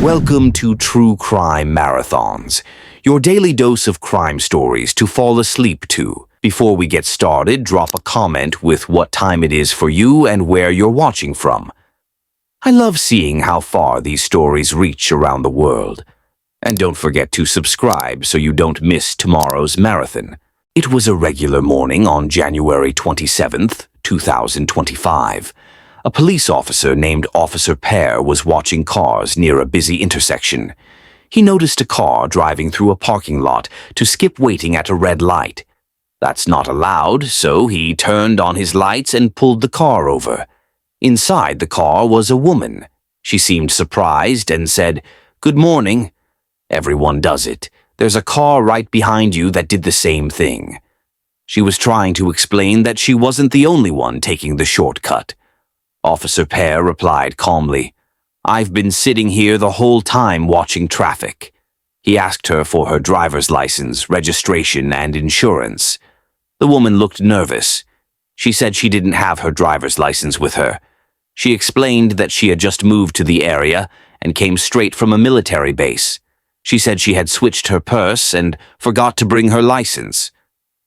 Welcome to True Crime Marathons, your daily dose of crime stories to fall asleep to. Before we get started, drop a comment with what time it is for you and where you're watching from. I love seeing how far these stories reach around the world. And don't forget to subscribe so you don't miss tomorrow's marathon. It was a regular morning on January 27th, 2025. A police officer named Officer Pear was watching cars near a busy intersection. He noticed a car driving through a parking lot to skip waiting at a red light. That's not allowed, so he turned on his lights and pulled the car over. Inside the car was a woman. She seemed surprised and said, "Good morning." "Everyone does it. There's a car right behind you that did the same thing." She was trying to explain that she wasn't the only one taking the shortcut. Officer Pear replied calmly, "I've been sitting here the whole time watching traffic." He asked her for her driver's license, registration, and insurance. The woman looked nervous. She said she didn't have her driver's license with her. She explained that she had just moved to the area and came straight from a military base. She said she had switched her purse and forgot to bring her license.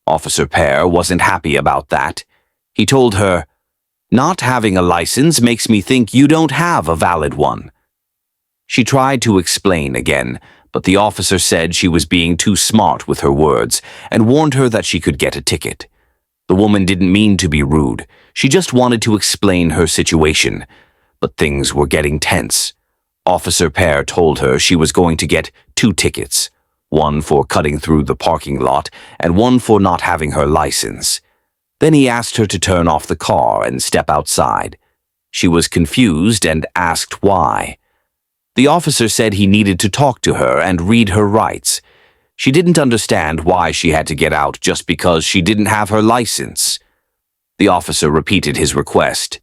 Officer Pear wasn't happy about that. He told her, "Not having a license makes me think you don't have a valid one." She tried to explain again, but the officer said she was being too smart with her words and warned her that she could get a ticket. The woman didn't mean to be rude. She just wanted to explain her situation. But things were getting tense. Officer Pear told her she was going to get 2 tickets, one for cutting through the parking lot and one for not having her license. Then he asked her to turn off the car and step outside. She was confused and asked why. The officer said he needed to talk to her and read her rights. She didn't understand why she had to get out just because she didn't have her license. The officer repeated his request.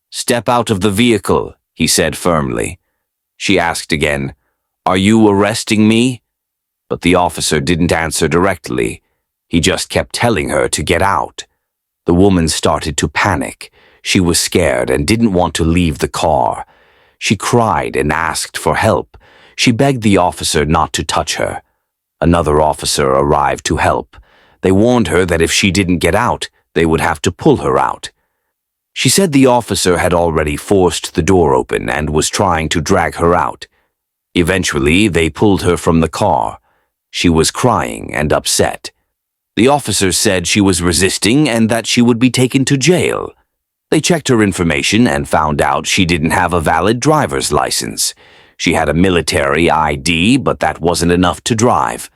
"Step out of the vehicle," he said firmly. She asked again, "Are you arresting me?" But the officer didn't answer directly. He just kept telling her to get out. The woman started to panic. She was scared and didn't want to leave the car. She cried and asked for help. She begged the officer not to touch her. Another officer arrived to help. They warned her that if she didn't get out, they would have to pull her out. She said the officer had already forced the door open and was trying to drag her out. Eventually, they pulled her from the car. She was crying and upset. The officers said she was resisting and that she would be taken to jail. They checked her information and found out she didn't have a valid driver's license. She had a military ID, but that wasn't enough to drive.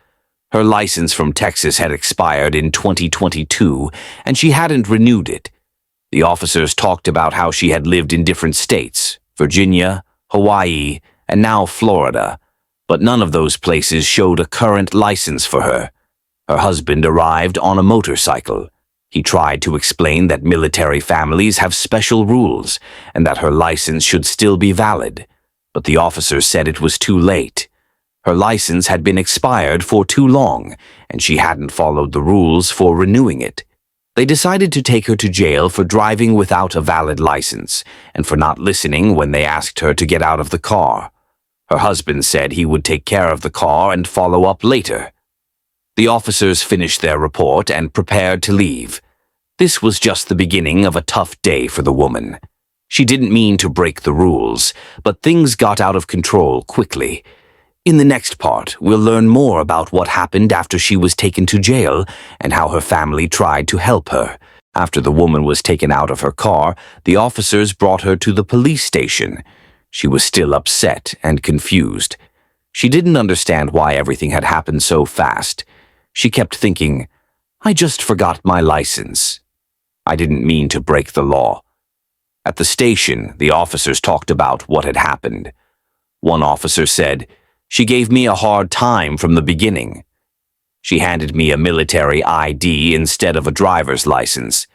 Her license from Texas had expired in 2022, and she hadn't renewed it. The officers talked about how she had lived in different states, Virginia, Hawaii, and now Florida, but none of those places showed a current license for her. Her husband arrived on a motorcycle. He tried to explain that military families have special rules and that her license should still be valid, but the officers said it was too late. Her license had been expired for too long, and she hadn't followed the rules for renewing it. They decided to take her to jail for driving without a valid license and for not listening when they asked her to get out of the car. Her husband said he would take care of the car and follow up later. The officers finished their report and prepared to leave. This was just the beginning of a tough day for the woman. She didn't mean to break the rules, but things got out of control quickly. In the next part, we'll learn more about what happened after she was taken to jail and how her family tried to help her. After the woman was taken out of her car, the officers brought her to the police station. She was still upset and confused. She didn't understand why everything had happened so fast. She kept thinking, "I just forgot my license. I didn't mean to break the law." At the station, the officers talked about what had happened. One officer said, "She gave me a hard time from the beginning. She handed me a military ID instead of a driver's license."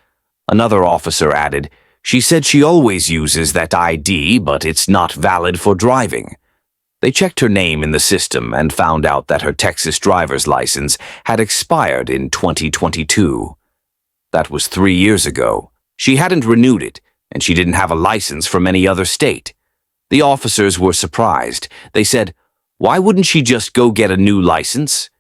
Another officer added, "She said she always uses that ID, but it's not valid for driving." They checked her name in the system and found out that her Texas driver's license had expired in 2022. That was 3 years ago. She hadn't renewed it, and she didn't have a license from any other state. The officers were surprised. They said, "Why wouldn't she just go get a new license?"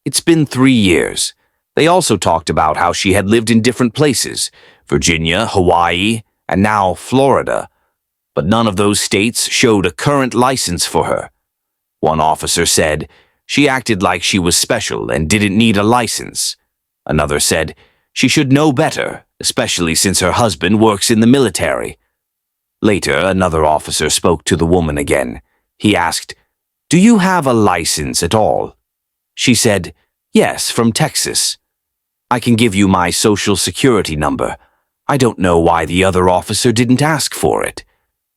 It's been 3 years. They also talked about how she had lived in different places, Virginia, Hawaii, and now Florida. But none of those states showed a current license for her. One officer said she acted like she was special and didn't need a license. Another said she should know better, especially since her husband works in the military. Later, another officer spoke to the woman again. He asked, "Do you have a license at all?" She said, "Yes, from Texas. I can give you my social security number. I don't know why the other officer didn't ask for it."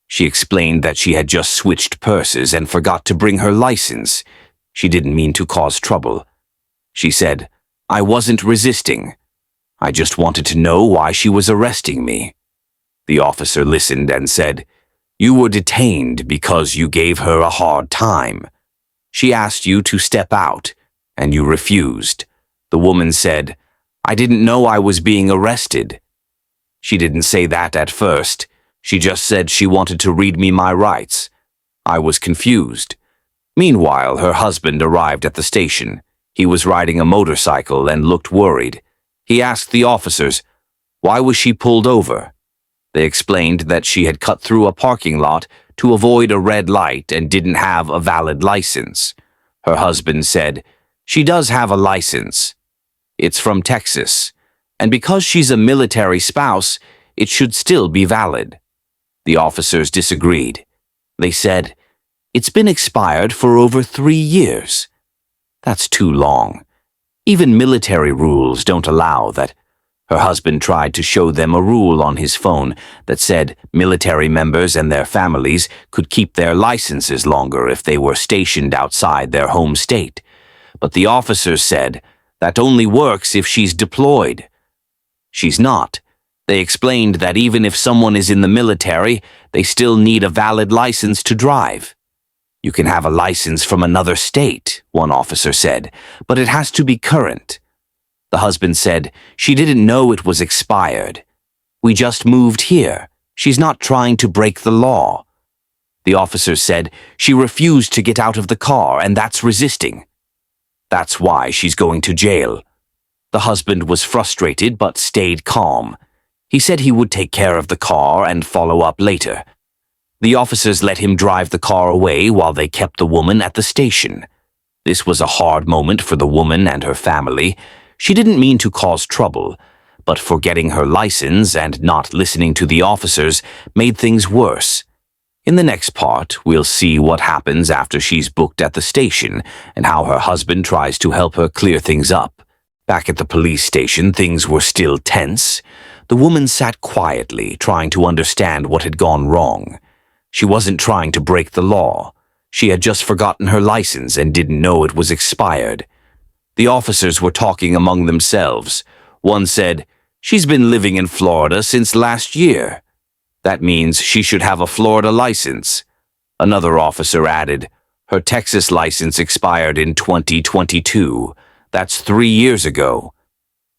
She explained that she had just switched purses and forgot to bring her license. She didn't mean to cause trouble. She said, "I wasn't resisting. I just wanted to know why she was arresting me." The officer listened and said, "You were detained because you gave her a hard time. She asked you to step out, and you refused." The woman said, "I didn't know I was being arrested." She didn't say that at first. She just said she wanted to read me my rights. I was confused. Meanwhile, her husband arrived at the station. He was riding a motorcycle and looked worried. He asked the officers, "Why was she pulled over?" They explained that she had cut through a parking lot to avoid a red light and didn't have a valid license. Her husband said, "She does have a license. It's from Texas, and because she's a military spouse, it should still be valid." The officers disagreed. They said, "It's been expired for over 3 years. That's too long. Even military rules don't allow that." Her husband tried to show them a rule on his phone that said military members and their families could keep their licenses longer if they were stationed outside their home state. But the officers said that only works if she's deployed. She's not. They explained that even if someone is in the military, they still need a valid license to drive. "You can have a license from another state," one officer said, "but it has to be current." The husband said she didn't know it was expired. "We just moved here. She's not trying to break the law." The officer said she refused to get out of the car, and that's resisting. That's why she's going to jail. The husband was frustrated but stayed calm. He said he would take care of the car and follow up later. The officers let him drive the car away while they kept the woman at the station. This was a hard moment for the woman and her family. She didn't mean to cause trouble, but forgetting her license and not listening to the officers made things worse. In the next part, we'll see what happens after she's booked at the station and how her husband tries to help her clear things up. Back at the police station, things were still tense. The woman sat quietly, trying to understand what had gone wrong. She wasn't trying to break the law. She had just forgotten her license and didn't know it was expired. The officers were talking among themselves. One said, "She's been living in Florida since last year. That means she should have a Florida license." Another officer added, "Her Texas license expired in 2022. That's 3 years ago."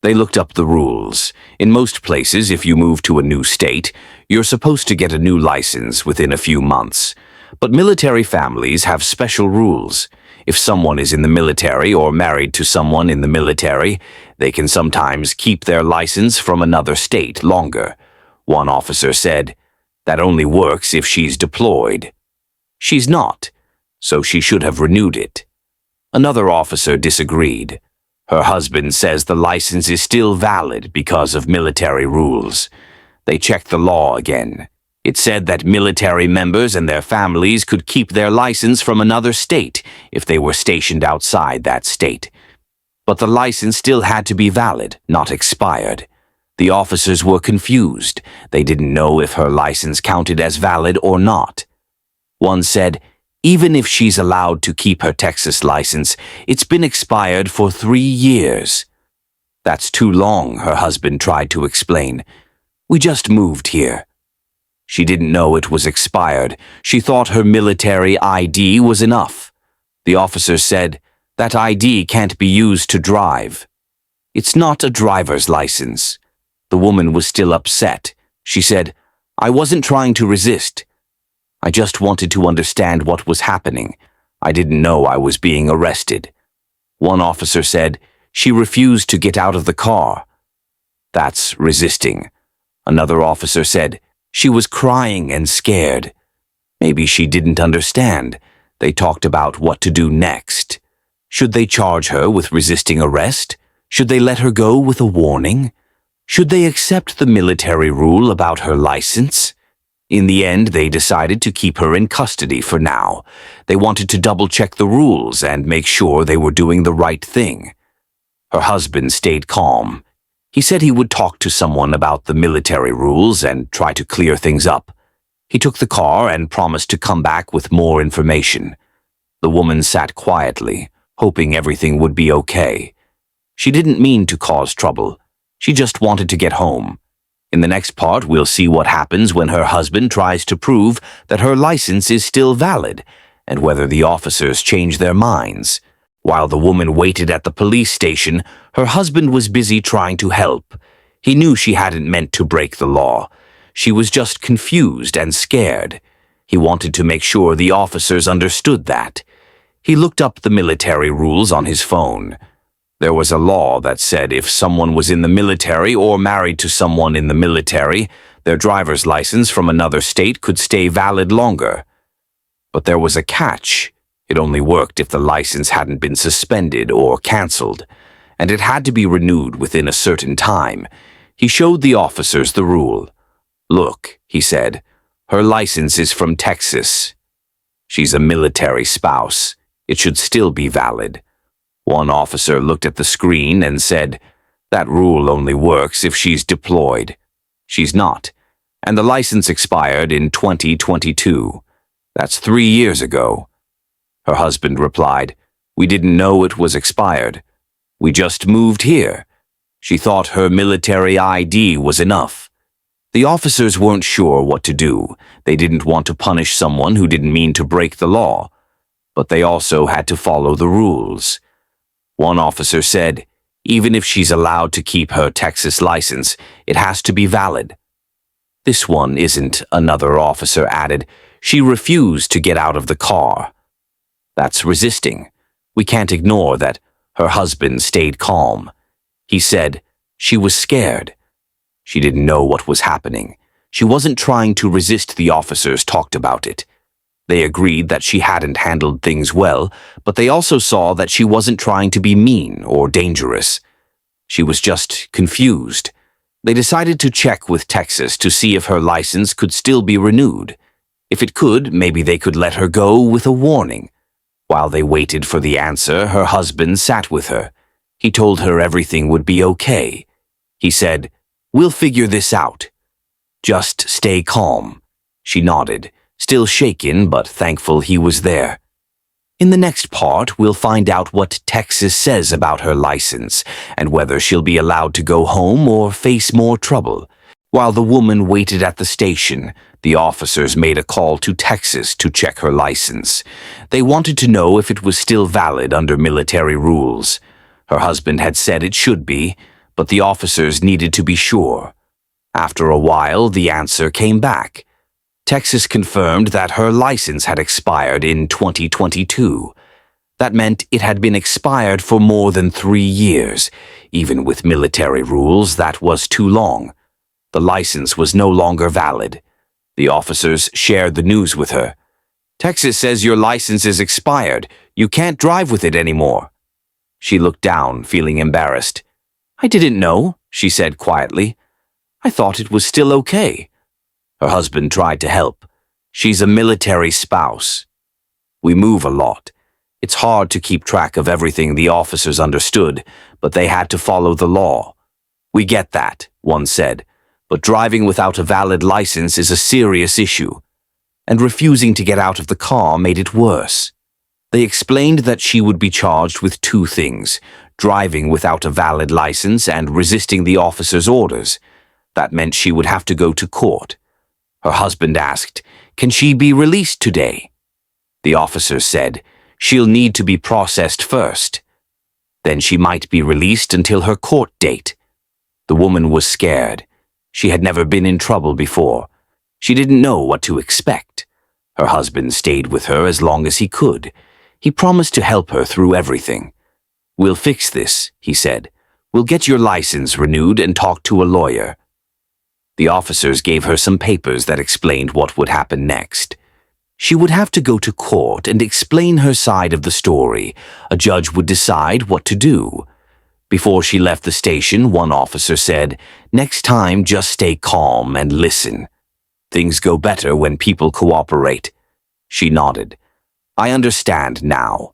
They looked up the rules. In most places, if you move to a new state, you're supposed to get a new license within a few months. But military families have special rules. If someone is in the military or married to someone in the military, they can sometimes keep their license from another state longer. One officer said, "That only works if she's deployed." She's not, so she should have renewed it. Another officer disagreed. Her husband says the license is still valid because of military rules. They checked the law again. It said that military members and their families could keep their license from another state if they were stationed outside that state. But the license still had to be valid, not expired. The officers were confused. They didn't know if her license counted as valid or not. One said, "Even if she's allowed to keep her Texas license, it's been expired for 3 years. "That's too long," her husband tried to explain. "We just moved here." She didn't know it was expired. She thought her military ID was enough. The officer said, "That ID can't be used to drive. It's not a driver's license." The woman was still upset. She said, "I wasn't trying to resist. I just wanted to understand what was happening. I didn't know I was being arrested. One officer said, "She refused to get out of the car." That's resisting. Another officer said, "She was crying and scared." Maybe she didn't understand. They talked about what to do next. Should they charge her with resisting arrest? Should they let her go with a warning? Should they accept the military rule about her license? In the end, they decided to keep her in custody for now. They wanted to double-check the rules and make sure they were doing the right thing. Her husband stayed calm. He said he would talk to someone about the military rules and try to clear things up. He took the car and promised to come back with more information. The woman sat quietly, hoping everything would be okay. She didn't mean to cause trouble. She just wanted to get home. In the next part, we'll see what happens when her husband tries to prove that her license is still valid, and whether the officers change their minds. While the woman waited at the police station, her husband was busy trying to help. He knew she hadn't meant to break the law. She was just confused and scared. He wanted to make sure the officers understood that. He looked up the military rules on his phone. There was a law that said if someone was in the military or married to someone in the military, their driver's license from another state could stay valid longer. But there was a catch. It only worked if the license hadn't been suspended or canceled, and it had to be renewed within a certain time. He showed the officers the rule. "Look," he said, "her license is from Texas. She's a military spouse. It should still be valid." One officer looked at the screen and said, "That rule only works if she's deployed." She's not, and the license expired in 2022. That's 3 years ago. Her husband replied, "We didn't know it was expired. We just moved here." She thought her military ID was enough. The officers weren't sure what to do. They didn't want to punish someone who didn't mean to break the law, but they also had to follow the rules. One officer said, "Even if she's allowed to keep her Texas license, it has to be valid." "This one isn't," another officer added. "She refused to get out of the car." That's resisting. We can't ignore that. Her husband stayed calm. He said, "She was scared." She didn't know what was happening. She wasn't trying to resist. The officers talked about it. They agreed that she hadn't handled things well, but they also saw that she wasn't trying to be mean or dangerous. She was just confused. They decided to check with Texas to see if her license could still be renewed. If it could, maybe they could let her go with a warning. While they waited for the answer, her husband sat with her. He told her everything would be okay. He said, "We'll figure this out. Just stay calm." She nodded, still shaken but thankful he was there. In the next part, we'll find out what Texas says about her license and whether she'll be allowed to go home or face more trouble. While the woman waited at the station, the officers made a call to Texas to check her license. They wanted to know if it was still valid under military rules. Her husband had said it should be, but the officers needed to be sure. After a while, the answer came back. Texas confirmed that her license had expired in 2022. That meant it had been expired for more than 3 years. Even with military rules, that was too long. The license was no longer valid. The officers shared the news with her. "Texas says your license is expired. You can't drive with it anymore." She looked down, feeling embarrassed. "I didn't know," she said quietly. "I thought it was still okay." Her husband tried to help. "She's a military spouse. We move a lot. It's hard to keep track of everything." The officers understood, but they had to follow the law. "We get that," one said, "but driving without a valid license is a serious issue." And refusing to get out of the car made it worse. They explained that she would be charged with 2 things: driving without a valid license and resisting the officer's orders. That meant she would have to go to court. Her husband asked, "Can she be released today?" The officer said, "She'll need to be processed first. Then she might be released until her court date." The woman was scared. She had never been in trouble before. She didn't know what to expect. Her husband stayed with her as long as he could. He promised to help her through everything. "We'll fix this," he said. "We'll get your license renewed and talk to a lawyer." The officers gave her some papers that explained what would happen next. She would have to go to court and explain her side of the story. A judge would decide what to do. Before she left the station, one officer said, "Next time, just stay calm and listen. Things go better when people cooperate." She nodded. "I understand now."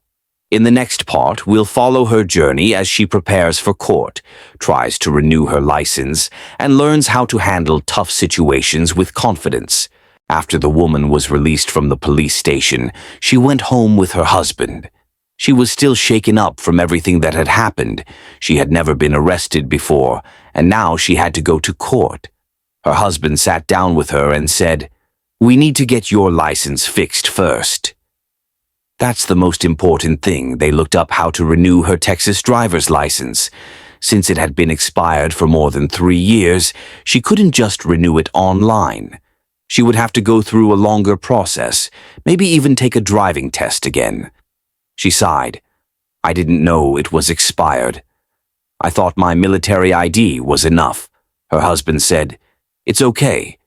In the next part, we'll follow her journey as she prepares for court, tries to renew her license, and learns how to handle tough situations with confidence. After the woman was released from the police station, she went home with her husband. She was still shaken up from everything that had happened. She had never been arrested before, and now she had to go to court. Her husband sat down with her and said, "We need to get your license fixed first." That's the most important thing. They looked up how to renew her Texas driver's license. Since it had been expired for more than 3 years, she couldn't just renew it online. She would have to go through a longer process, maybe even take a driving test again. She sighed. "I didn't know it was expired. I thought my military ID was enough." Her husband said, "It's okay.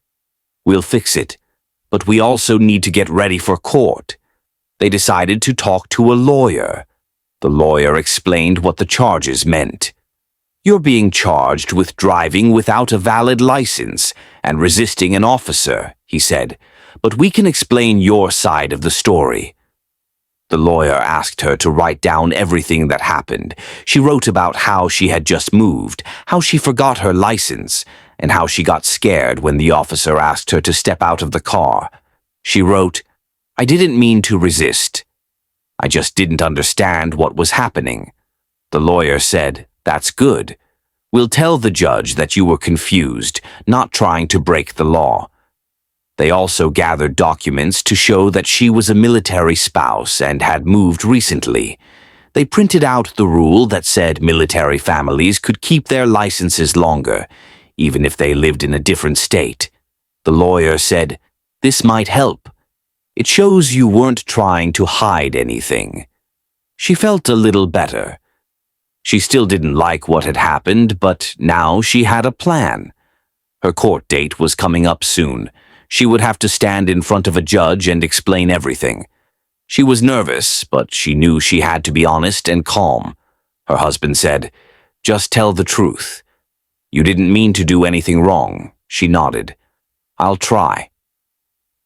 We'll fix it, but we also need to get ready for court." They decided to talk to a lawyer. The lawyer explained what the charges meant. "You're being charged with driving without a valid license and resisting an officer," he said, "but we can explain your side of the story." The lawyer asked her to write down everything that happened. She wrote about how she had just moved, how she forgot her license, and how she got scared when the officer asked her to step out of the car. She wrote, "I didn't mean to resist. I just didn't understand what was happening." The lawyer said, "That's good. We'll tell the judge that you were confused, not trying to break the law." They also gathered documents to show that she was a military spouse and had moved recently. They printed out the rule that said military families could keep their licenses longer, even if they lived in a different state. The lawyer said, "This might help. It shows you weren't trying to hide anything." She felt a little better. She still didn't like what had happened, but now she had a plan. Her court date was coming up soon. She would have to stand in front of a judge and explain everything. She was nervous, but she knew she had to be honest and calm. Her husband said, "Just tell the truth. You didn't mean to do anything wrong." She nodded. "I'll try."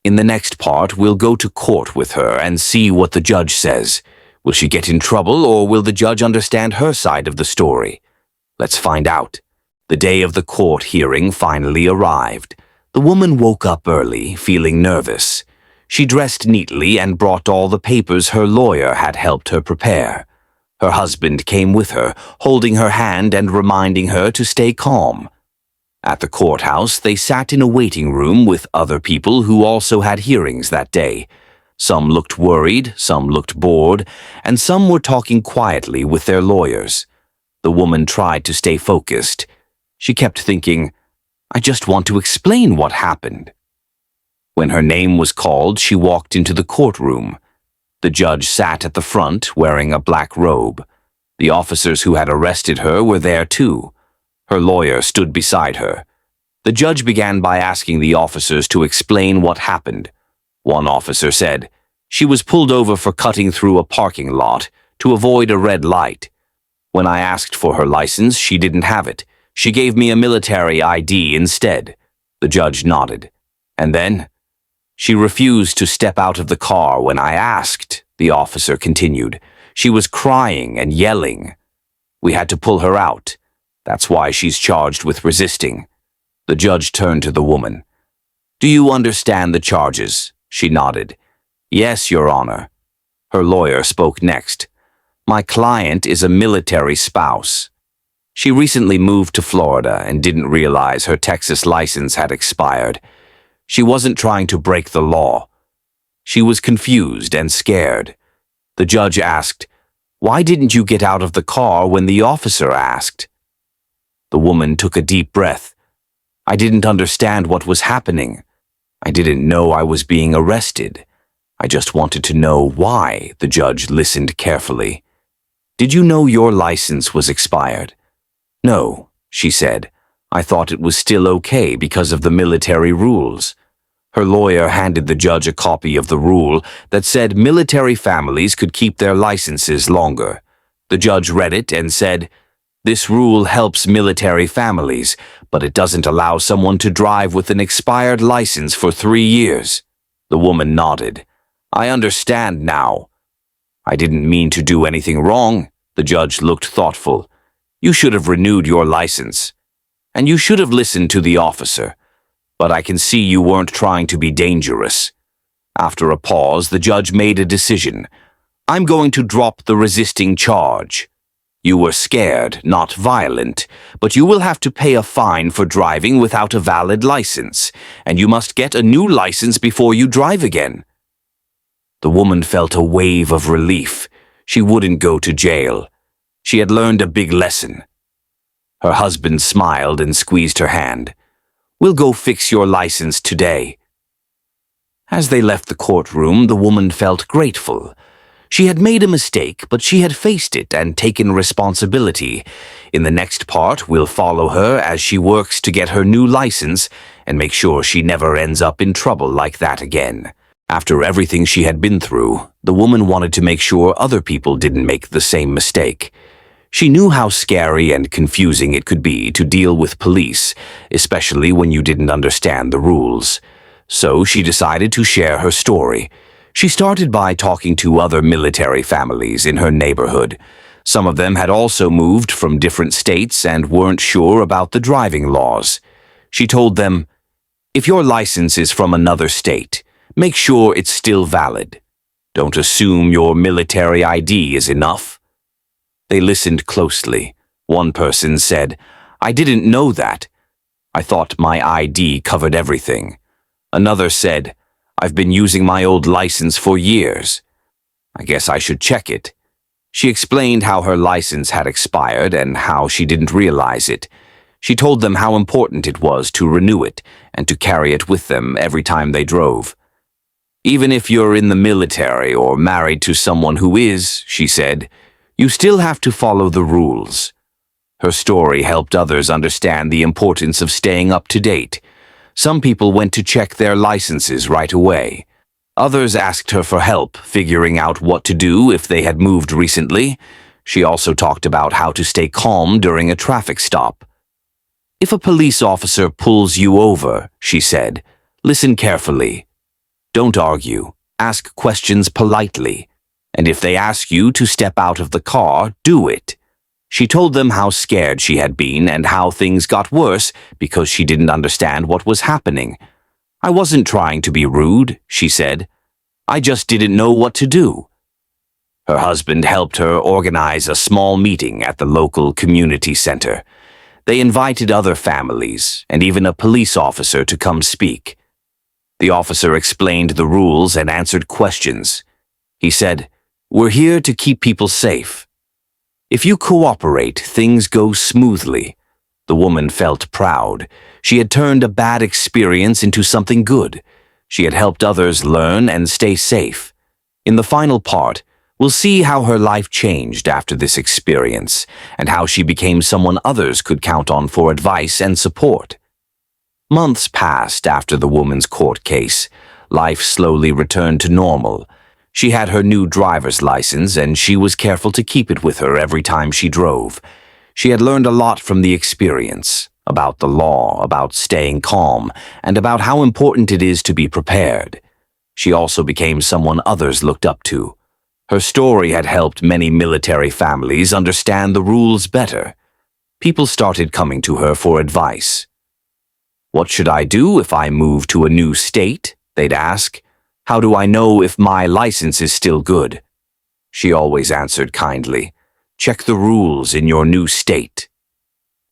In the next part, we'll go to court with her and see what the judge says. Will she get in trouble, or will the judge understand her side of the story? Let's find out. The day of the court hearing finally arrived. The woman woke up early, feeling nervous. She dressed neatly and brought all the papers her lawyer had helped her prepare. Her husband came with her, holding her hand and reminding her to stay calm. At the courthouse, they sat in a waiting room with other people who also had hearings that day. Some looked worried, some looked bored, and some were talking quietly with their lawyers. The woman tried to stay focused. She kept thinking, "I just want to explain what happened." When her name was called, she walked into the courtroom. The judge sat at the front, wearing a black robe. The officers who had arrested her were there too. Her lawyer stood beside her. The judge began by asking the officers to explain what happened. One officer said, "She was pulled over for cutting through a parking lot to avoid a red light. When I asked for her license, she didn't have it. She gave me a military ID instead." The judge nodded. "And then?" "She refused to step out of the car when I asked," the officer continued. "She was crying and yelling. We had to pull her out. That's why she's charged with resisting." The judge turned to the woman. "Do you understand the charges?" She nodded. "Yes, Your Honor." Her lawyer spoke next. "My client is a military spouse. She recently moved to Florida and didn't realize her Texas license had expired. She wasn't trying to break the law. She was confused and scared." The judge asked, "Why didn't you get out of the car when the officer asked?" The woman took a deep breath. "I didn't understand what was happening. I didn't know I was being arrested. I just wanted to know why. The judge listened carefully. Did you know your license was expired? No, she said. I thought it was still okay because of the military rules. Her lawyer handed the judge a copy of the rule that said military families could keep their licenses longer. The judge read it and said, "This rule helps military families, but it doesn't allow someone to drive with an expired license for 3 years." The woman nodded. "I understand now." "I didn't mean to do anything wrong." The judge looked thoughtful. "You should have renewed your license. And you should have listened to the officer. But I can see you weren't trying to be dangerous." After a pause, the judge made a decision. "I'm going to drop the resisting charge. You were scared, not violent, but you will have to pay a fine for driving without a valid license, and you must get a new license before you drive again." The woman felt a wave of relief. She wouldn't go to jail. She had learned a big lesson. Her husband smiled and squeezed her hand. "We'll go fix your license today." As they left the courtroom, the woman felt grateful. She had made a mistake, but she had faced it and taken responsibility. In the next part, we'll follow her as she works to get her new license and make sure she never ends up in trouble like that again. After everything she had been through, the woman wanted to make sure other people didn't make the same mistake. She knew how scary and confusing it could be to deal with police, especially when you didn't understand the rules. So she decided to share her story. She started by talking to other military families in her neighborhood. Some of them had also moved from different states and weren't sure about the driving laws. She told them, "If your license is from another state, make sure it's still valid. Don't assume your military ID is enough." They listened closely. One person said, "I didn't know that. I thought my ID covered everything." Another said, "I've been using my old license for years. I guess I should check it." She explained how her license had expired and how she didn't realize it. She told them how important it was to renew it and to carry it with them every time they drove. "Even if you're in the military or married to someone who is," she said, "you still have to follow the rules." Her story helped others understand the importance of staying up to date. Some people went to check their licenses right away. Others asked her for help figuring out what to do if they had moved recently. She also talked about how to stay calm during a traffic stop. "If a police officer pulls you over," she said, "listen carefully. Don't argue. Ask questions politely. And if they ask you to step out of the car, do it." She told them how scared she had been and how things got worse because she didn't understand what was happening. "I wasn't trying to be rude," she said. "I just didn't know what to do." Her husband helped her organize a small meeting at the local community center. They invited other families and even a police officer to come speak. The officer explained the rules and answered questions. He said, "We're here to keep people safe. If you cooperate, things go smoothly." The woman felt proud. She had turned a bad experience into something good. She had helped others learn and stay safe. In the final part, we'll see how her life changed after this experience and how she became someone others could count on for advice and support. Months passed after the woman's court case. Life slowly returned to normal. She had her new driver's license and she was careful to keep it with her every time she drove. She had learned a lot from the experience, about the law, about staying calm, and about how important it is to be prepared. She also became someone others looked up to. Her story had helped many military families understand the rules better. People started coming to her for advice. "What should I do if I move to a new state?" they'd ask. "How do I know if my license is still good?" She always answered kindly, "Check the rules in your new state.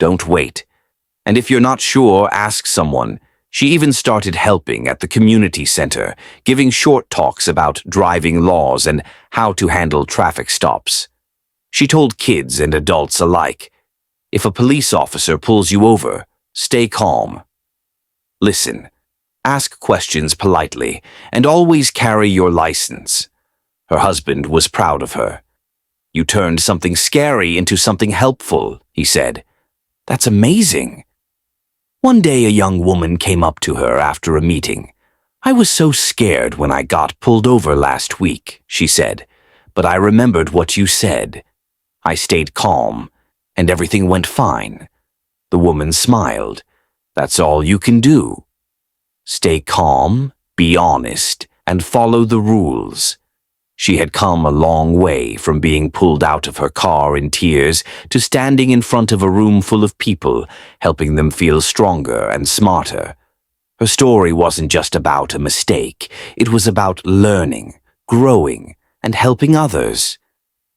Don't wait. And if you're not sure, ask someone." She even started helping at the community center, giving short talks about driving laws and how to handle traffic stops. She told kids and adults alike, "If a police officer pulls you over, stay calm. Listen. Ask questions politely, and always carry your license. Her husband was proud of her. You turned something scary into something helpful, he said. That's amazing. One day a young woman came up to her after a meeting. I was so scared when I got pulled over last week, she said, but I remembered what you said. I stayed calm, and everything went fine. The woman smiled. That's all you can do. Stay calm, be honest, and follow the rules. She had come a long way from being pulled out of her car in tears to standing in front of a room full of people, helping them feel stronger and smarter. Her story wasn't just about a mistake. It was about learning, growing, and helping others.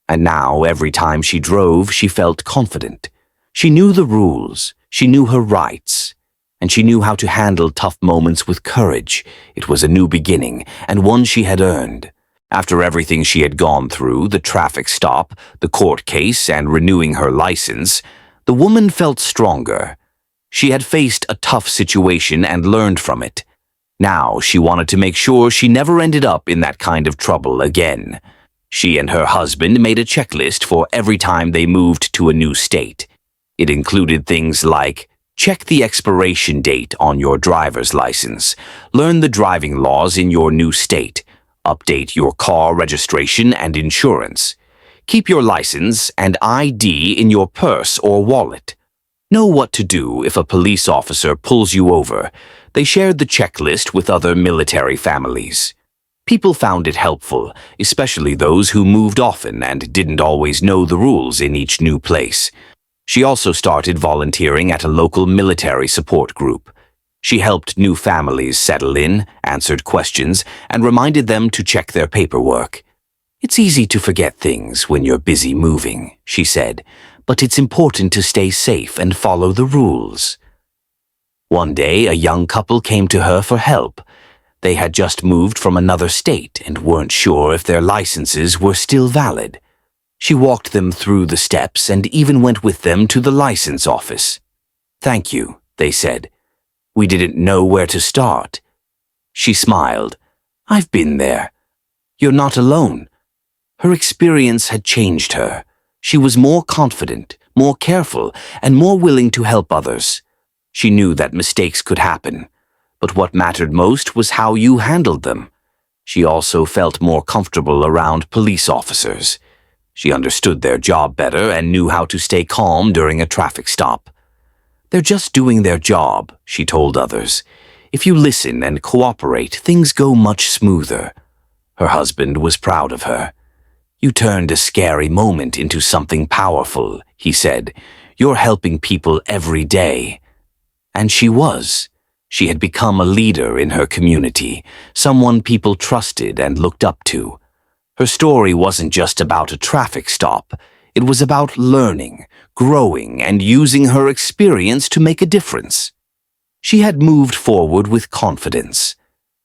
And now, every time she drove, she felt confident. She knew the rules, she knew her rights, and she knew how to handle tough moments with courage. It was a new beginning, and one she had earned. After everything she had gone through, the traffic stop, the court case, and renewing her license, the woman felt stronger. She had faced a tough situation and learned from it. Now she wanted to make sure she never ended up in that kind of trouble again. She and her husband made a checklist for every time they moved to a new state. It included things like, check the expiration date on your driver's license, learn the driving laws in your new state, update your car registration and insurance, keep your license and ID in your purse or wallet. Know what to do if a police officer pulls you over. They shared the checklist with other military families. People found it helpful, especially those who moved often and didn't always know the rules in each new place. She also started volunteering at a local military support group. She helped new families settle in, answered questions, and reminded them to check their paperwork. It's easy to forget things when you're busy moving, she said, but it's important to stay safe and follow the rules. One day, a young couple came to her for help. They had just moved from another state and weren't sure if their licenses were still valid. She walked them through the steps and even went with them to the license office. Thank you, they said. We didn't know where to start. She smiled. I've been there. You're not alone. Her experience had changed her. She was more confident, more careful, and more willing to help others. She knew that mistakes could happen, but what mattered most was how you handled them. She also felt more comfortable around police officers. She understood their job better and knew how to stay calm during a traffic stop. They're just doing their job, she told others. If you listen and cooperate, things go much smoother. Her husband was proud of her. You turned a scary moment into something powerful, he said. You're helping people every day. And she was. She had become a leader in her community, someone people trusted and looked up to. Her story wasn't just about a traffic stop. It was about learning, growing, and using her experience to make a difference. She had moved forward with confidence.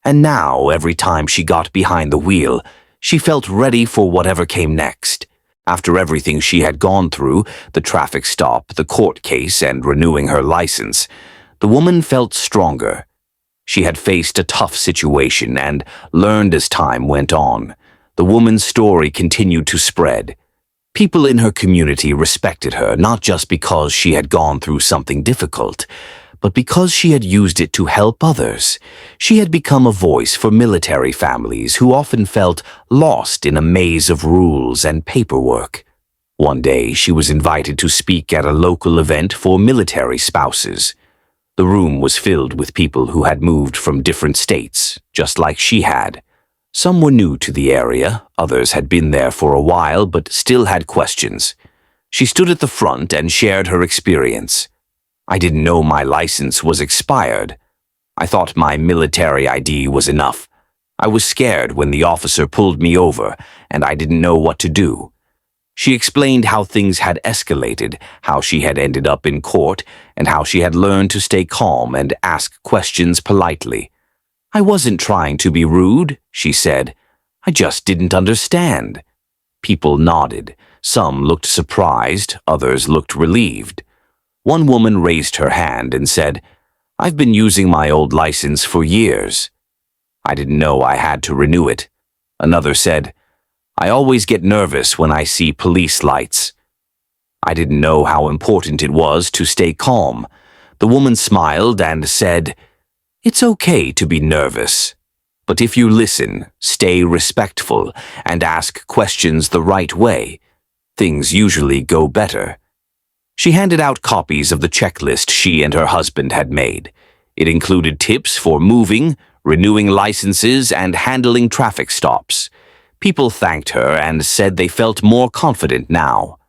And now, every time she got behind the wheel, she felt ready for whatever came next. After everything she had gone through, the traffic stop, the court case, and renewing her license, the woman felt stronger. She had faced a tough situation and learned as time went on. The woman's story continued to spread. People in her community respected her not just because she had gone through something difficult, but because she had used it to help others. She had become a voice for military families who often felt lost in a maze of rules and paperwork. One day, she was invited to speak at a local event for military spouses. The room was filled with people who had moved from different states, just like she had. Some were new to the area, others had been there for a while but still had questions. She stood at the front and shared her experience. I didn't know my license was expired. I thought my military ID was enough. I was scared when the officer pulled me over, and I didn't know what to do. She explained how things had escalated, how she had ended up in court, and how she had learned to stay calm and ask questions politely. I wasn't trying to be rude, she said. I just didn't understand. People nodded. Some looked surprised, others looked relieved. One woman raised her hand and said, I've been using my old license for years. I didn't know I had to renew it. Another said, I always get nervous when I see police lights. I didn't know how important it was to stay calm. The woman smiled and said, It's okay to be nervous. But if you listen, stay respectful, and ask questions the right way, things usually go better. She handed out copies of the checklist she and her husband had made. It included tips for moving, renewing licenses, and handling traffic stops. People thanked her and said they felt more confident now.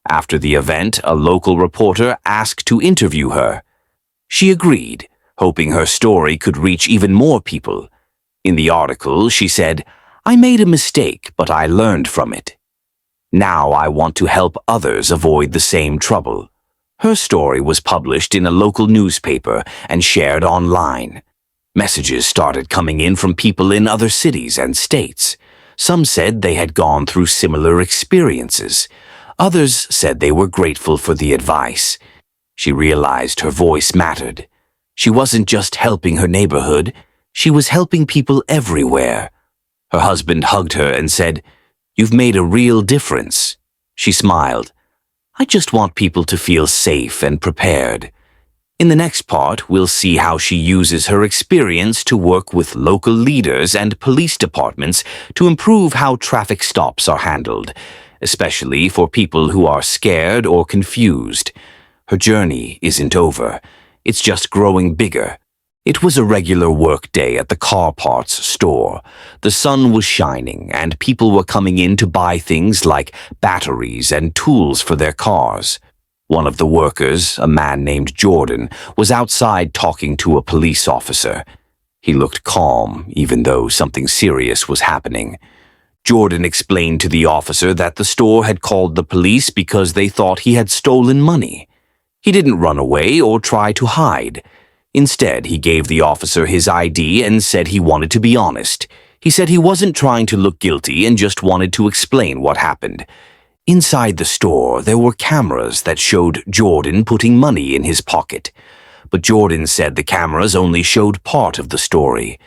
After the event, a local reporter asked to interview her. She agreed, hoping her story could reach even more people. In the article, she said, I made a mistake, but I learned from it. Now I want to help others avoid the same trouble. Her story was published in a local newspaper and shared online. Messages started coming in from people in other cities and states. Some said they had gone through similar experiences. Others said they were grateful for the advice. She realized her voice mattered. She wasn't just helping her neighborhood, she was helping people everywhere. Her husband hugged her and said, You've made a real difference. She smiled. I just want people to feel safe and prepared. In the next part, we'll see how she uses her experience to work with local leaders and police departments to improve how traffic stops are handled, especially for people who are scared or confused. Her journey isn't over. It's just growing bigger. It was a regular work day at the car parts store. The sun was shining, and people were coming in to buy things like batteries and tools for their cars. One of the workers, a man named Jordan, was outside talking to a police officer. He looked calm, even though something serious was happening. Jordan explained to the officer that the store had called the police because they thought he had stolen money. He didn't run away or try to hide. Instead, he gave the officer his ID and said he wanted to be honest. He said he wasn't trying to look guilty and just wanted to explain what happened. Inside the store, there were cameras that showed Jordan putting money in his pocket. But Jordan said the cameras only showed part of the story.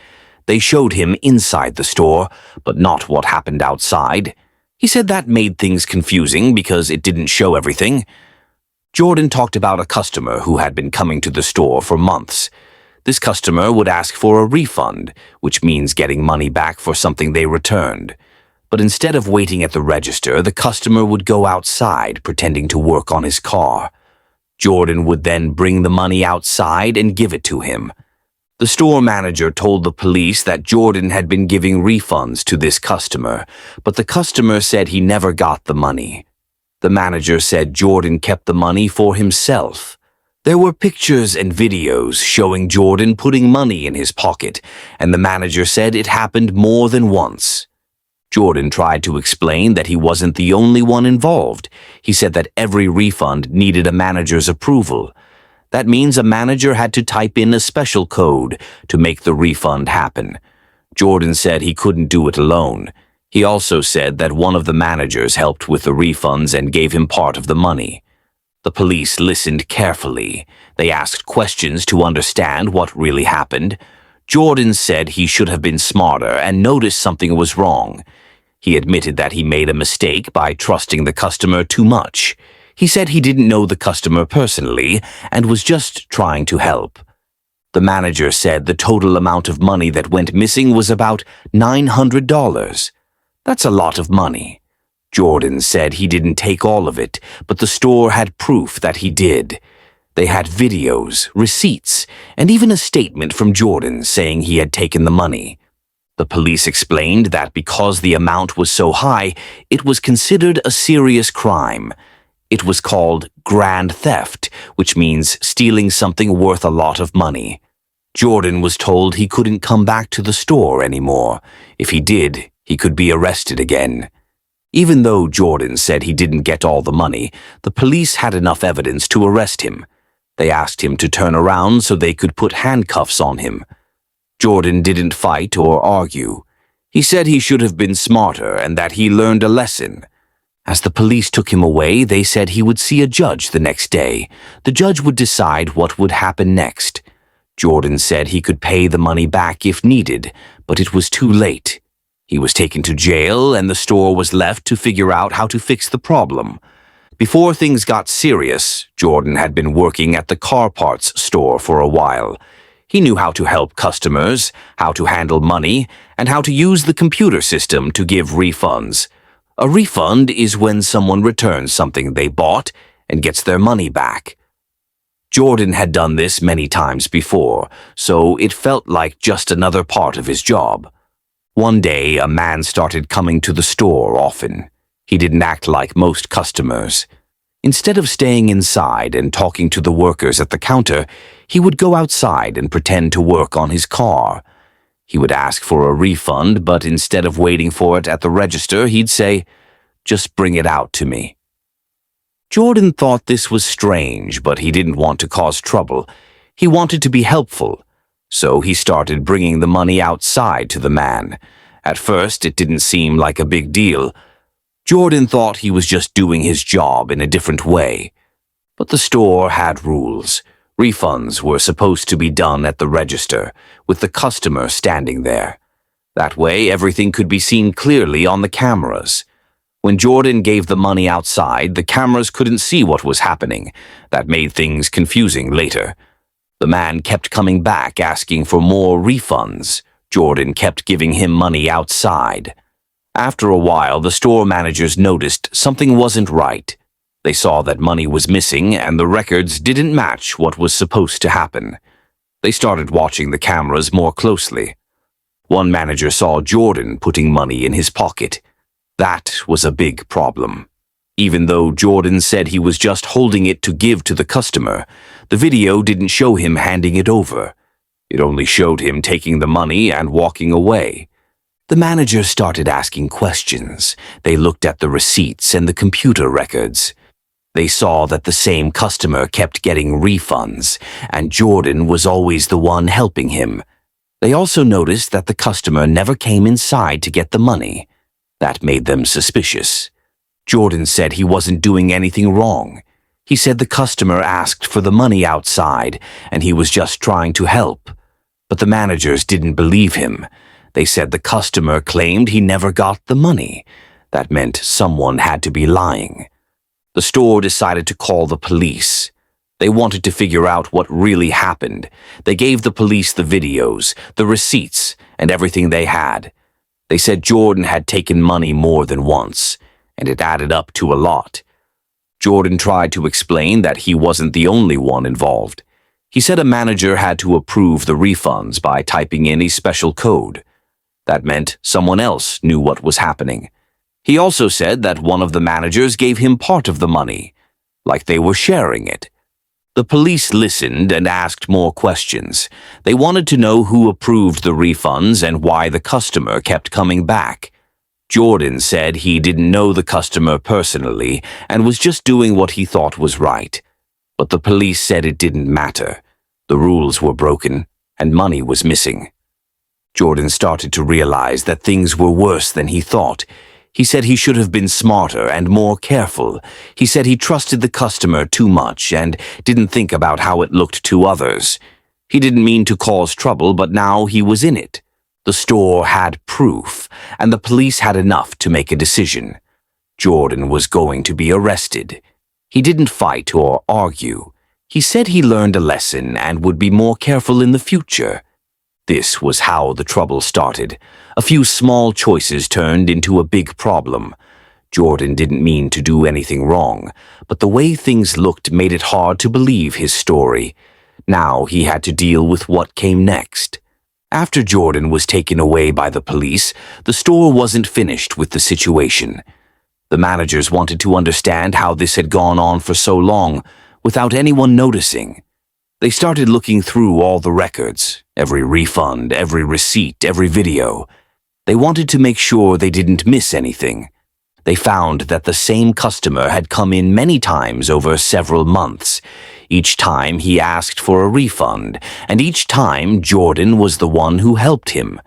They showed him inside the store, but not what happened outside. He said that made things confusing because it didn't show everything. Jordan talked about a customer who had been coming to the store for months. This customer would ask for a refund, which means getting money back for something they returned. But instead of waiting at the register, the customer would go outside pretending to work on his car. Jordan would then bring the money outside and give it to him. The store manager told the police that Jordan had been giving refunds to this customer, but the customer said he never got the money. The manager said Jordan kept the money for himself. There were pictures and videos showing Jordan putting money in his pocket, and the manager said it happened more than once. Jordan tried to explain that he wasn't the only one involved. He said that every refund needed a manager's approval. That means a manager had to type in a special code to make the refund happen. Jordan said he couldn't do it alone. He also said that one of the managers helped with the refunds and gave him part of the money. The police listened carefully. They asked questions to understand what really happened. Jordan said he should have been smarter and noticed something was wrong. He admitted that he made a mistake by trusting the customer too much. He said he didn't know the customer personally and was just trying to help. The manager said the total amount of money that went missing was about $900. That's a lot of money. Jordan said he didn't take all of it, but the store had proof that he did. They had videos, receipts, and even a statement from Jordan saying he had taken the money. The police explained that because the amount was so high, it was considered a serious crime. It was called grand theft, which means stealing something worth a lot of money. Jordan was told he couldn't come back to the store anymore. If he did, he could be arrested again. Even though Jordan said he didn't get all the money, the police had enough evidence to arrest him. They asked him to turn around so they could put handcuffs on him. Jordan didn't fight or argue. He said he should have been smarter and that he learned a lesson. As the police took him away, they said he would see a judge the next day. The judge would decide what would happen next. Jordan said he could pay the money back if needed, but it was too late. He was taken to jail, and the store was left to figure out how to fix the problem. Before things got serious, Jordan had been working at the car parts store for a while. He knew how to help customers, how to handle money, and how to use the computer system to give refunds. A refund is when someone returns something they bought and gets their money back. Jordan had done this many times before, so it felt like just another part of his job. One day, a man started coming to the store often. He didn't act like most customers. Instead of staying inside and talking to the workers at the counter, he would go outside and pretend to work on his car. He would ask for a refund, but instead of waiting for it at the register, he'd say, "Just bring it out to me." Jordan thought this was strange, but he didn't want to cause trouble. He wanted to be helpful, so he started bringing the money outside to the man. At first, it didn't seem like a big deal. Jordan thought he was just doing his job in a different way. But the store had rules. Refunds were supposed to be done at the register, with the customer standing there. That way, everything could be seen clearly on the cameras. When Jordan gave the money outside, the cameras couldn't see what was happening. That made things confusing later. The man kept coming back asking for more refunds. Jordan kept giving him money outside. After a while, the store managers noticed something wasn't right. They saw that money was missing and the records didn't match what was supposed to happen. They started watching the cameras more closely. One manager saw Jordan putting money in his pocket. That was a big problem. Even though Jordan said he was just holding it to give to the customer, the video didn't show him handing it over. It only showed him taking the money and walking away. The manager started asking questions. They looked at the receipts and the computer records. They saw that the same customer kept getting refunds, and Jordan was always the one helping him. They also noticed that the customer never came inside to get the money. That made them suspicious. Jordan said he wasn't doing anything wrong. He said the customer asked for the money outside, and he was just trying to help. But the managers didn't believe him. They said the customer claimed he never got the money. That meant someone had to be lying. The store decided to call the police. They wanted to figure out what really happened. They gave the police the videos, the receipts, and everything they had. They said Jordan had taken money more than once, and it added up to a lot. Jordan tried to explain that he wasn't the only one involved. He said a manager had to approve the refunds by typing in a special code. That meant someone else knew what was happening. He also said that one of the managers gave him part of the money, like they were sharing it. The police listened and asked more questions. They wanted to know who approved the refunds and why the customer kept coming back. Jordan said he didn't know the customer personally and was just doing what he thought was right. But the police said it didn't matter. The rules were broken and money was missing. Jordan started to realize that things were worse than he thought. He said he should have been smarter and more careful. He said he trusted the customer too much and didn't think about how it looked to others. He didn't mean to cause trouble, but now he was in it. The store had proof, and the police had enough to make a decision. Jordan was going to be arrested. He didn't fight or argue. He said he learned a lesson and would be more careful in the future. This was how the trouble started. A few small choices turned into a big problem. Jordan didn't mean to do anything wrong, but the way things looked made it hard to believe his story. Now he had to deal with what came next. After Jordan was taken away by the police, the store wasn't finished with the situation. The managers wanted to understand how this had gone on for so long, without anyone noticing. They started looking through all the records, every refund, every receipt, every video. They wanted to make sure they didn't miss anything. They found that the same customer had come in many times over several months. Each time he asked for a refund, and each time Jordan was the one who helped him.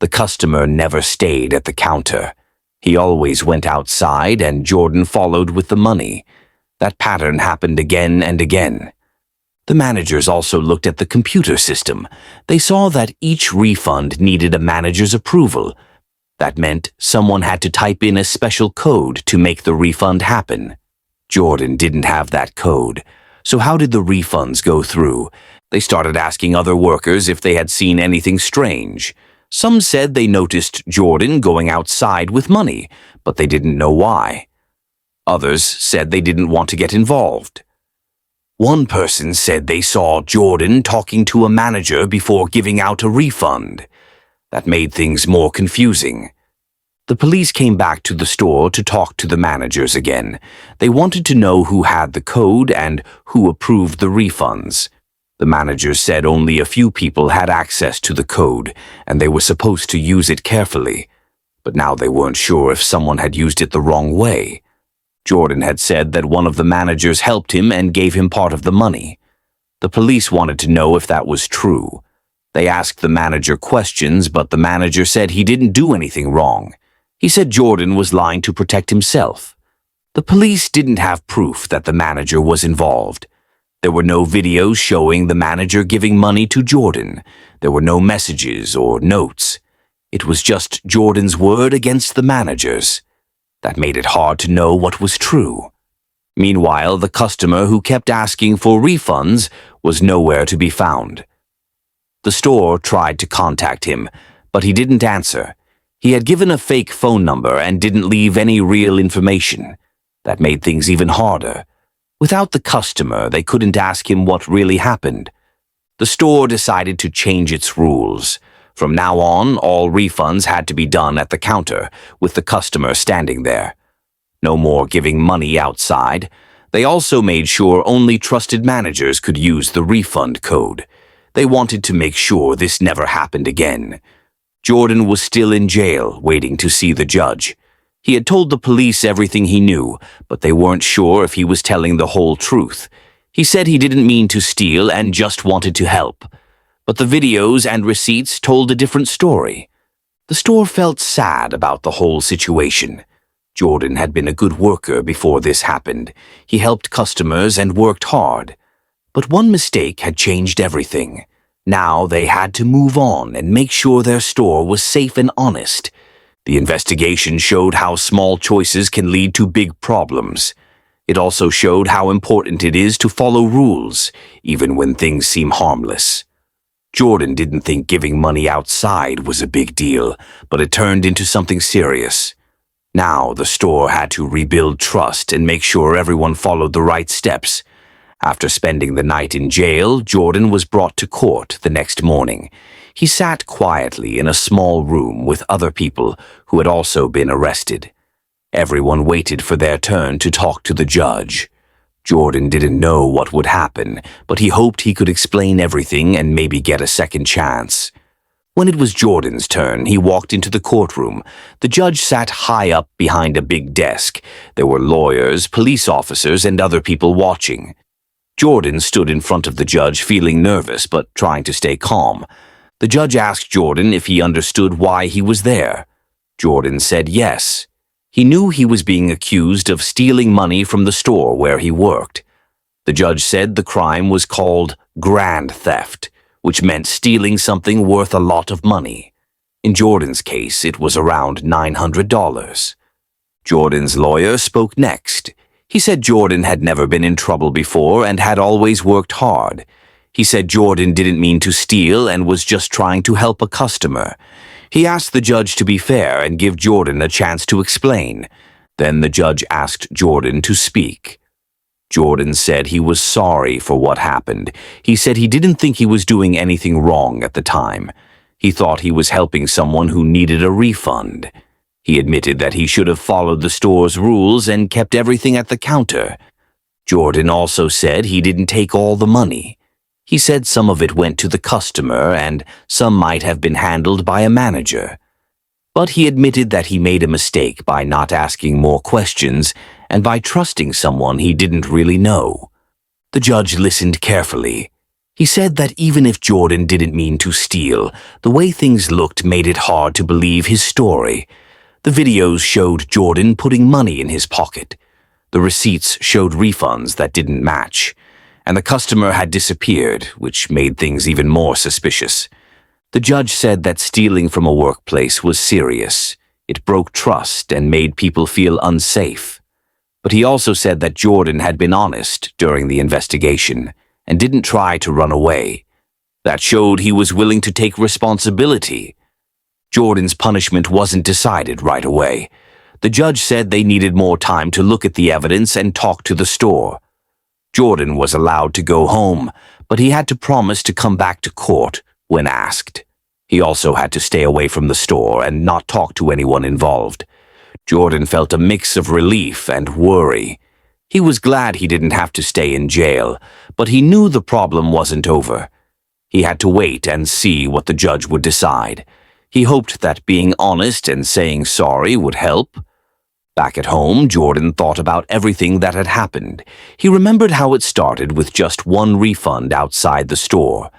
The customer never stayed at the counter. He always went outside and Jordan followed with the money. That pattern happened again and again. The managers also looked at the computer system. They saw that each refund needed a manager's approval. That meant someone had to type in a special code to make the refund happen. Jordan didn't have that code. So how did the refunds go through? They started asking other workers if they had seen anything strange. Some said they noticed Jordan going outside with money, but they didn't know why. Others said they didn't want to get involved. One person said they saw Jordan talking to a manager before giving out a refund. That made things more confusing. The police came back to the store to talk to the managers again. They wanted to know who had the code and who approved the refunds. The managers said only a few people had access to the code, and they were supposed to use it carefully. But now they weren't sure if someone had used it the wrong way. Jordan had said that one of the managers helped him and gave him part of the money. The police wanted to know if that was true. They asked the manager questions, but the manager said he didn't do anything wrong. He said Jordan was lying to protect himself. The police didn't have proof that the manager was involved. There were no videos showing the manager giving money to Jordan. There were no messages or notes. It was just Jordan's word against the manager's. That made it hard to know what was true. Meanwhile, the customer who kept asking for refunds was nowhere to be found. The store tried to contact him, but he didn't answer. He had given a fake phone number and didn't leave any real information. That made things even harder. Without the customer, they couldn't ask him what really happened. The store decided to change its rules. From now on, all refunds had to be done at the counter, with the customer standing there. No more giving money outside. They also made sure only trusted managers could use the refund code. They wanted to make sure this never happened again. Jordan was still in jail, waiting to see the judge. He had told the police everything he knew, but they weren't sure if he was telling the whole truth. He said he didn't mean to steal and just wanted to help. But the videos and receipts told a different story. The store felt sad about the whole situation. Jordan had been a good worker before this happened. He helped customers and worked hard. But one mistake had changed everything. Now they had to move on and make sure their store was safe and honest. The investigation showed how small choices can lead to big problems. It also showed how important it is to follow rules, even when things seem harmless. Jordan didn't think giving money outside was a big deal, but it turned into something serious. Now the store had to rebuild trust and make sure everyone followed the right steps. After spending the night in jail, Jordan was brought to court the next morning. He sat quietly in a small room with other people who had also been arrested. Everyone waited for their turn to talk to the judge. Jordan didn't know what would happen, but he hoped he could explain everything and maybe get a second chance. When it was Jordan's turn, he walked into the courtroom. The judge sat high up behind a big desk. There were lawyers, police officers, and other people watching. Jordan stood in front of the judge feeling nervous but trying to stay calm. The judge asked Jordan if he understood why he was there. Jordan said yes. He knew he was being accused of stealing money from the store where he worked. The judge said the crime was called grand theft, which meant stealing something worth a lot of money. In Jordan's case, it was around $900. Jordan's lawyer spoke next. He said Jordan had never been in trouble before and had always worked hard. He said Jordan didn't mean to steal and was just trying to help a customer. He asked the judge to be fair and give Jordan a chance to explain. Then the judge asked Jordan to speak. Jordan said he was sorry for what happened. He said he didn't think he was doing anything wrong at the time. He thought he was helping someone who needed a refund. He admitted that he should have followed the store's rules and kept everything at the counter. Jordan also said he didn't take all the money. He said some of it went to the customer and some might have been handled by a manager. But he admitted that he made a mistake by not asking more questions and by trusting someone he didn't really know. The judge listened carefully. He said that even if Jordan didn't mean to steal, the way things looked made it hard to believe his story. The videos showed Jordan putting money in his pocket. The receipts showed refunds that didn't match. and the customer had disappeared, which made things even more suspicious. The judge said that stealing from a workplace was serious. It broke trust and made people feel unsafe. But he also said that Jordan had been honest during the investigation and didn't try to run away. That showed he was willing to take responsibility. Jordan's punishment wasn't decided right away. The judge said they needed more time to look at the evidence and talk to the store. Jordan was allowed to go home, but he had to promise to come back to court when asked. He also had to stay away from the store and not talk to anyone involved. Jordan felt a mix of relief and worry. He was glad he didn't have to stay in jail, but he knew the problem wasn't over. He had to wait and see what the judge would decide. He hoped that being honest and saying sorry would help. Back at home, Jordan thought about everything that had happened. He remembered how it started with just one refund outside the store.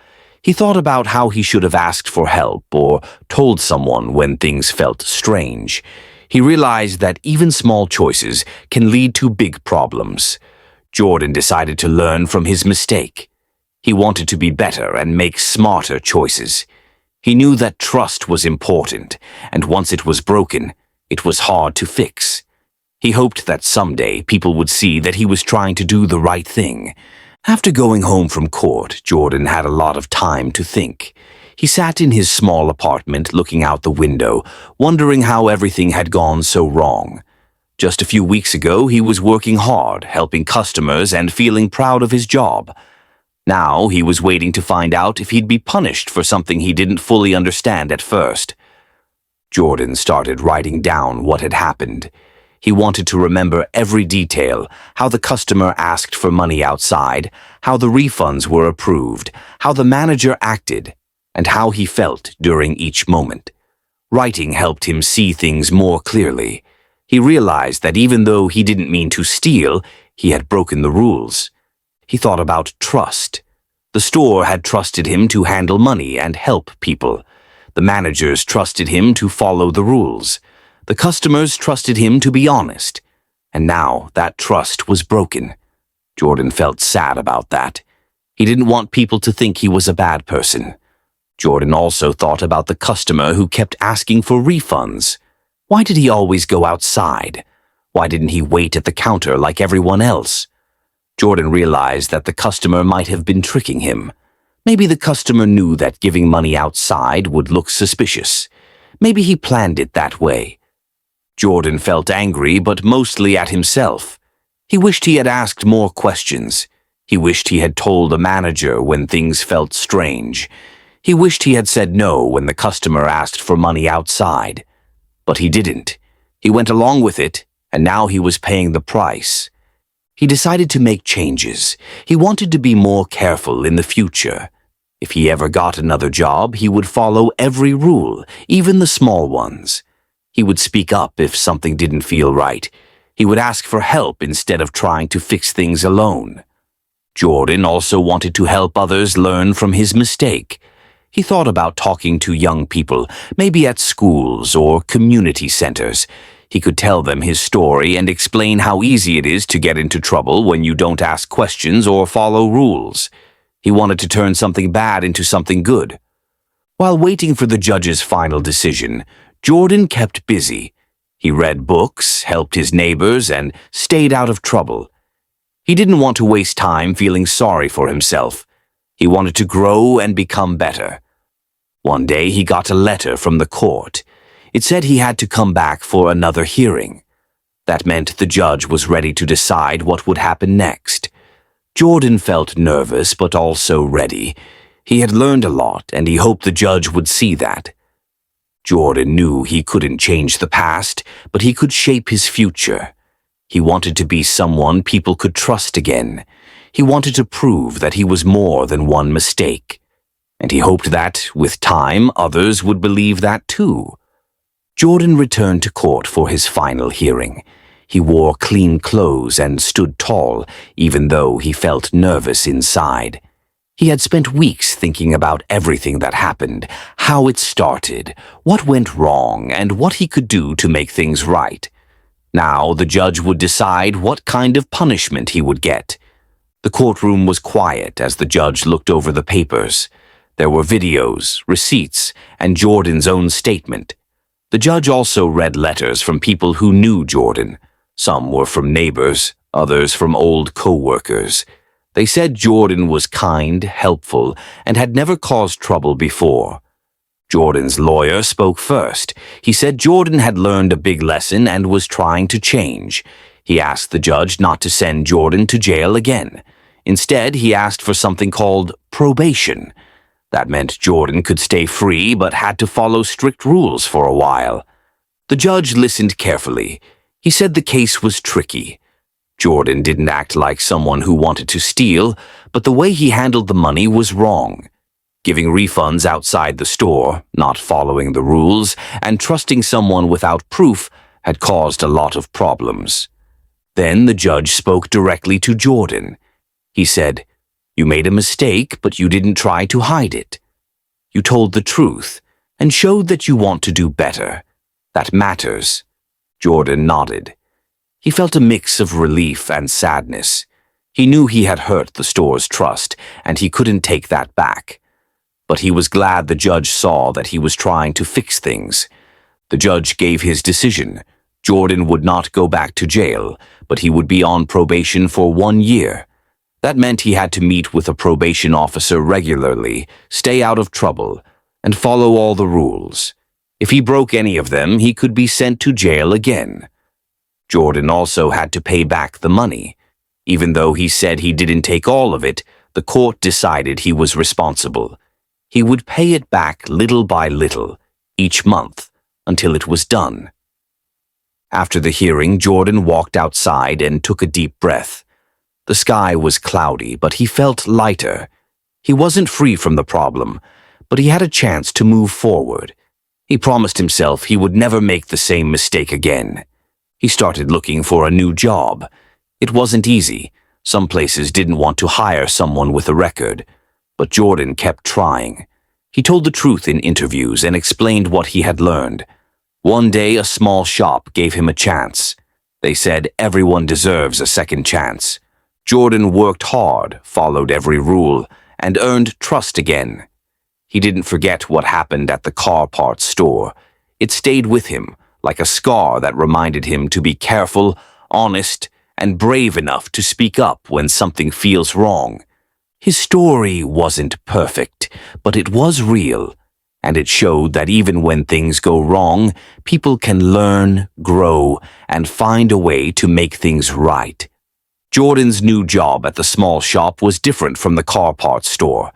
He thought about how he should have asked for help or told someone when things felt strange. He realized that even small choices can lead to big problems. Jordan decided to learn from his mistake. He wanted to be better and make smarter choices. He knew that trust was important, and once it was broken, it was hard to fix. He hoped that someday people would see that he was trying to do the right thing. After going home from court, Jordan had a lot of time to think. He sat in his small apartment looking out the window, wondering how everything had gone so wrong. Just a few weeks ago, he was working hard, helping customers and feeling proud of his job. Now he was waiting to find out if he'd be punished for something he didn't fully understand at first. Jordan started writing down what had happened. He wanted to remember every detail, how the customer asked for money outside, how the refunds were approved, how the manager acted, and how he felt during each moment. Writing helped him see things more clearly. He realized that even though he didn't mean to steal, he had broken the rules. He thought about trust. The store had trusted him to handle money and help people. The managers trusted him to follow the rules. The customers trusted him to be honest, and now that trust was broken. Jordan felt sad about that. He didn't want people to think he was a bad person. Jordan also thought about the customer who kept asking for refunds. Why did he always go outside? Why didn't he wait at the counter like everyone else? Jordan realized that the customer might have been tricking him. Maybe the customer knew that giving money outside would look suspicious. Maybe he planned it that way. Jordan felt angry, but mostly at himself. He wished he had asked more questions. He wished he had told the manager when things felt strange. He wished he had said no when the customer asked for money outside. But he didn't. He went along with it, and now he was paying the price. He decided to make changes. He wanted to be more careful in the future. If he ever got another job, he would follow every rule, even the small ones. He would speak up if something didn't feel right. He would ask for help instead of trying to fix things alone. Jordan also wanted to help others learn from his mistake. He thought about talking to young people, maybe at schools or community centers. He could tell them his story and explain how easy it is to get into trouble when you don't ask questions or follow rules. He wanted to turn something bad into something good. While waiting for the judge's final decision, Jordan kept busy. He read books, helped his neighbors, and stayed out of trouble. He didn't want to waste time feeling sorry for himself. He wanted to grow and become better. One day he got a letter from the court. It said he had to come back for another hearing. That meant the judge was ready to decide what would happen next. Jordan felt nervous but also ready. He had learned a lot, and he hoped the judge would see that. Jordan knew he couldn't change the past, but he could shape his future. He wanted to be someone people could trust again. He wanted to prove that he was more than one mistake. And he hoped that, with time, others would believe that too. Jordan returned to court for his final hearing. He wore clean clothes and stood tall, even though he felt nervous inside. He had spent weeks thinking about everything that happened, how it started, what went wrong, and what he could do to make things right. Now the judge would decide what kind of punishment he would get. The courtroom was quiet as the judge looked over the papers. There were videos, receipts, and Jordan's own statement. The judge also read letters from people who knew Jordan. Some were from neighbors, others from old co-workers. They said Jordan was kind, helpful, and had never caused trouble before. Jordan's lawyer spoke first. He said Jordan had learned a big lesson and was trying to change. He asked the judge not to send Jordan to jail again. Instead, he asked for something called probation. That meant Jordan could stay free but had to follow strict rules for a while. The judge listened carefully. He said the case was tricky. Jordan didn't act like someone who wanted to steal, but the way he handled the money was wrong. Giving refunds outside the store, not following the rules, and trusting someone without proof had caused a lot of problems. Then the judge spoke directly to Jordan. He said, "You made a mistake, but you didn't try to hide it. You told the truth and showed that you want to do better. That matters." Jordan nodded. He felt a mix of relief and sadness. He knew he had hurt the store's trust, and he couldn't take that back. But he was glad the judge saw that he was trying to fix things. The judge gave his decision. Jordan would not go back to jail, but he would be on probation for 1 year. That meant he had to meet with a probation officer regularly, stay out of trouble, and follow all the rules. If he broke any of them, he could be sent to jail again. Jordan also had to pay back the money. Even though he said he didn't take all of it, the court decided he was responsible. He would pay it back little by little, each month, until it was done. After the hearing, Jordan walked outside and took a deep breath. The sky was cloudy, but he felt lighter. He wasn't free from the problem, but he had a chance to move forward. He promised himself he would never make the same mistake again. He started looking for a new job. It wasn't easy. Some places didn't want to hire someone with a record. But Jordan kept trying. He told the truth in interviews and explained what he had learned. One day, a small shop gave him a chance. They said everyone deserves a second chance. Jordan worked hard, followed every rule, and earned trust again. He didn't forget what happened at the car parts store. It stayed with him, like a scar that reminded him to be careful, honest, and brave enough to speak up when something feels wrong. His story wasn't perfect, but it was real, and it showed that even when things go wrong, people can learn, grow, and find a way to make things right. Jordan's new job at the small shop was different from the car parts store.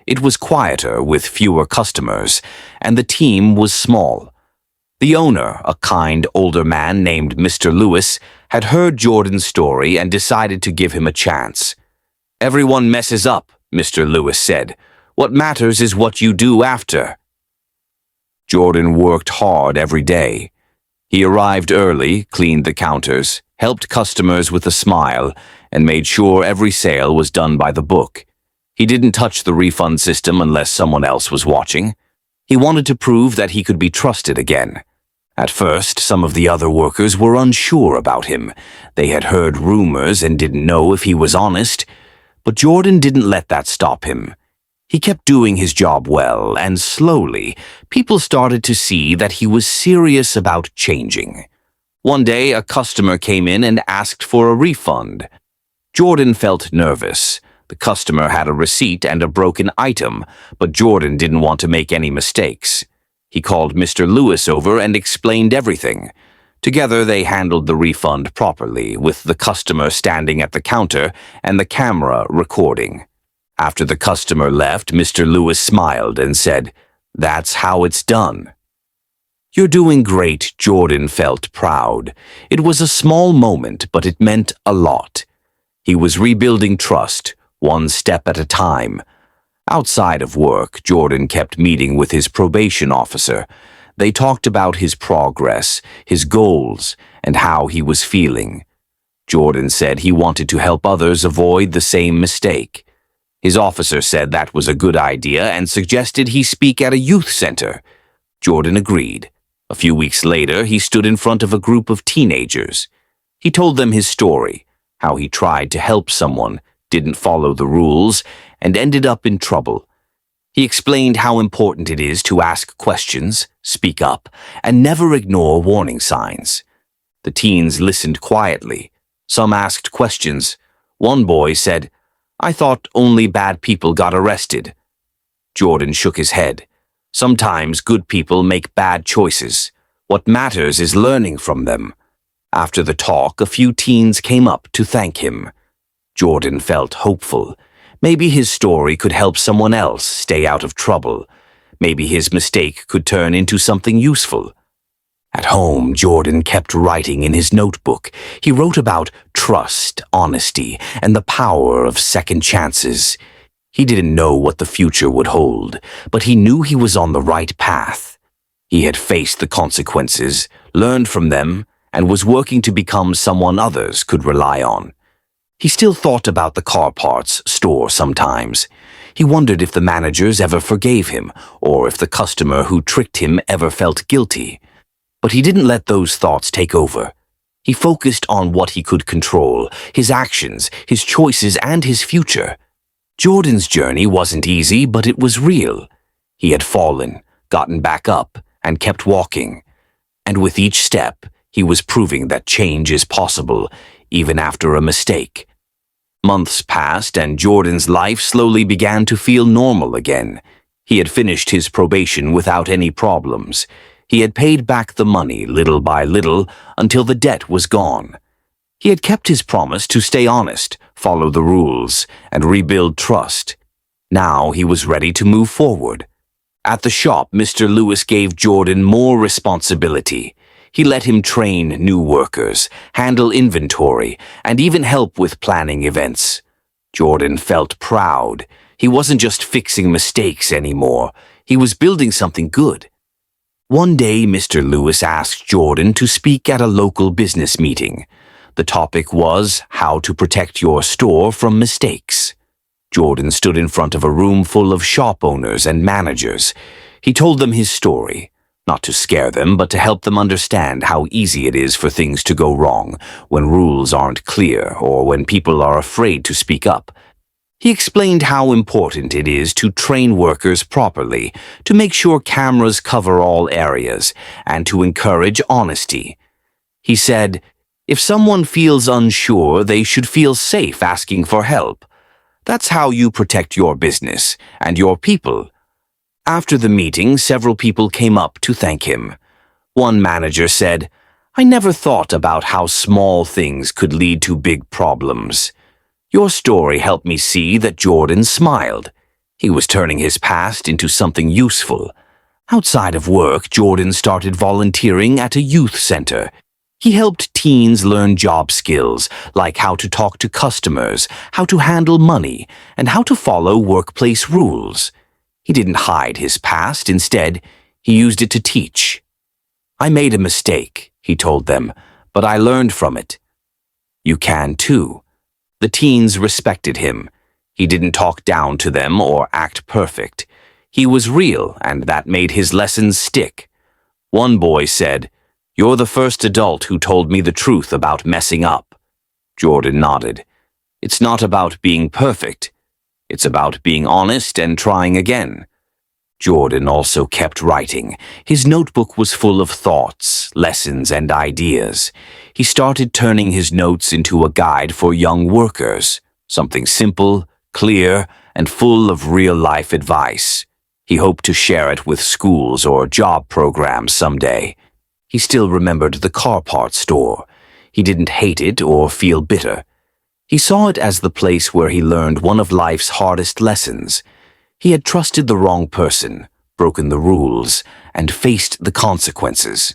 It was quieter with fewer customers, and the team was small. The owner, a kind older man named Mr. Lewis, had heard Jordan's story and decided to give him a chance. "Everyone messes up," Mr. Lewis said. "What matters is what you do after." Jordan worked hard every day. He arrived early, cleaned the counters, helped customers with a smile, and made sure every sale was done by the book. He didn't touch the refund system unless someone else was watching. He wanted to prove that he could be trusted again. At first, some of the other workers were unsure about him. They had heard rumors and didn't know if he was honest. But Jordan didn't let that stop him. He kept doing his job well, and slowly, people started to see that he was serious about changing. One day, a customer came in and asked for a refund. Jordan felt nervous. The customer had a receipt and a broken item, but Jordan didn't want to make any mistakes. He called Mr. Lewis over and explained everything. Together, they handled the refund properly, with the customer standing at the counter and the camera recording. After the customer left, Mr. Lewis smiled and said, "That's how it's done." "You're doing great," Jordan felt proud. It was a small moment, but it meant a lot. He was rebuilding trust, one step at a time. Outside of work, Jordan kept meeting with his probation officer. They talked about his progress, his goals, and how he was feeling. Jordan said he wanted to help others avoid the same mistake. His officer said that was a good idea and suggested he speak at a youth center. Jordan agreed. A few weeks later, he stood in front of a group of teenagers. He told them his story, how he tried to help someone, didn't follow the rules, and ended up in trouble. He explained how important it is to ask questions, speak up, and never ignore warning signs. The teens listened quietly. Some asked questions. One boy said, "I thought only bad people got arrested." Jordan shook his head. Sometimes good people make bad choices. What matters is learning from them. After the talk, a few teens came up to thank him. Jordan felt hopeful. Maybe his story could help someone else stay out of trouble. Maybe his mistake could turn into something useful. At home, Jordan kept writing in his notebook. He wrote about trust, honesty, and the power of second chances. He didn't know what the future would hold, but he knew he was on the right path. He had faced the consequences, learned from them, and was working to become someone others could rely on. He still thought about the car parts store sometimes. He wondered if the managers ever forgave him, or if the customer who tricked him ever felt guilty. But he didn't let those thoughts take over. He focused on what he could control, his actions, his choices, and his future. Jordan's journey wasn't easy, but it was real. He had fallen, gotten back up, and kept walking. And with each step, he was proving that change is possible, even after a mistake. Months passed, and Jordan's life slowly began to feel normal again. He had finished his probation without any problems. He had paid back the money little by little until the debt was gone. He had kept his promise to stay honest, follow the rules, and rebuild trust. Now he was ready to move forward. At the shop, Mr. Lewis gave Jordan more responsibility. He let him train new workers, handle inventory, and even help with planning events. Jordan felt proud. He wasn't just fixing mistakes anymore. He was building something good. One day, Mr. Lewis asked Jordan to speak at a local business meeting. The topic was how to protect your store from mistakes. Jordan stood in front of a room full of shop owners and managers. He told them his story, not to scare them, but to help them understand how easy it is for things to go wrong when rules aren't clear or when people are afraid to speak up. He explained how important it is to train workers properly, to make sure cameras cover all areas, and to encourage honesty. He said, "If someone feels unsure, they should feel safe asking for help. That's how you protect your business and your people." After the meeting, several people came up to thank him. One manager said, "I never thought about how small things could lead to big problems. Your story helped me see that Jordan smiled. He was turning his past into something useful." Outside of work, Jordan started volunteering at a youth center. He helped teens learn job skills, like how to talk to customers, how to handle money, and how to follow workplace rules. He didn't hide his past. Instead, he used it to teach. "I made a mistake," he told them, "but I learned from it. You can too." The teens respected him. He didn't talk down to them or act perfect. He was real, and that made his lessons stick. One boy said, "You're the first adult who told me the truth about messing up." Jordan nodded. "It's not about being perfect. It's about being honest and trying again." Jordan also kept writing. His notebook was full of thoughts, lessons, and ideas. He started turning his notes into a guide for young workers, something simple, clear, and full of real-life advice. He hoped to share it with schools or job programs someday. He still remembered the car parts store. He didn't hate it or feel bitter. He saw it as the place where he learned one of life's hardest lessons. He had trusted the wrong person, broken the rules, and faced the consequences.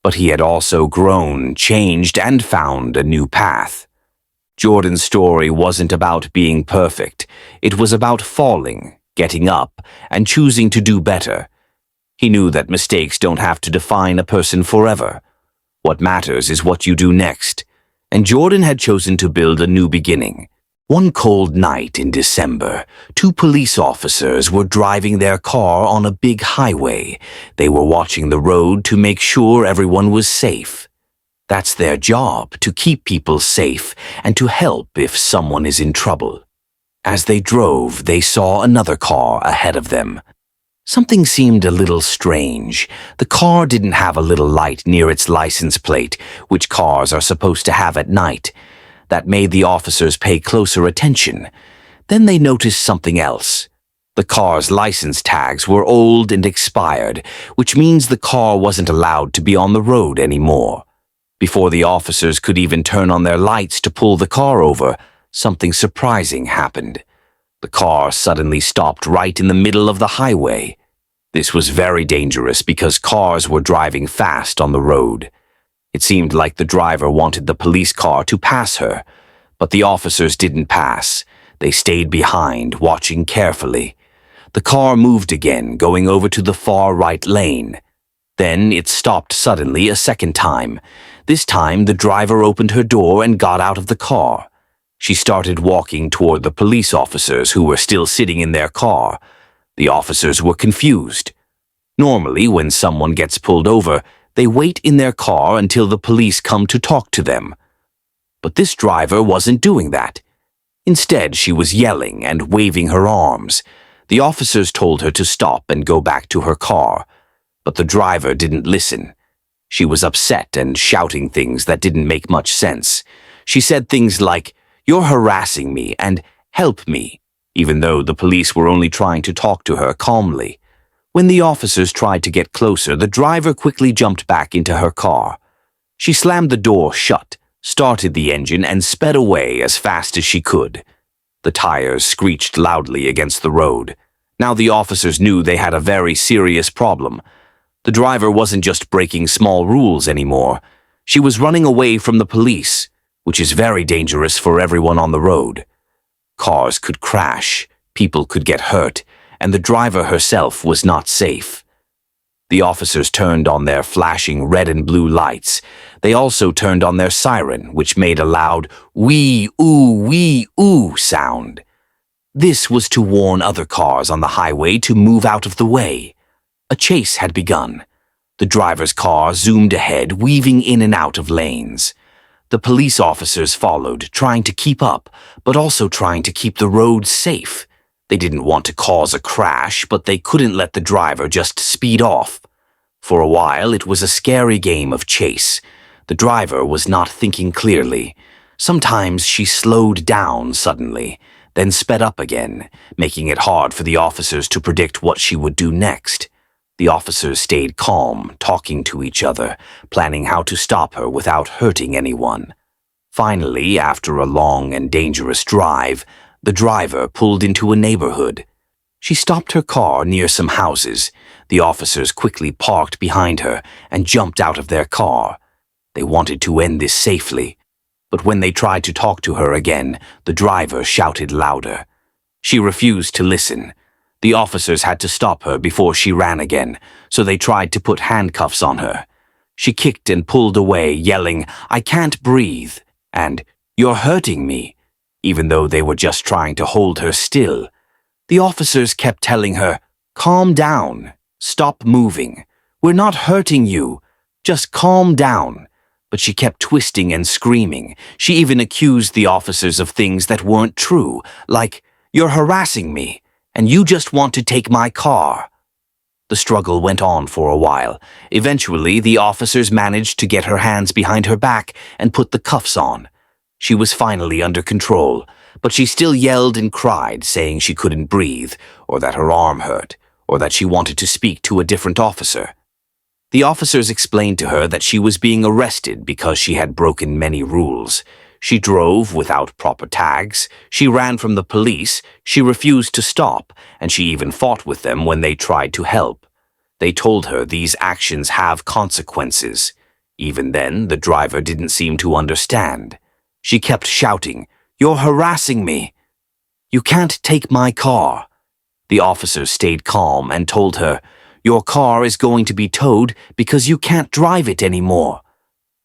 But he had also grown, changed, and found a new path. Jordan's story wasn't about being perfect. It was about falling, getting up, and choosing to do better. He knew that mistakes don't have to define a person forever. What matters is what you do next. And Jordan had chosen to build a new beginning. One cold night in December, 2 police officers were driving their car on a big highway. They were watching the road to make sure everyone was safe. That's their job, to keep people safe and to help if someone is in trouble. As they drove, they saw another car ahead of them. Something seemed a little strange. The car didn't have a little light near its license plate, which cars are supposed to have at night. That made the officers pay closer attention. Then they noticed something else. The car's license tags were old and expired, which means the car wasn't allowed to be on the road anymore. Before the officers could even turn on their lights to pull the car over, something surprising happened. The car suddenly stopped right in the middle of the highway. This was very dangerous because cars were driving fast on the road. It seemed like the driver wanted the police car to pass her, but the officers didn't pass. They stayed behind, watching carefully. The car moved again, going over to the far right lane. Then it stopped suddenly a second time. This time the driver opened her door and got out of the car. She started walking toward the police officers who were still sitting in their car. The officers were confused. Normally, when someone gets pulled over, they wait in their car until the police come to talk to them. But this driver wasn't doing that. Instead, she was yelling and waving her arms. The officers told her to stop and go back to her car, but the driver didn't listen. She was upset and shouting things that didn't make much sense. She said things like, "You're harassing me," and "help me," even though the police were only trying to talk to her calmly. When the officers tried to get closer, the driver quickly jumped back into her car. She slammed the door shut, started the engine, and sped away as fast as she could. The tires screeched loudly against the road. Now the officers knew they had a very serious problem. The driver wasn't just breaking small rules anymore. She was running away from the police, which is very dangerous for everyone on the road. Cars could crash, people could get hurt, and the driver herself was not safe. The officers turned on their flashing red and blue lights. They also turned on their siren, which made a loud wee ooh sound. This was to warn other cars on the highway to move out of the way. A chase had begun. The driver's car zoomed ahead, weaving in and out of lanes. The police officers followed, trying to keep up, but also trying to keep the road safe. They didn't want to cause a crash, but they couldn't let the driver just speed off. For a while, it was a scary game of chase. The driver was not thinking clearly. Sometimes she slowed down suddenly, then sped up again, making it hard for the officers to predict what she would do next. The officers stayed calm, talking to each other, planning how to stop her without hurting anyone. Finally, after a long and dangerous drive, the driver pulled into a neighborhood. She stopped her car near some houses. The officers quickly parked behind her and jumped out of their car. They wanted to end this safely, but when they tried to talk to her again, the driver shouted louder. She refused to listen. The officers had to stop her before she ran again, so they tried to put handcuffs on her. She kicked and pulled away, yelling, "I can't breathe," and "You're hurting me," even though they were just trying to hold her still. The officers kept telling her, "Calm down, stop moving. We're not hurting you, just calm down." But she kept twisting and screaming. She even accused the officers of things that weren't true, like, "You're harassing me, and you just want to take my car." The struggle went on for a while. Eventually, the officers managed to get her hands behind her back and put the cuffs on. She was finally under control, but she still yelled and cried, saying she couldn't breathe, or that her arm hurt, or that she wanted to speak to a different officer. The officers explained to her that she was being arrested because she had broken many rules. She drove without proper tags, she ran from the police, she refused to stop, and she even fought with them when they tried to help. They told her these actions have consequences. Even then, the driver didn't seem to understand. She kept shouting, "You're harassing me. You can't take my car." The officers stayed calm and told her, "Your car is going to be towed because you can't drive it anymore.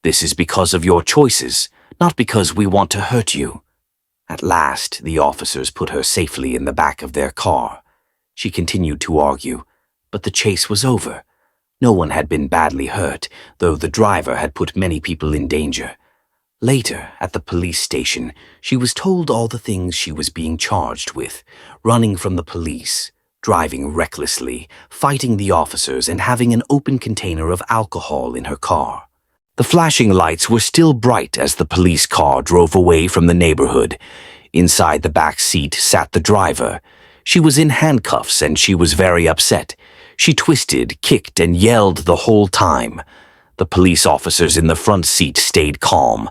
This is because of your choices, not because we want to hurt you." At last, the officers put her safely in the back of their car. She continued to argue, but the chase was over. No one had been badly hurt, though the driver had put many people in danger. Later, at the police station, she was told all the things she was being charged with: running from the police, driving recklessly, fighting the officers, and having an open container of alcohol in her car. The flashing lights were still bright as the police car drove away from the neighborhood. Inside the back seat sat the driver. She was in handcuffs and she was very upset. She twisted, kicked, and yelled the whole time. The police officers in the front seat stayed calm.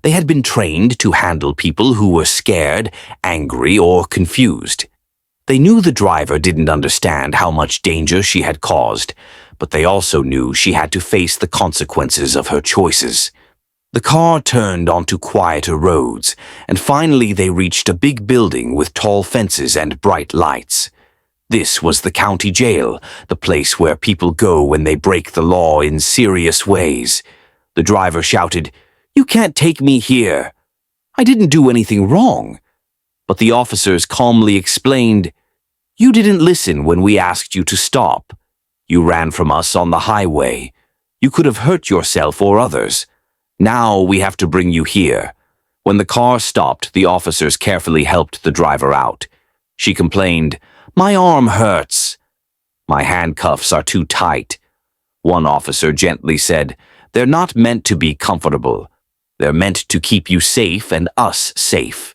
They had been trained to handle people who were scared, angry, or confused. They knew the driver didn't understand how much danger she had caused, but they also knew she had to face the consequences of her choices. The car turned onto quieter roads, and finally they reached a big building with tall fences and bright lights. This was the county jail, the place where people go when they break the law in serious ways. The driver shouted, "You can't take me here. I didn't do anything wrong." But the officers calmly explained, "You didn't listen when we asked you to stop. You ran from us on the highway. You could have hurt yourself or others. Now we have to bring you here." When the car stopped, the officers carefully helped the driver out. She complained, "My arm hurts. My handcuffs are too tight." One officer gently said, "They're not meant to be comfortable. They're meant to keep you safe and us safe."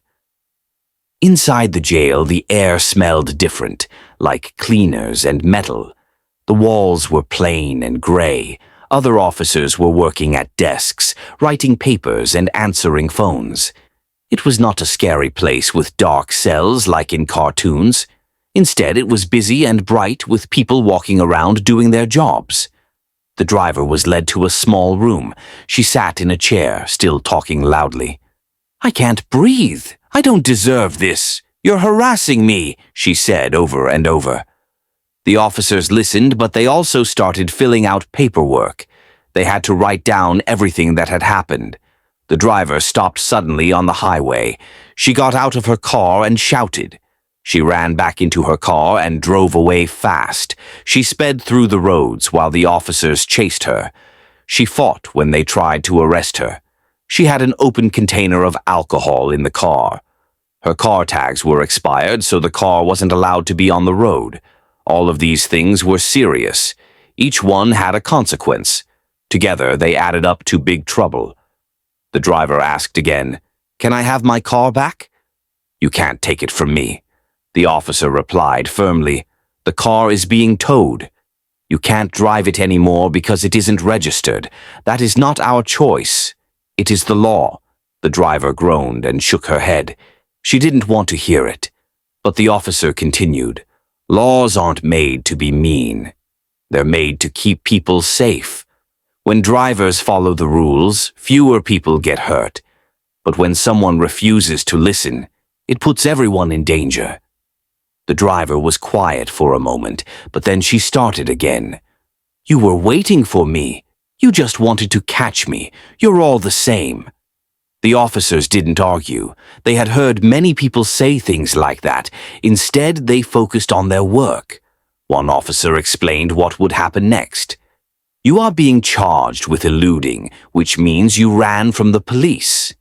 Inside the jail, the air smelled different, like cleaners and metal. The walls were plain and gray. Other officers were working at desks, writing papers and answering phones. It was not a scary place with dark cells like in cartoons. Instead, it was busy and bright with people walking around doing their jobs. The driver was led to a small room. She sat in a chair, still talking loudly. "I can't breathe. I don't deserve this. You're harassing me," she said over and over. The officers listened, but they also started filling out paperwork. They had to write down everything that had happened. The driver stopped suddenly on the highway. She got out of her car and shouted. She ran back into her car and drove away fast. She sped through the roads while the officers chased her. She fought when they tried to arrest her. She had an open container of alcohol in the car. Her car tags were expired, so the car wasn't allowed to be on the road. All of these things were serious. Each one had a consequence. Together, they added up to big trouble. The driver asked again, "Can I have my car back?" "You can't take it from me." The officer replied firmly, "The car is being towed. You can't drive it anymore because it isn't registered. That is not our choice. It is the law." The driver groaned and shook her head. She didn't want to hear it. But the officer continued, "Laws aren't made to be mean. They're made to keep people safe. When drivers follow the rules, fewer people get hurt. But when someone refuses to listen, it puts everyone in danger." The driver was quiet for a moment, but then she started again. "You were waiting for me. You just wanted to catch me. You're all the same." The officers didn't argue. They had heard many people say things like that. Instead, they focused on their work. One officer explained what would happen next. "You are being charged with eluding, which means you ran from the police.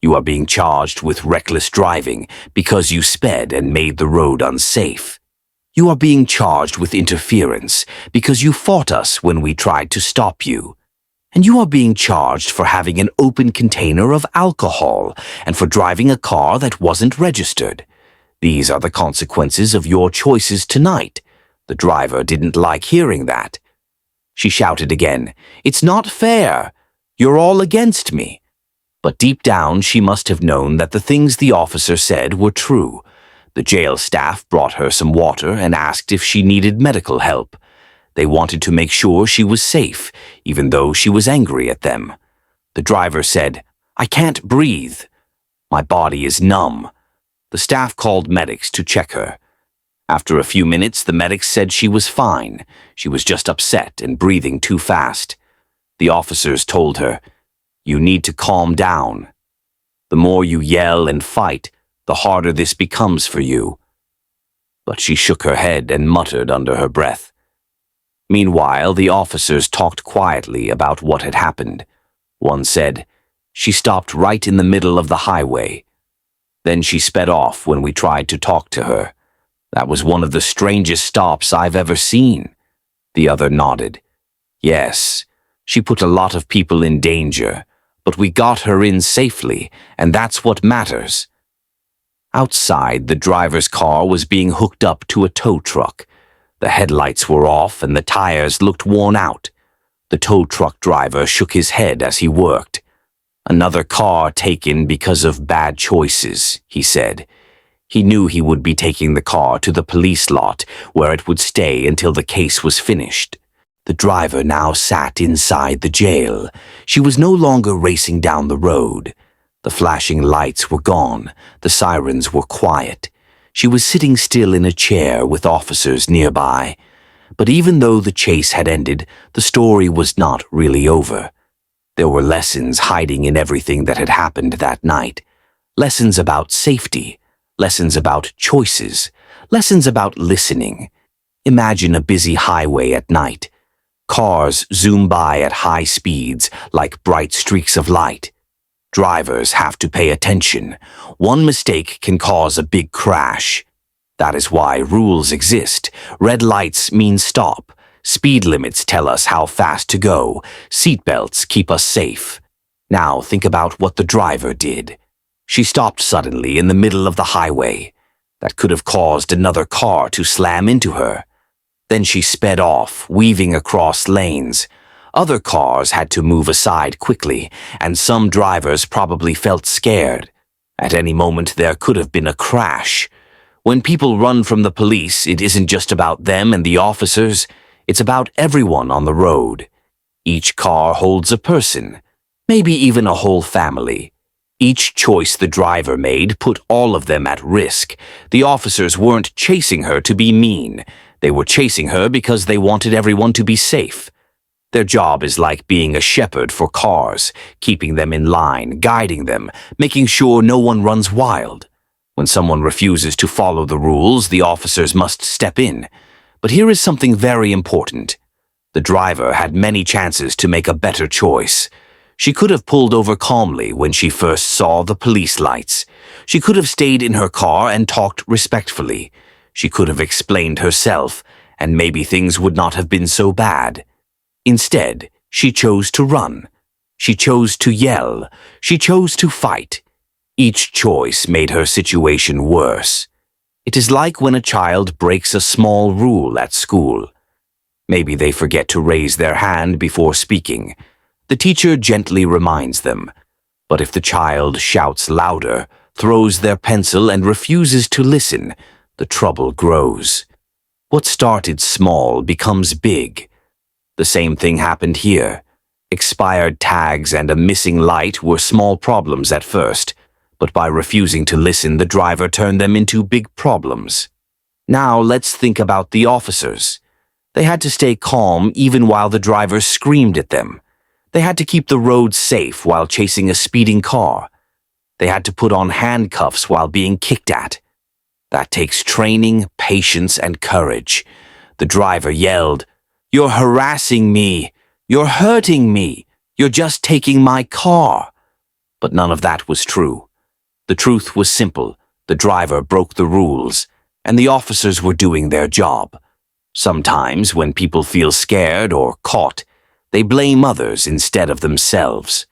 You are being charged with reckless driving because you sped and made the road unsafe. You are being charged with interference because you fought us when we tried to stop you. And you are being charged for having an open container of alcohol and for driving a car that wasn't registered. These are the consequences of your choices tonight." The driver didn't like hearing that. She shouted again, "It's not fair. You're all against me." But deep down, she must have known that the things the officer said were true. The jail staff brought her some water and asked if she needed medical help. They wanted to make sure she was safe, even though she was angry at them. The driver said, "I can't breathe. My body is numb." The staff called medics to check her. After a few minutes, the medics said she was fine. She was just upset and breathing too fast. The officers told her, "You need to calm down. The more you yell and fight, the harder this becomes for you." But she shook her head and muttered under her breath, Meanwhile, the officers talked quietly about what had happened. One said, "She stopped right in the middle of the highway. Then she sped off when we tried to talk to her. That was one of the strangest stops I've ever seen." The other nodded. "Yes, she put a lot of people in danger, but we got her in safely, and that's what matters." Outside, the driver's car was being hooked up to a tow truck. The headlights were off and the tires looked worn out. The tow truck driver shook his head as he worked. "Another car taken because of bad choices," he said. He knew he would be taking the car to the police lot, where it would stay until the case was finished. The driver now sat inside the jail. She was no longer racing down the road. The flashing lights were gone. The sirens were quiet. She was sitting still in a chair with officers nearby. But even though the chase had ended, the story was not really over. There were lessons hiding in everything that had happened that night. Lessons about safety. Lessons about choices. Lessons about listening. Imagine a busy highway at night. Cars zoom by at high speeds like bright streaks of light. Drivers have to pay attention. One mistake can cause a big crash. That is why rules exist. Red lights mean stop. Speed limits tell us how fast to go. Seatbelts keep us safe. Now think about what the driver did. She stopped suddenly in the middle of the highway. That could have caused another car to slam into her. Then she sped off, weaving across lanes. Other cars had to move aside quickly, and some drivers probably felt scared. At any moment there could have been a crash. When people run from the police, it isn't just about them and the officers. It's about everyone on the road. Each car holds a person, maybe even a whole family. Each choice the driver made put all of them at risk. The officers weren't chasing her to be mean. They were chasing her because they wanted everyone to be safe. Their job is like being a shepherd for cars, keeping them in line, guiding them, making sure no one runs wild. When someone refuses to follow the rules, the officers must step in. But here is something very important. The driver had many chances to make a better choice. She could have pulled over calmly when she first saw the police lights. She could have stayed in her car and talked respectfully. She could have explained herself, and maybe things would not have been so bad. Instead, she chose to run. She chose to yell. She chose to fight. Each choice made her situation worse. It is like when a child breaks a small rule at school. Maybe they forget to raise their hand before speaking. The teacher gently reminds them. But if the child shouts louder, throws their pencil, and refuses to listen, the trouble grows. What started small becomes big. The same thing happened here. Expired tags and a missing light were small problems at first, but by refusing to listen, the driver turned them into big problems. Now let's think about the officers. They had to stay calm even while the driver screamed at them. They had to keep the road safe while chasing a speeding car. They had to put on handcuffs while being kicked at. That takes training, patience, and courage. The driver yelled, "You're harassing me. You're hurting me. You're just taking my car." But none of that was true. The truth was simple. The driver broke the rules, and the officers were doing their job. Sometimes, when people feel scared or caught, they blame others instead of themselves.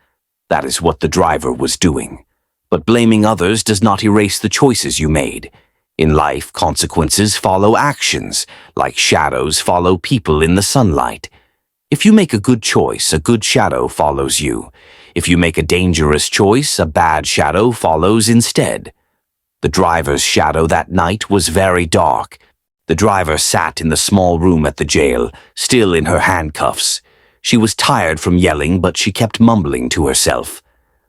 That is what the driver was doing. But blaming others does not erase the choices you made. In life, consequences follow actions, like shadows follow people in the sunlight. If you make a good choice, a good shadow follows you. If you make a dangerous choice, a bad shadow follows instead. The driver's shadow that night was very dark. The driver sat in the small room at the jail, still in her handcuffs. She was tired from yelling, but she kept mumbling to herself.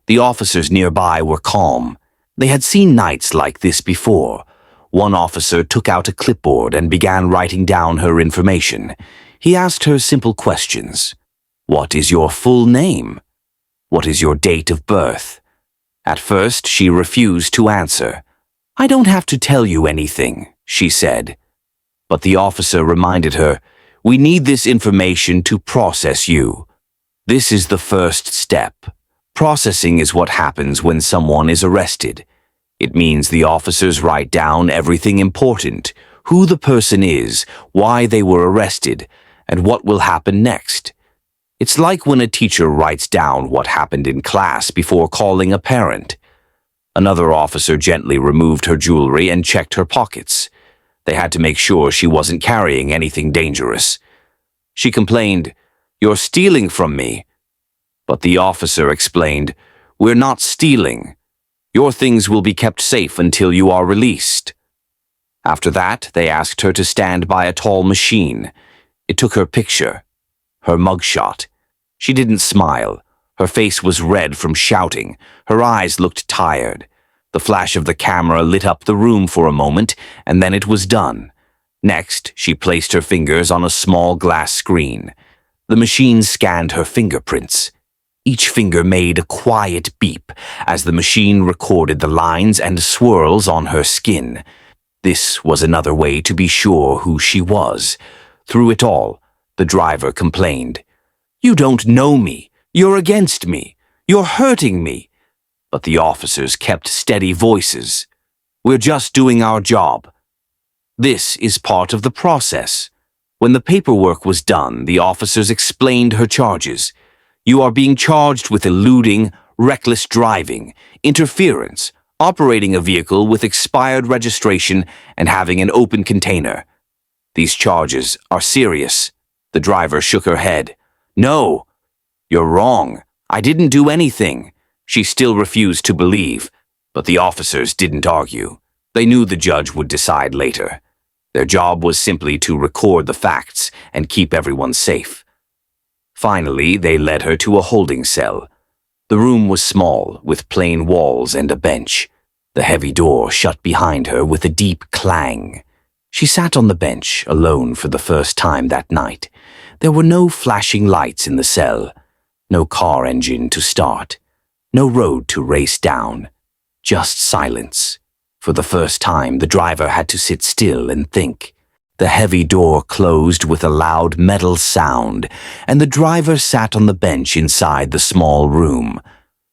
The officers nearby were calm. They had seen nights like this before. One officer took out a clipboard and began writing down her information. He asked her simple questions. "What is your full name? What is your date of birth?" At first, she refused to answer. "I don't have to tell you anything," she said. But the officer reminded her, We need this information to process you. This is the first step. Processing is what happens when someone is arrested. It means the officers write down everything important, who the person is, why they were arrested, and what will happen next. It's like when a teacher writes down what happened in class before calling a parent. Another officer gently removed her jewelry and checked her pockets. They had to make sure she wasn't carrying anything dangerous. She complained, "You're stealing from me." But the officer explained, "We're not stealing. Your things will be kept safe until you are released." After that, they asked her to stand by a tall machine. It took her picture, her mugshot. She didn't smile. Her face was red from shouting. Her eyes looked tired. The flash of the camera lit up the room for a moment, and then it was done. Next, she placed her fingers on a small glass screen. The machine scanned her fingerprints. Each finger made a quiet beep as the machine recorded the lines and swirls on her skin. This was another way to be sure who she was. Through it all, the driver complained, "You don't know me. You're against me. You're hurting me." But the officers kept steady voices. "We're just doing our job." This is part of the process. When the paperwork was done, the officers explained her charges. "You are being charged with eluding, reckless driving, interference, operating a vehicle with expired registration, and having an open container. These charges are serious." The driver shook her head. "No, you're wrong. I didn't do anything." She still refused to believe, but the officers didn't argue. They knew the judge would decide later. Their job was simply to record the facts and keep everyone safe. Finally, they led her to a holding cell. The room was small, with plain walls and a bench. The heavy door shut behind her with a deep clang. She sat on the bench, alone for the first time that night. There were no flashing lights in the cell, no car engine to start, no road to race down, just silence. For the first time, the driver had to sit still and think. The heavy door closed with a loud metal sound, and the driver sat on the bench inside the small room.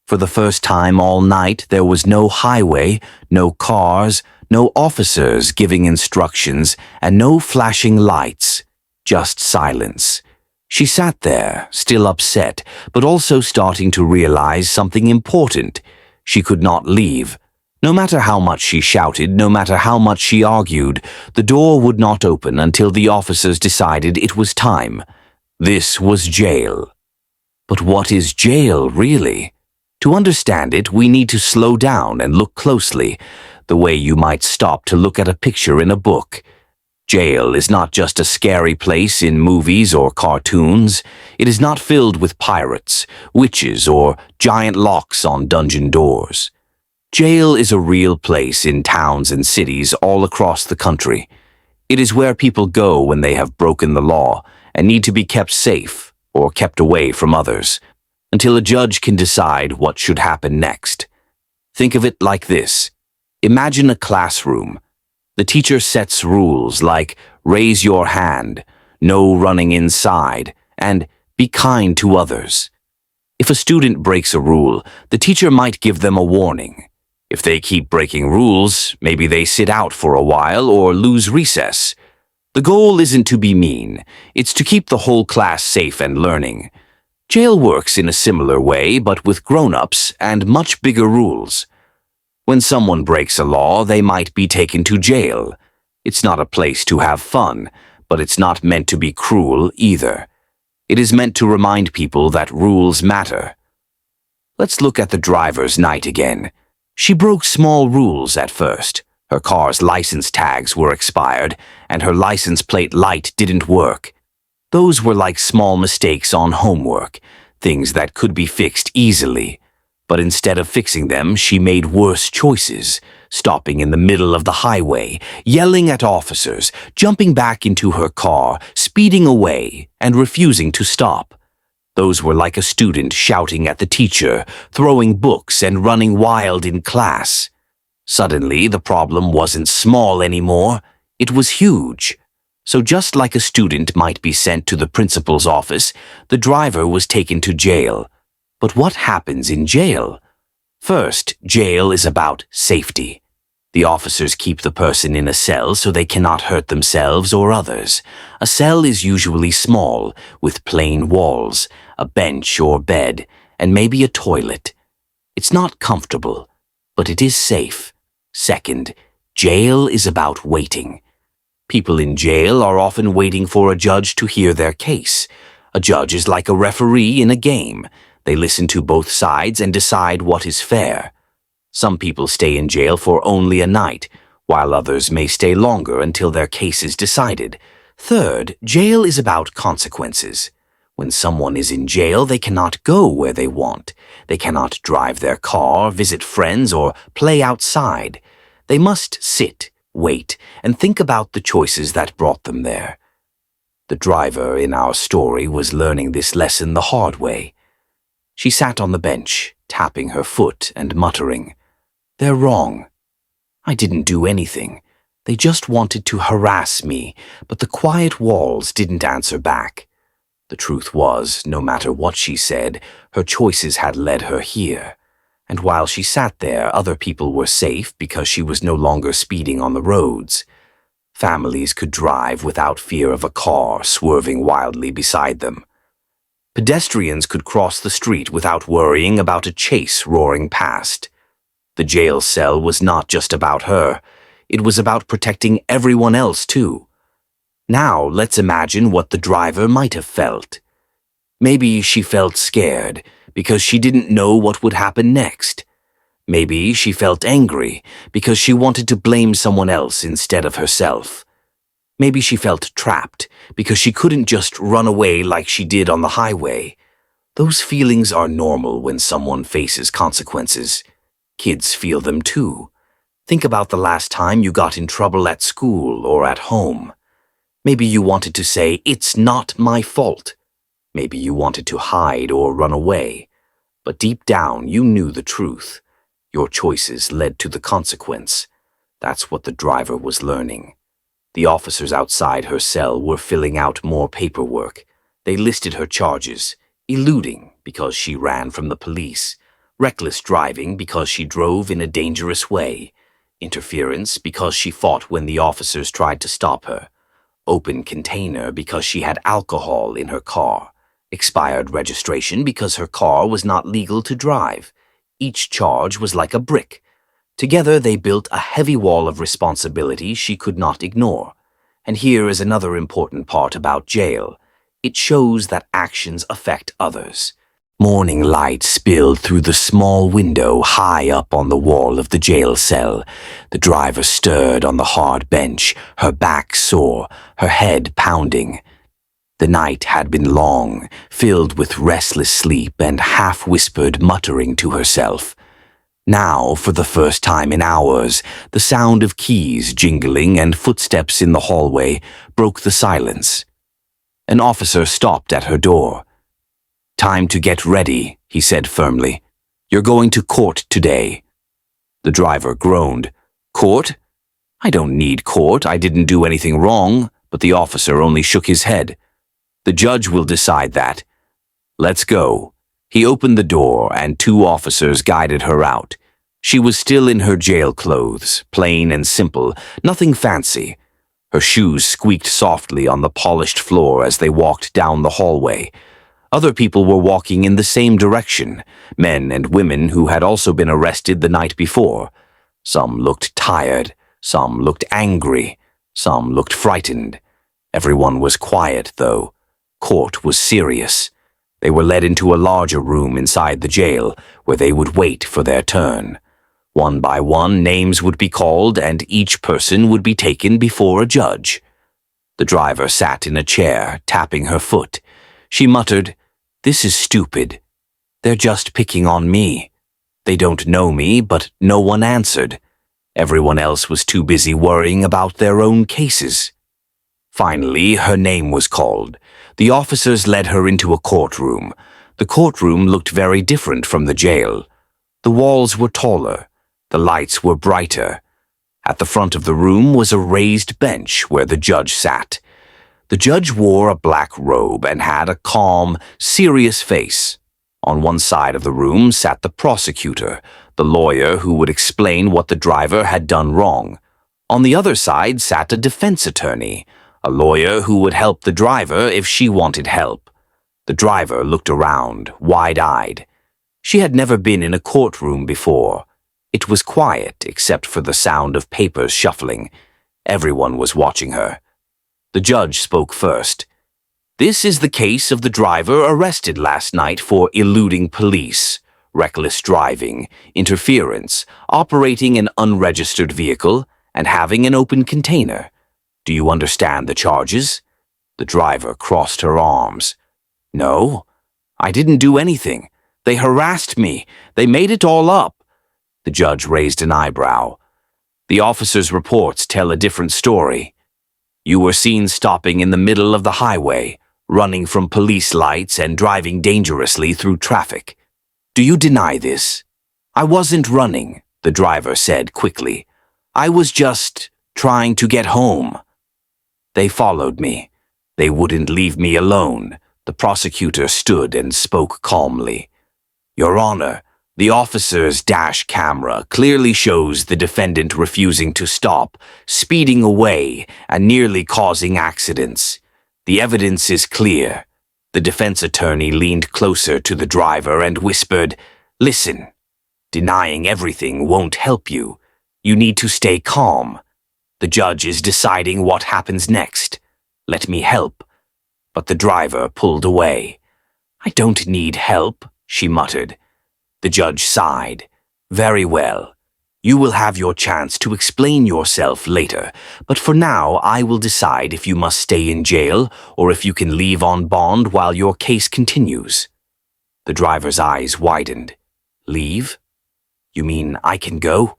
For the first time all night, there was no highway, no cars, no officers giving instructions, and no flashing lights, just silence. She sat there, still upset, but also starting to realize something important. She could not leave. No matter how much she shouted, no matter how much she argued, the door would not open until the officers decided it was time. This was jail. But what is jail, really? To understand it, we need to slow down and look closely, the way you might stop to look at a picture in a book. Jail is not just a scary place in movies or cartoons. It is not filled with pirates, witches, or giant locks on dungeon doors. Jail is a real place in towns and cities all across the country. It is where people go when they have broken the law and need to be kept safe or kept away from others, until a judge can decide what should happen next. Think of it like this. Imagine a classroom. The teacher sets rules like raise your hand, no running inside, and be kind to others. If a student breaks a rule, the teacher might give them a warning. If they keep breaking rules, maybe they sit out for a while or lose recess. The goal isn't to be mean, it's to keep the whole class safe and learning. Jail works in a similar way, but with grown-ups and much bigger rules. When someone breaks a law, they might be taken to jail. It's not a place to have fun, but it's not meant to be cruel either. It is meant to remind people that rules matter. Let's look at the driver's night again. She broke small rules at first. Her car's license tags were expired, and her license plate light didn't work. Those were like small mistakes on homework, things that could be fixed easily. But instead of fixing them, she made worse choices, stopping in the middle of the highway, yelling at officers, jumping back into her car, speeding away, and refusing to stop. Those were like a student shouting at the teacher, throwing books and running wild in class. Suddenly, the problem wasn't small anymore. It was huge. So just like a student might be sent to the principal's office, the driver was taken to jail. But what happens in jail? First, jail is about safety. The officers keep the person in a cell so they cannot hurt themselves or others. A cell is usually small, with plain walls, a bench or bed, and maybe a toilet. It's not comfortable, but it is safe. Second, jail is about waiting. People in jail are often waiting for a judge to hear their case. A judge is like a referee in a game. They listen to both sides and decide what is fair. Some people stay in jail for only a night, while others may stay longer until their case is decided. Third, jail is about consequences. When someone is in jail, they cannot go where they want. They cannot drive their car, visit friends, or play outside. They must sit, wait, and think about the choices that brought them there. The driver in our story was learning this lesson the hard way. She sat on the bench, tapping her foot and muttering, "They're wrong. I didn't do anything. They just wanted to harass me, but the quiet walls didn't answer back." The truth was, no matter what she said, her choices had led her here. And while she sat there, other people were safe because she was no longer speeding on the roads. Families could drive without fear of a car swerving wildly beside them. Pedestrians could cross the street without worrying about a chase roaring past. The jail cell was not just about her. It was about protecting everyone else, too. Now, let's imagine what the driver might have felt. Maybe she felt scared because she didn't know what would happen next. Maybe she felt angry because she wanted to blame someone else instead of herself. Maybe she felt trapped because she couldn't just run away like she did on the highway. Those feelings are normal when someone faces consequences. Kids feel them too. Think about the last time you got in trouble at school or at home. Maybe you wanted to say, "It's not my fault." Maybe you wanted to hide or run away. But deep down, you knew the truth. Your choices led to the consequence. That's what the driver was learning. The officers outside her cell were filling out more paperwork. They listed her charges: eluding because she ran from the police, reckless driving because she drove in a dangerous way, interference because she fought when the officers tried to stop her, open container because she had alcohol in her car, expired registration because her car was not legal to drive. Each charge was like a brick. Together they built a heavy wall of responsibility she could not ignore. And here is another important part about jail. It shows that actions affect others. Morning light spilled through the small window high up on the wall of the jail cell. The driver stirred on the hard bench, her back sore, her head pounding. The night had been long, filled with restless sleep and half-whispered muttering to herself. Now, for the first time in hours, the sound of keys jingling and footsteps in the hallway broke the silence. An officer stopped at her door. "Time to get ready," he said firmly. "You're going to court today." The driver groaned. "Court? I don't need court. I didn't do anything wrong," but the officer only shook his head. "The judge will decide that. Let's go." He opened the door and 2 officers guided her out. She was still in her jail clothes, plain and simple, nothing fancy. Her shoes squeaked softly on the polished floor as they walked down the hallway. Other people were walking in the same direction, men and women who had also been arrested the night before. Some looked tired, some looked angry, some looked frightened. Everyone was quiet, though. Court was serious. They were led into a larger room inside the jail, where they would wait for their turn. One by one, names would be called, and each person would be taken before a judge. The driver sat in a chair, tapping her foot. She muttered, "This is stupid. They're just picking on me. They don't know me," but no one answered. Everyone else was too busy worrying about their own cases. Finally, her name was called. The officers led her into a courtroom. The courtroom looked very different from the jail. The walls were taller. The lights were brighter. At the front of the room was a raised bench where the judge sat. The judge wore a black robe and had a calm, serious face. On one side of the room sat the prosecutor, the lawyer who would explain what the driver had done wrong. On the other side sat a defense attorney, a lawyer who would help the driver if she wanted help. The driver looked around, wide-eyed. She had never been in a courtroom before. It was quiet except for the sound of papers shuffling. Everyone was watching her. The judge spoke first. "This is the case of the driver arrested last night for eluding police, reckless driving, interference, operating an unregistered vehicle, and having an open container. Do you understand the charges?" The driver crossed her arms. "No, I didn't do anything. They harassed me. They made it all up." The judge raised an eyebrow. "The officer's reports tell a different story. You were seen stopping in the middle of the highway, running from police lights and driving dangerously through traffic. Do you deny this?" "I wasn't running," the driver said quickly. "I was just trying to get home." "They followed me. They wouldn't leave me alone." The prosecutor stood and spoke calmly. "Your Honor, the officer's dash camera clearly shows the defendant refusing to stop, speeding away, and nearly causing accidents. The evidence is clear." The defense attorney leaned closer to the driver and whispered, "Listen, denying everything won't help you. You need to stay calm. The judge is deciding what happens next. Let me help." But the driver pulled away. "I don't need help," she muttered. The judge sighed. "Very well. You will have your chance to explain yourself later, but for now I will decide if you must stay in jail or if you can leave on bond while your case continues." The driver's eyes widened. "Leave? You mean I can go?"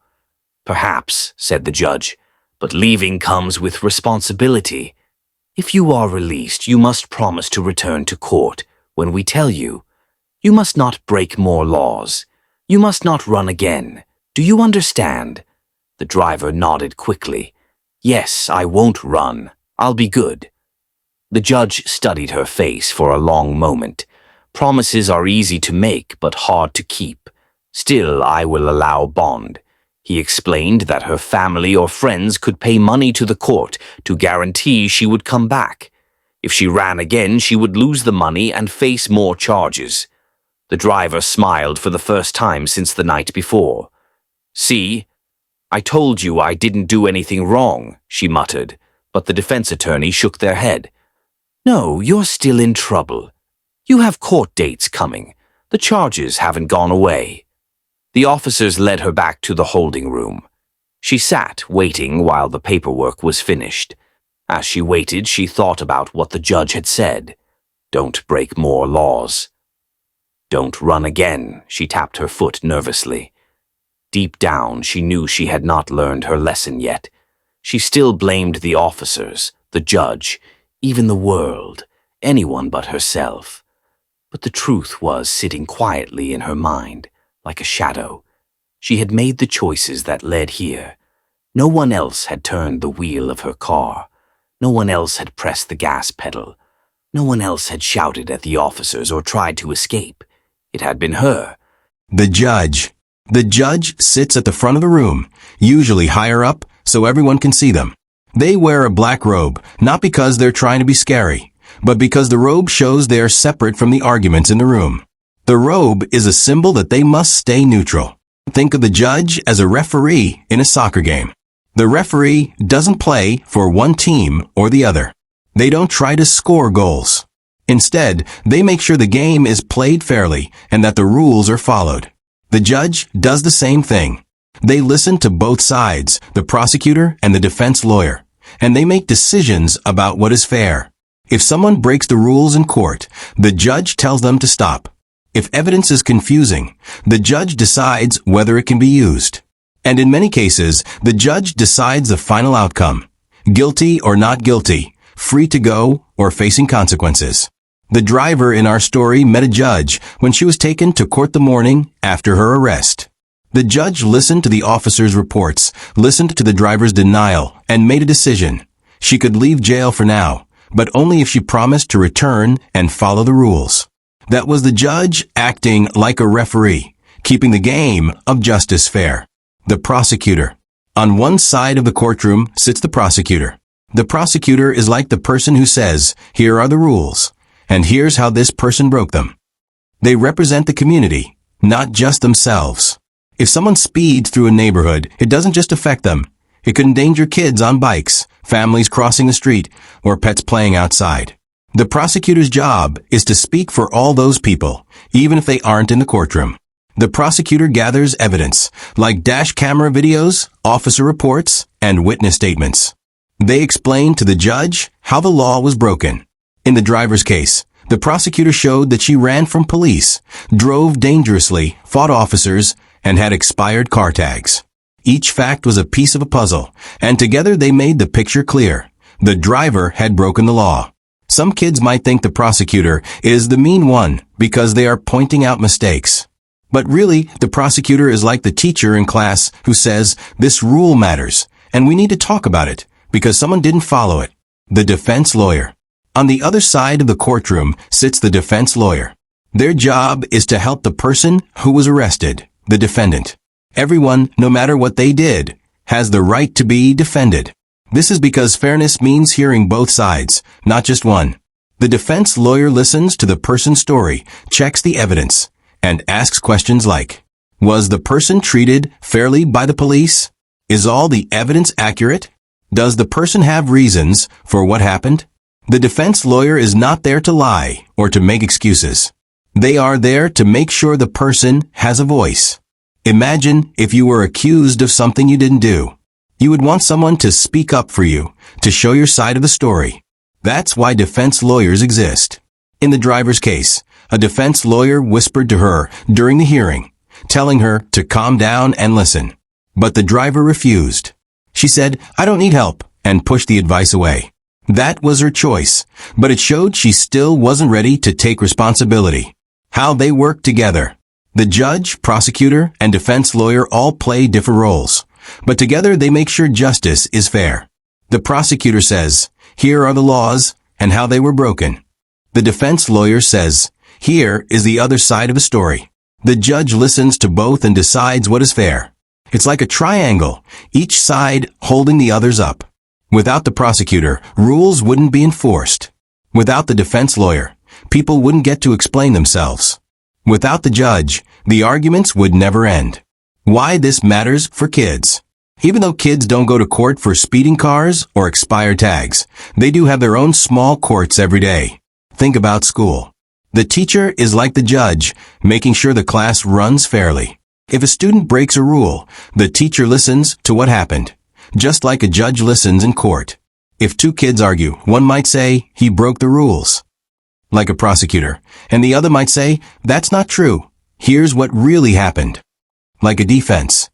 "Perhaps," said the judge, "but leaving comes with responsibility. If you are released, you must promise to return to court when we tell you. You must not break more laws. You must not run again. Do you understand?" The driver nodded quickly. "Yes, I won't run. I'll be good." The judge studied her face for a long moment. "Promises are easy to make but hard to keep. Still, I will allow bond." He explained that her family or friends could pay money to the court to guarantee she would come back. If she ran again, she would lose the money and face more charges. The driver smiled for the first time since the night before. "See, I told you I didn't do anything wrong," she muttered, but the defense attorney shook their head. "No, you're still in trouble. You have court dates coming. The charges haven't gone away." The officers led her back to the holding room. She sat, waiting while the paperwork was finished. As she waited, she thought about what the judge had said. Don't break more laws. Don't run again, she tapped her foot nervously. Deep down, she knew she had not learned her lesson yet. She still blamed the officers, the judge, even the world, anyone but herself. But the truth was sitting quietly in her mind, like a shadow. She had made the choices that led here. No one else had turned the wheel of her car. No one else had pressed the gas pedal. No one else had shouted at the officers or tried to escape. It had been her. The judge. The judge sits at the front of the room, usually higher up, so everyone can see them. They wear a black robe, not because they're trying to be scary, but because the robe shows they are separate from the arguments in the room. The robe is a symbol that they must stay neutral. Think of the judge as a referee in a soccer game. The referee doesn't play for one team or the other. They don't try to score goals. Instead, they make sure the game is played fairly and that the rules are followed. The judge does the same thing. They listen to both sides, the prosecutor and the defense lawyer, and they make decisions about what is fair. If someone breaks the rules in court, the judge tells them to stop. If evidence is confusing, the judge decides whether it can be used. And in many cases, the judge decides the final outcome. Guilty or not guilty, free to go or facing consequences. The driver in our story met a judge when she was taken to court the morning after her arrest. The judge listened to the officer's reports, listened to the driver's denial, and made a decision. She could leave jail for now, but only if she promised to return and follow the rules. That was the judge acting like a referee, keeping the game of justice fair. The prosecutor. On one side of the courtroom sits the prosecutor. The prosecutor is like the person who says, here are the rules, and here's how this person broke them. They represent the community, not just themselves. If someone speeds through a neighborhood, it doesn't just affect them. It could endanger kids on bikes, families crossing the street, or pets playing outside. The prosecutor's job is to speak for all those people, even if they aren't in the courtroom. The prosecutor gathers evidence, like dash camera videos, officer reports, and witness statements. They explain to the judge how the law was broken. In the driver's case, the prosecutor showed that she ran from police, drove dangerously, fought officers, and had expired car tags. Each fact was a piece of a puzzle, and together they made the picture clear. The driver had broken the law. Some kids might think the prosecutor is the mean one because they are pointing out mistakes. But really, the prosecutor is like the teacher in class who says, this rule matters, and we need to talk about it because someone didn't follow it. The defense lawyer. On the other side of the courtroom sits the defense lawyer. Their job is to help the person who was arrested, the defendant. Everyone, no matter what they did, has the right to be defended. This is because fairness means hearing both sides, not just one. The defense lawyer listens to the person's story, checks the evidence, and asks questions like, was the person treated fairly by the police? Is all the evidence accurate? Does the person have reasons for what happened? The defense lawyer is not there to lie or to make excuses. They are there to make sure the person has a voice. Imagine if you were accused of something you didn't do. You would want someone to speak up for you, to show your side of the story. That's why defense lawyers exist. In the driver's case, a defense lawyer whispered to her during the hearing, telling her to calm down and listen. But the driver refused. She said, I don't need help, and pushed the advice away. That was her choice, but it showed she still wasn't ready to take responsibility. How they worked together. The judge, prosecutor, and defense lawyer all play different roles, but together they make sure justice is fair. The prosecutor says, here are the laws and how they were broken. The defense lawyer says, here is the other side of a story. The judge listens to both and decides what is fair. It's like a triangle, each side holding the others up. Without the prosecutor, rules wouldn't be enforced. Without the defense lawyer, people wouldn't get to explain themselves. Without the judge, the arguments would never end. Why this matters for kids. Even though kids don't go to court for speeding cars or expired tags, they do have their own small courts every day. Think about school. The teacher is like the judge, making sure the class runs fairly. If a student breaks a rule, the teacher listens to what happened, just like a judge listens in court. If two kids argue, one might say, he broke the rules, like a prosecutor, and the other might say, that's not true. Here's what really happened, like a defense.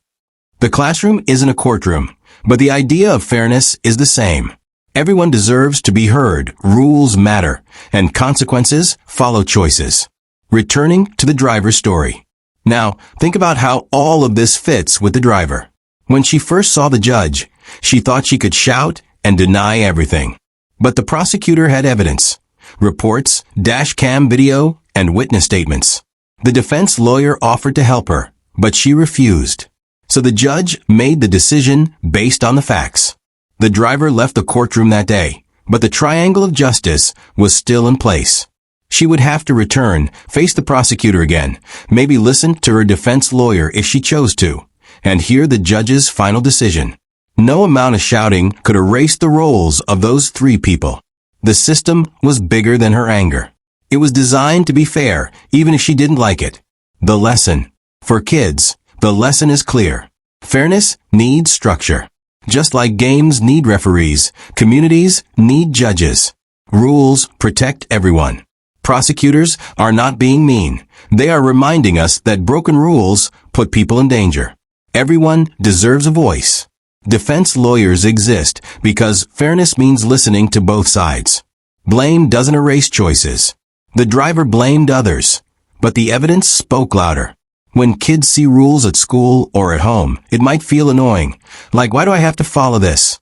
The classroom isn't a courtroom, but the idea of fairness is the same. Everyone deserves to be heard, rules matter, and consequences follow choices. Returning to the driver's story. Now, think about how all of this fits with the driver. When she first saw the judge, she thought she could shout and deny everything. But the prosecutor had evidence, reports, dash cam video, and witness statements. The defense lawyer offered to help her, but she refused. So the judge made the decision based on the facts. The driver left the courtroom that day, but the triangle of justice was still in place. She would have to return, face the prosecutor again, maybe listen to her defense lawyer if she chose to, and hear the judge's final decision. No amount of shouting could erase the roles of those three people. The system was bigger than her anger. It was designed to be fair, even if she didn't like it. The lesson. For kids, the lesson is clear. Fairness needs structure. Just like games need referees, communities need judges. Rules protect everyone. Prosecutors are not being mean. They are reminding us that broken rules put people in danger. Everyone deserves a voice. Defense lawyers exist because fairness means listening to both sides. Blame doesn't erase choices. The driver blamed others, but the evidence spoke louder. When kids see rules at school or at home, it might feel annoying. Like, why do I have to follow this?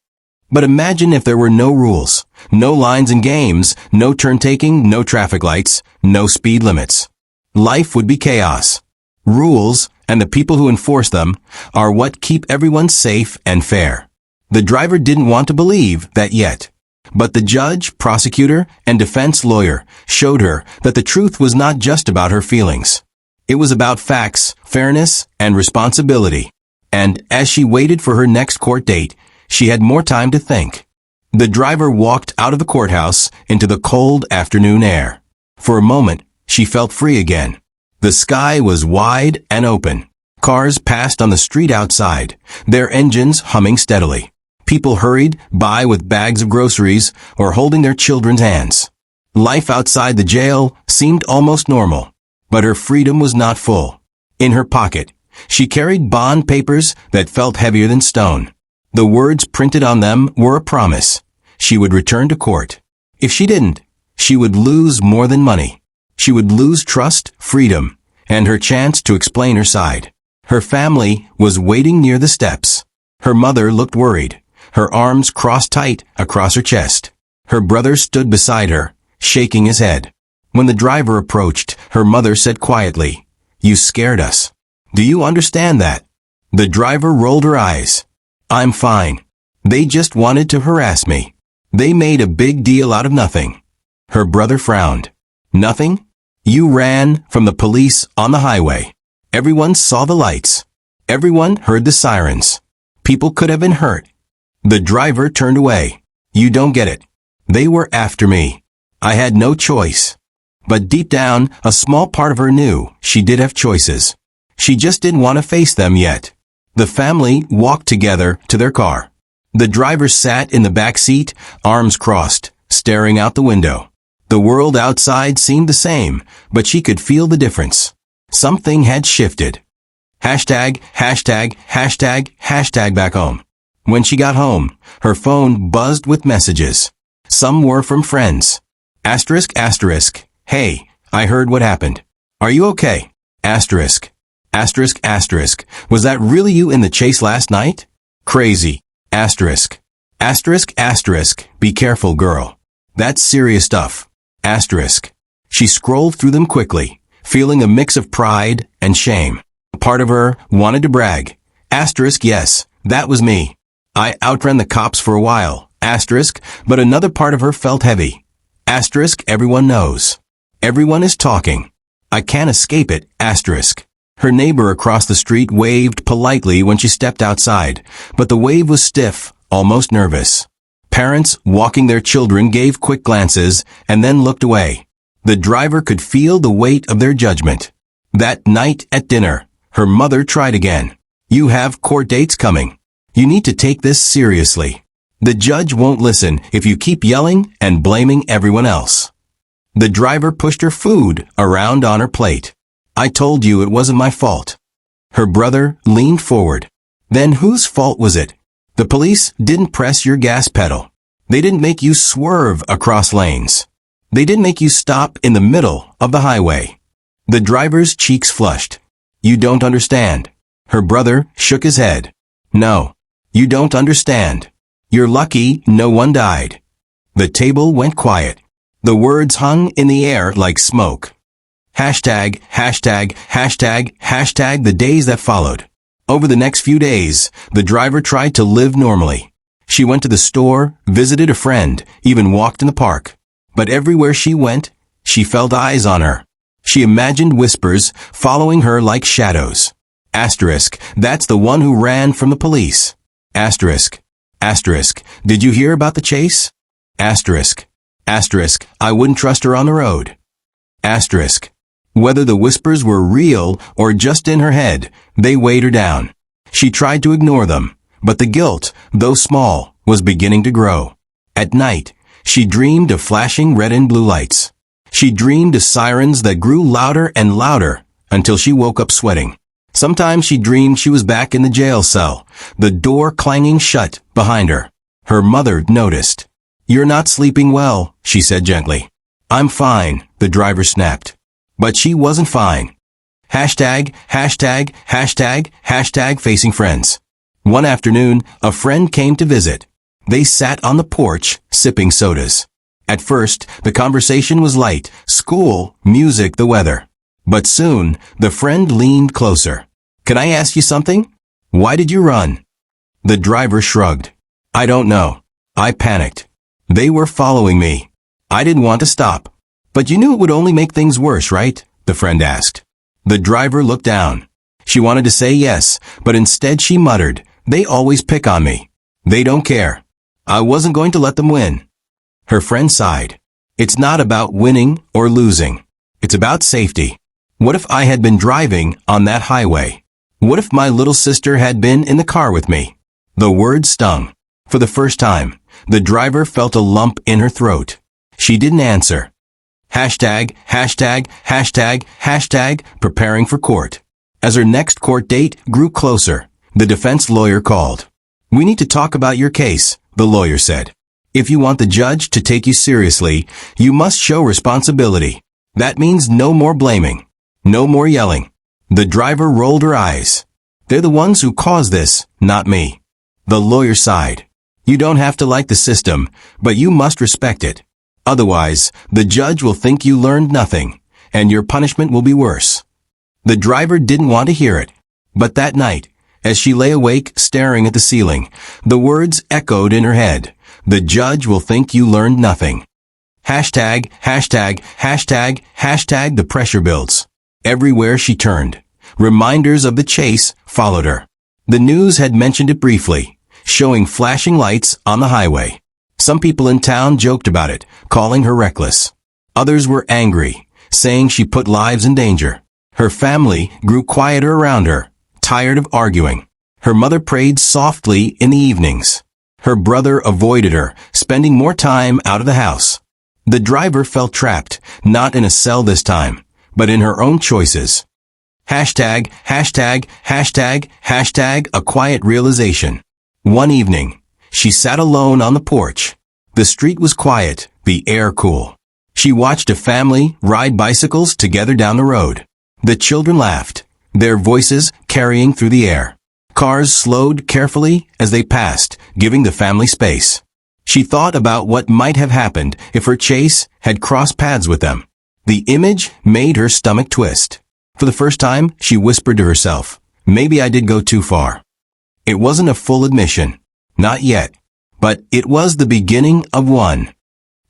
But imagine if there were no rules, no lines and games, no turn-taking, no traffic lights, no speed limits. Life would be chaos. Rules, and the people who enforce them, are what keep everyone safe and fair. The driver didn't want to believe that yet. But the judge, prosecutor, and defense lawyer showed her that the truth was not just about her feelings. It was about facts, fairness, and responsibility. And as she waited for her next court date, she had more time to think. The driver walked out of the courthouse into the cold afternoon air. For a moment, she felt free again. The sky was wide and open. Cars passed on the street outside, their engines humming steadily. People hurried by with bags of groceries or holding their children's hands. Life outside the jail seemed almost normal, but her freedom was not full. In her pocket, she carried bond papers that felt heavier than stone. The words printed on them were a promise. She would return to court. If she didn't, she would lose more than money. She would lose trust, freedom, and her chance to explain her side. Her family was waiting near the steps. Her mother looked worried, her arms crossed tight across her chest. Her brother stood beside her, shaking his head. When the driver approached, her mother said quietly, "You scared us. Do you understand that?" The driver rolled her eyes. "I'm fine. They just wanted to harass me. They made a big deal out of nothing." Her brother frowned. "Nothing? You ran from the police on the highway. Everyone saw the lights. Everyone heard the sirens. People could have been hurt." The driver turned away. "You don't get it. They were after me. I had no choice." But deep down, a small part of her knew she did have choices. She just didn't want to face them yet. The family walked together to their car. The driver sat in the back seat, arms crossed, staring out the window. The world outside seemed the same, but she could feel the difference. Something had shifted. Hashtag, hashtag, hashtag, hashtag back home. When she got home, her phone buzzed with messages. Some were from friends. Asterisk, asterisk. "Hey, I heard what happened. Are you okay?" Asterisk. Asterisk, asterisk. "Was that really you in the chase last night?" "Crazy." Asterisk. Asterisk, asterisk. "Be careful, girl. That's serious stuff." Asterisk. She scrolled through them quickly, feeling a mix of pride and shame. A part of her wanted to brag. Asterisk, yes, that was me. I outran the cops for a while. Asterisk, but another part of her felt heavy. Asterisk, everyone knows. Everyone is talking. I can't escape it. Asterisk. Her neighbor across the street waved politely when she stepped outside, but the wave was stiff, almost nervous. Parents walking their children gave quick glances and then looked away. The driver could feel the weight of their judgment. That night at dinner, her mother tried again. "You have court dates coming. You need to take this seriously. The judge won't listen if you keep yelling and blaming everyone else." The driver pushed her food around on her plate. "I told you it wasn't my fault." Her brother leaned forward. "Then whose fault was it? The police didn't press your gas pedal. They didn't make you swerve across lanes. They didn't make you stop in the middle of the highway." The driver's cheeks flushed. "You don't understand." Her brother shook his head. "No, you don't understand. You're lucky no one died." The table went quiet. The words hung in the air like smoke. Hashtag, hashtag, hashtag, hashtag the days that followed. Over the next few days, the driver tried to live normally. She went to the store, visited a friend, even walked in the park. But everywhere she went, she felt eyes on her. She imagined whispers following her like shadows. Asterisk, that's the one who ran from the police. Asterisk. Asterisk, did you hear about the chase? Asterisk. Asterisk, I wouldn't trust her on the road. Asterisk. Whether the whispers were real or just in her head, they weighed her down. She tried to ignore them, but the guilt, though small, was beginning to grow. At night, she dreamed of flashing red and blue lights. She dreamed of sirens that grew louder and louder until she woke up sweating. Sometimes she dreamed she was back in the jail cell, the door clanging shut behind her. Her mother noticed. "You're not sleeping well," she said gently. "I'm fine," the driver snapped. But she wasn't fine. Hashtag, hashtag, hashtag, hashtag facing friends. One afternoon, a friend came to visit. They sat on the porch, sipping sodas. At first, the conversation was light, school, music, the weather. But soon, the friend leaned closer. "Can I ask you something? Why did you run?" The driver shrugged. "I don't know. I panicked. They were following me. I didn't want to stop." "But you knew it would only make things worse, right?" the friend asked. The driver looked down. She wanted to say yes, but instead she muttered, "They always pick on me. They don't care. I wasn't going to let them win." Her friend sighed. "It's not about winning or losing. It's about safety. What if I had been driving on that highway? What if my little sister had been in the car with me?" The words stung. For the first time, the driver felt a lump in her throat. She didn't answer. Hashtag, hashtag, hashtag, hashtag, preparing for court. As her next court date grew closer, the defense lawyer called. "We need to talk about your case," the lawyer said. "If you want the judge to take you seriously, you must show responsibility. That means no more blaming. No more yelling." The driver rolled her eyes. "They're the ones who caused this, not me." The lawyer sighed. "You don't have to like the system, but you must respect it. Otherwise, the judge will think you learned nothing, and your punishment will be worse." The driver didn't want to hear it. But that night, as she lay awake staring at the ceiling, the words echoed in her head. "The judge will think you learned nothing." Hashtag, hashtag, hashtag, hashtag, the pressure builds. Everywhere she turned, reminders of the chase followed her. The news had mentioned it briefly, showing flashing lights on the highway. Some people in town joked about it, calling her reckless. Others were angry, saying she put lives in danger. Her family grew quieter around her, tired of arguing. Her mother prayed softly in the evenings. Her brother avoided her, spending more time out of the house. The driver felt trapped, not in a cell this time, but in her own choices. Hashtag, hashtag, hashtag, hashtag, a quiet realization. One evening, she sat alone on the porch. The street was quiet, the air cool. She watched a family ride bicycles together down the road. The children laughed, their voices carrying through the air. Cars slowed carefully as they passed, giving the family space. She thought about what might have happened if her chase had crossed paths with them. The image made her stomach twist. For the first time, she whispered to herself, "Maybe I did go too far." It wasn't a full admission. Not yet. But it was the beginning of one.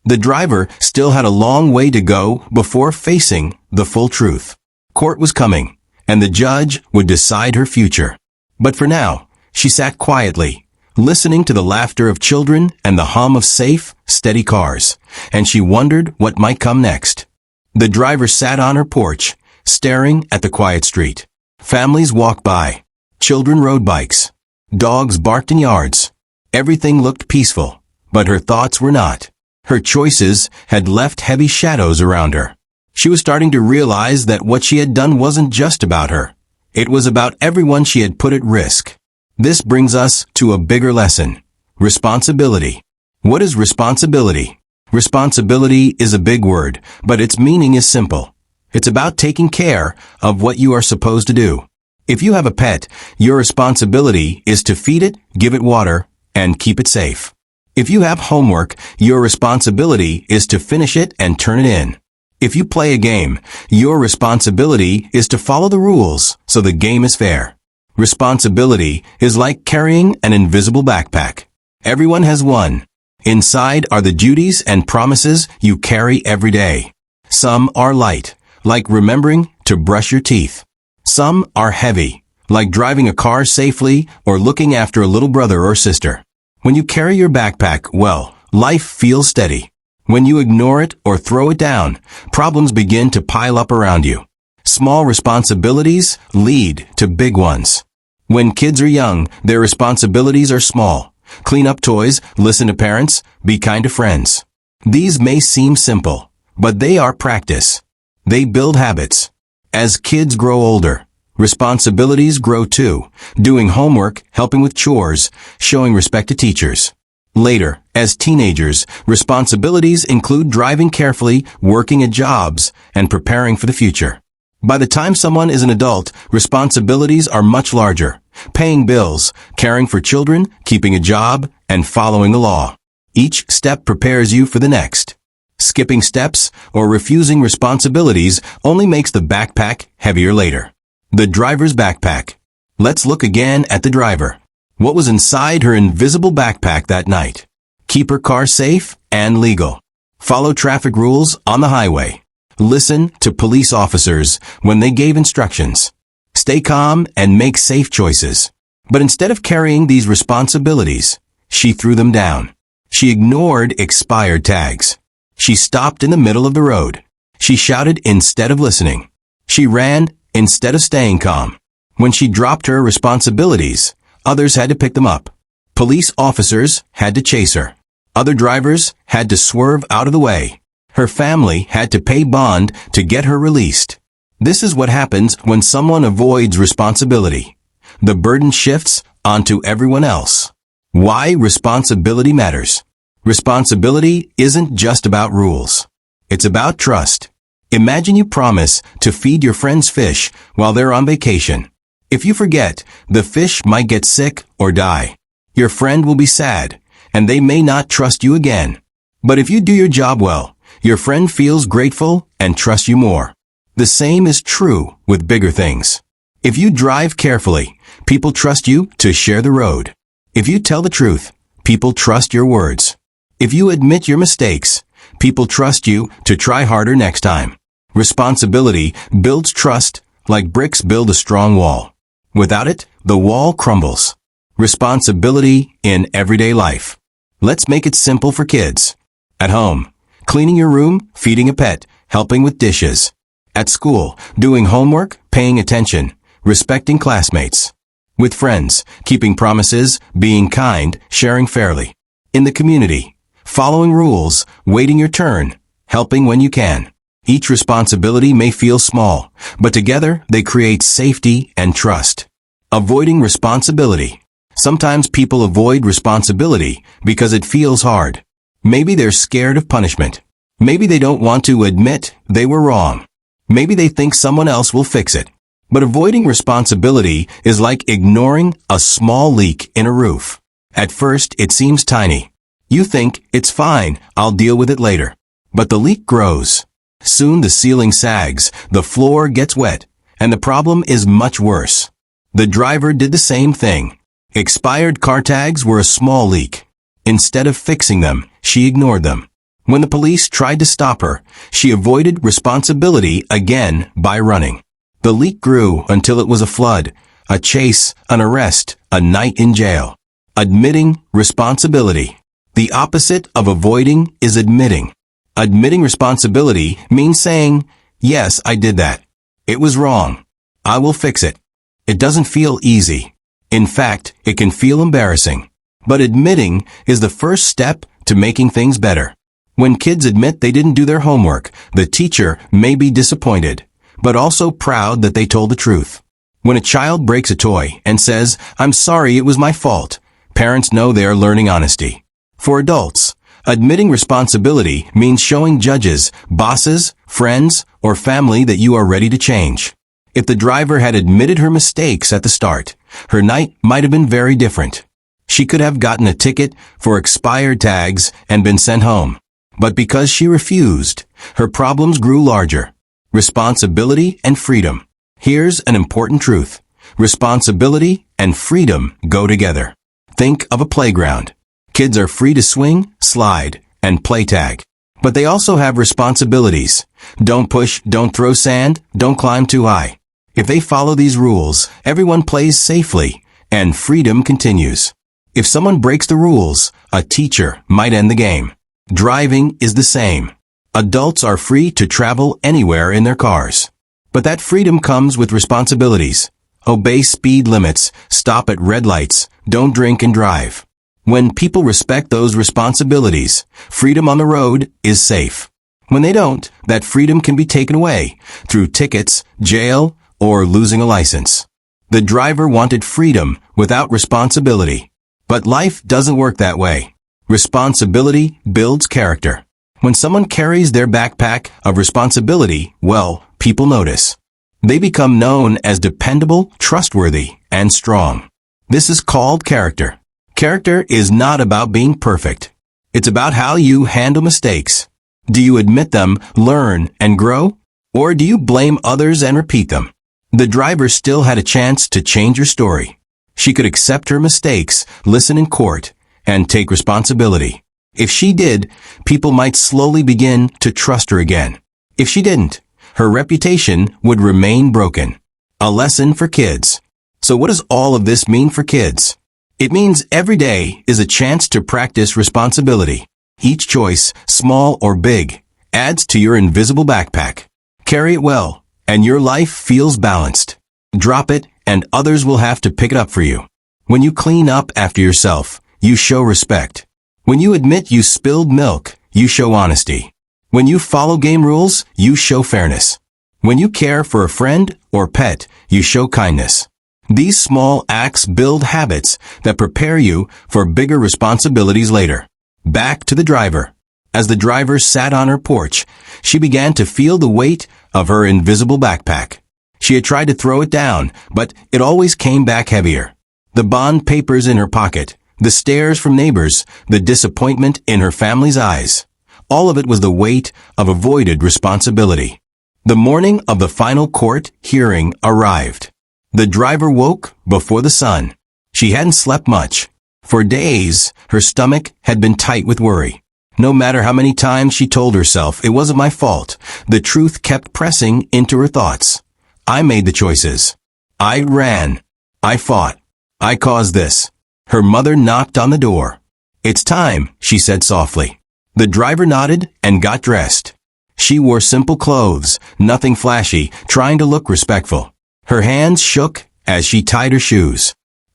The driver still had a long way to go before facing the full truth. Court was coming, and the judge would decide her future. But for now, she sat quietly, listening to the laughter of children and the hum of safe, steady cars, and she wondered what might come next. The driver sat on her porch, staring at the quiet street. Families walked by. Children rode bikes. Dogs barked in yards. Everything looked peaceful, but her thoughts were not. Her choices had left heavy shadows around her. She was starting to realize that what she had done wasn't just about her. It was about everyone she had put at risk. This brings us to a bigger lesson. Responsibility. What is responsibility? Responsibility is a big word, but its meaning is simple. It's about taking care of what you are supposed to do. If you have a pet, your responsibility is to feed it, give it water, and keep it safe. If you have homework, your responsibility is to finish it and turn it in. If you play a game, your responsibility is to follow the rules so the game is fair. Responsibility is like carrying an invisible backpack. Everyone has one. Inside are the duties and promises you carry every day. Some are light, like remembering to brush your teeth. Some are heavy, like driving a car safely or looking after a little brother or sister. When you carry your backpack well, life feels steady. When you ignore it or throw it down, problems begin to pile up around you. Small responsibilities lead to big ones. When kids are young, their responsibilities are small. Clean up toys, listen to parents, be kind to friends. These may seem simple, but they are practice. They build habits. As kids grow older, responsibilities grow too, doing homework, helping with chores, showing respect to teachers. Later, as teenagers, responsibilities include driving carefully, working at jobs, and preparing for the future. By the time someone is an adult, responsibilities are much larger. paying bills, caring for children, keeping a job, and following the law. Each step prepares you for the next. Skipping steps or refusing responsibilities only makes the backpack heavier later. The driver's backpack. Let's look again at the driver. What was inside her invisible backpack that night? Keep her car safe and legal. Follow traffic rules on the highway. Listen to police officers when they gave instructions. Stay calm and make safe choices. But instead of carrying these responsibilities, she threw them down. She ignored expired tags. She stopped in the middle of the road. She shouted instead of listening. She ran instead of staying calm. When she dropped her responsibilities, others had to pick them up. Police officers had to chase her. Other drivers had to swerve out of the way. Her family had to pay bond to get her released. This is what happens when someone avoids responsibility. The burden shifts onto everyone else. Why responsibility matters. Responsibility isn't just about rules. It's about trust. Imagine you promise to feed your friend's fish while they're on vacation. If you forget, the fish might get sick or die. Your friend will be sad, and they may not trust you again. But if you do your job well, your friend feels grateful and trusts you more. The same is true with bigger things. If you drive carefully, people trust you to share the road. If you tell the truth, people trust your words. If you admit your mistakes, people trust you to try harder next time. Responsibility builds trust like bricks build a strong wall. Without it, the wall crumbles. Responsibility in everyday life. Let's make it simple for kids. At home, cleaning your room, feeding a pet, helping with dishes. At school, doing homework, paying attention, respecting classmates. With friends, keeping promises, being kind, sharing fairly. In the community, following rules, waiting your turn, helping when you can. Each responsibility may feel small, but together they create safety and trust. Avoiding responsibility. Sometimes people avoid responsibility because it feels hard. Maybe they're scared of punishment. Maybe they don't want to admit they were wrong. Maybe they think someone else will fix it. But avoiding responsibility is like ignoring a small leak in a roof. At first, it seems tiny. You think, it's fine, I'll deal with it later. But the leak grows. Soon the ceiling sags, the floor gets wet, and the problem is much worse. The driver did the same thing. Expired car tags were a small leak. Instead of fixing them, she ignored them. When the police tried to stop her, she avoided responsibility again by running. The leak grew until it was a flood, a chase, an arrest, a night in jail. Admitting responsibility. The opposite of avoiding is admitting. Admitting responsibility means saying, yes, I did that. It was wrong. I will fix it. It doesn't feel easy. In fact, it can feel embarrassing. But admitting is the first step to making things better. When kids admit they didn't do their homework, the teacher may be disappointed, but also proud that they told the truth. When a child breaks a toy and says, I'm sorry, it was my fault, parents know they are learning honesty. For adults, admitting responsibility means showing judges, bosses, friends, or family that you are ready to change. If the driver had admitted her mistakes at the start, her night might have been very different. She could have gotten a ticket for expired tags and been sent home. But because she refused, her problems grew larger. Responsibility and freedom. Here's an important truth. Responsibility and freedom go together. Think of a playground. Kids are free to swing, slide, and play tag. But they also have responsibilities. Don't push, don't throw sand, don't climb too high. If they follow these rules, everyone plays safely, and freedom continues. If someone breaks the rules, a teacher might end the game. Driving is the same. Adults are free to travel anywhere in their cars. But that freedom comes with responsibilities. Obey speed limits, stop at red lights, don't drink and drive. When people respect those responsibilities, freedom on the road is safe. When they don't, that freedom can be taken away through tickets, jail, or losing a license. The driver wanted freedom without responsibility. But life doesn't work that way. Responsibility builds character. When someone carries their backpack of responsibility, well, people notice. They become known as dependable, trustworthy, and strong. This is called character. Character is not about being perfect. It's about how you handle mistakes. Do you admit them, learn, and grow? Or do you blame others and repeat them? The driver still had a chance to change her story. She could accept her mistakes, listen in court, and take responsibility. If she did, people might slowly begin to trust her again. If she didn't, her reputation would remain broken. A lesson for kids. So what does all of this mean for kids? It means every day is a chance to practice responsibility. Each choice, small or big, adds to your invisible backpack. Carry it well, and your life feels balanced. Drop it, and others will have to pick it up for you. When you clean up after yourself, you show respect. When you admit you spilled milk, you show honesty. When you follow game rules, you show fairness. When you care for a friend or pet, you show kindness. These small acts build habits that prepare you for bigger responsibilities later. Back to the driver. As the driver sat on her porch, she began to feel the weight of her invisible backpack. She had tried to throw it down, but it always came back heavier. The bond papers in her pocket, the stares from neighbors, the disappointment in her family's eyes. All of it was the weight of avoided responsibility. The morning of the final court hearing arrived. The driver woke before the sun. She hadn't slept much. For days, her stomach had been tight with worry. No matter how many times she told herself it wasn't my fault, the truth kept pressing into her thoughts. I made the choices. I ran. I fought. I caused this. Her mother knocked on the door. "It's time," she said softly. The driver nodded and got dressed. She wore simple clothes, nothing flashy, trying to look respectful. Her hands shook as she tied her shoes.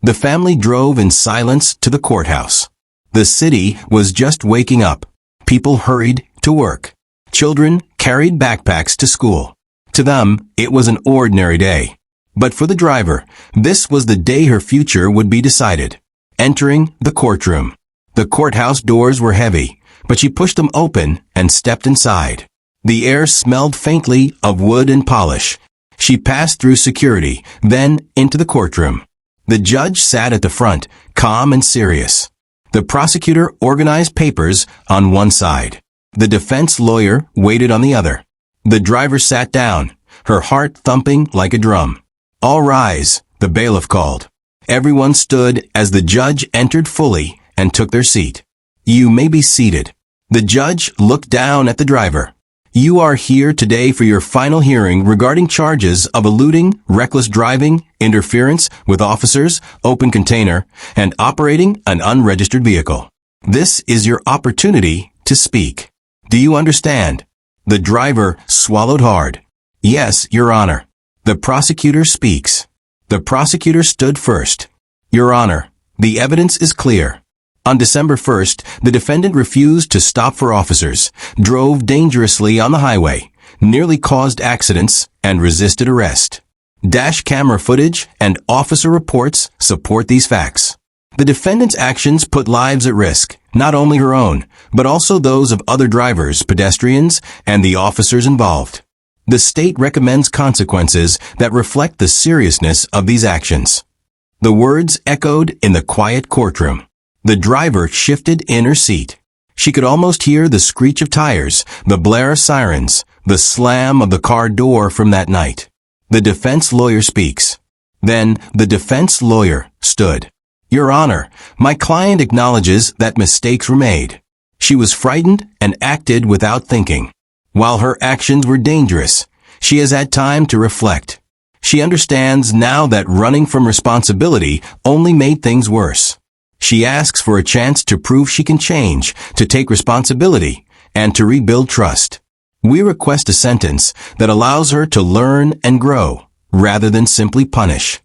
The family drove in silence to the courthouse. The city was just waking up. People hurried to work. Children carried backpacks to school. To them, it was an ordinary day. But for the driver, this was the day her future would be decided. Entering the courtroom. The courthouse doors were heavy, but she pushed them open and stepped inside. The air smelled faintly of wood and polish. She passed through security, then into the courtroom. The judge sat at the front, calm and serious. The prosecutor organized papers on one side. The defense lawyer waited on the other. The driver sat down, her heart thumping like a drum. "All rise," the bailiff called. Everyone stood as the judge entered fully and took their seat. "You may be seated." The judge looked down at the driver. "You are here today for your final hearing regarding charges of eluding, reckless driving, interference with officers, open container, and operating an unregistered vehicle. This is your opportunity to speak. Do you understand?" The driver swallowed hard. "Yes, Your Honor." The prosecutor speaks. The prosecutor stood first. "Your Honor, the evidence is clear. On December 1st, the defendant refused to stop for officers, drove dangerously on the highway, nearly caused accidents, and resisted arrest. Dash camera footage and officer reports support these facts. The defendant's actions put lives at risk, not only her own, but also those of other drivers, pedestrians, and the officers involved. The state recommends consequences that reflect the seriousness of these actions." The words echoed in the quiet courtroom. The driver shifted in her seat. She could almost hear the screech of tires, the blare of sirens, the slam of the car door from that night. The defense lawyer speaks. Then the defense lawyer stood. "Your Honor, my client acknowledges that mistakes were made. She was frightened and acted without thinking. While her actions were dangerous, she has had time to reflect. She understands now that running from responsibility only made things worse. She asks for a chance to prove she can change, to take responsibility, and to rebuild trust. We request a sentence that allows her to learn and grow, rather than simply punish."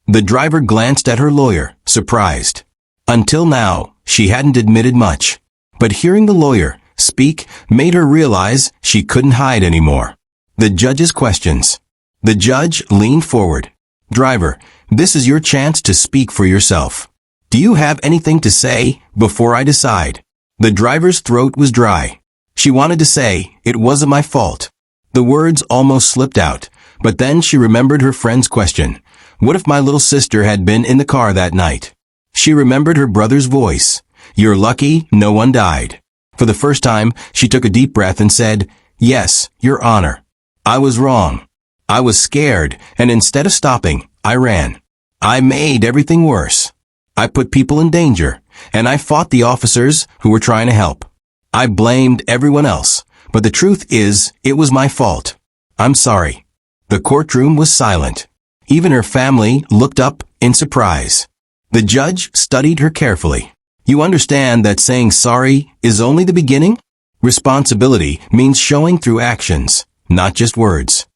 The driver glanced at her lawyer, surprised. Until now, she hadn't admitted much. But hearing the lawyer speak made her realize she couldn't hide anymore. The judge's questions. The judge leaned forward. "Driver, this is your chance to speak for yourself. Do you have anything to say before I decide?" The driver's throat was dry. She wanted to say, "It wasn't my fault." The words almost slipped out, but then she remembered her friend's question. What if my little sister had been in the car that night? She remembered her brother's voice. You're lucky no one died. For the first time, she took a deep breath and said, Yes, Your Honor. I was wrong. I was scared, and instead of stopping, I ran. I made everything worse. I put people in danger, and I fought the officers who were trying to help. I blamed everyone else, but the truth is, it was my fault. I'm sorry. The courtroom was silent. Even her family looked up in surprise. The judge studied her carefully. You understand that saying sorry is only the beginning? Responsibility means showing through actions, not just words.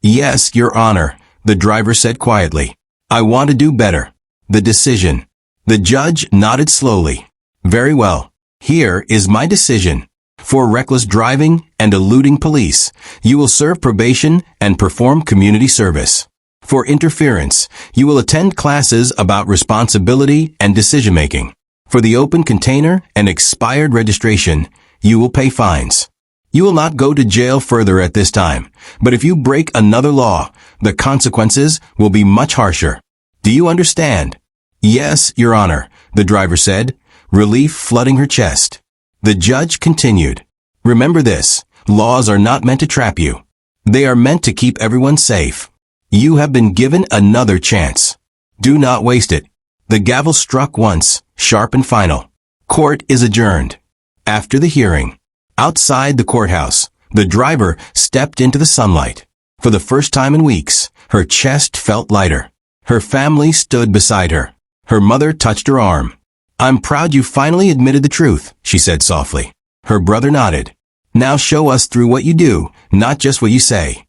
Yes, Your Honor, the driver said quietly. I want to do better. The decision. The judge nodded slowly. Very well. Here is my decision. For reckless driving and eluding police, you will serve probation and perform community service. For interference, you will attend classes about responsibility and decision-making. For the open container and expired registration, you will pay fines. You will not go to jail further at this time, but if you break another law, the consequences will be much harsher. Do you understand? Yes, Your Honor, the driver said, relief flooding her chest. The judge continued. Remember this, laws are not meant to trap you. They are meant to keep everyone safe. You have been given another chance. Do not waste it. The gavel struck once, sharp and final. Court is adjourned. After the hearing, outside the courthouse, the driver stepped into the sunlight. For the first time in weeks, her chest felt lighter. Her family stood beside her. Her mother touched her arm. I'm proud you finally admitted the truth, she said softly. Her brother nodded. Now show us through what you do, not just what you say.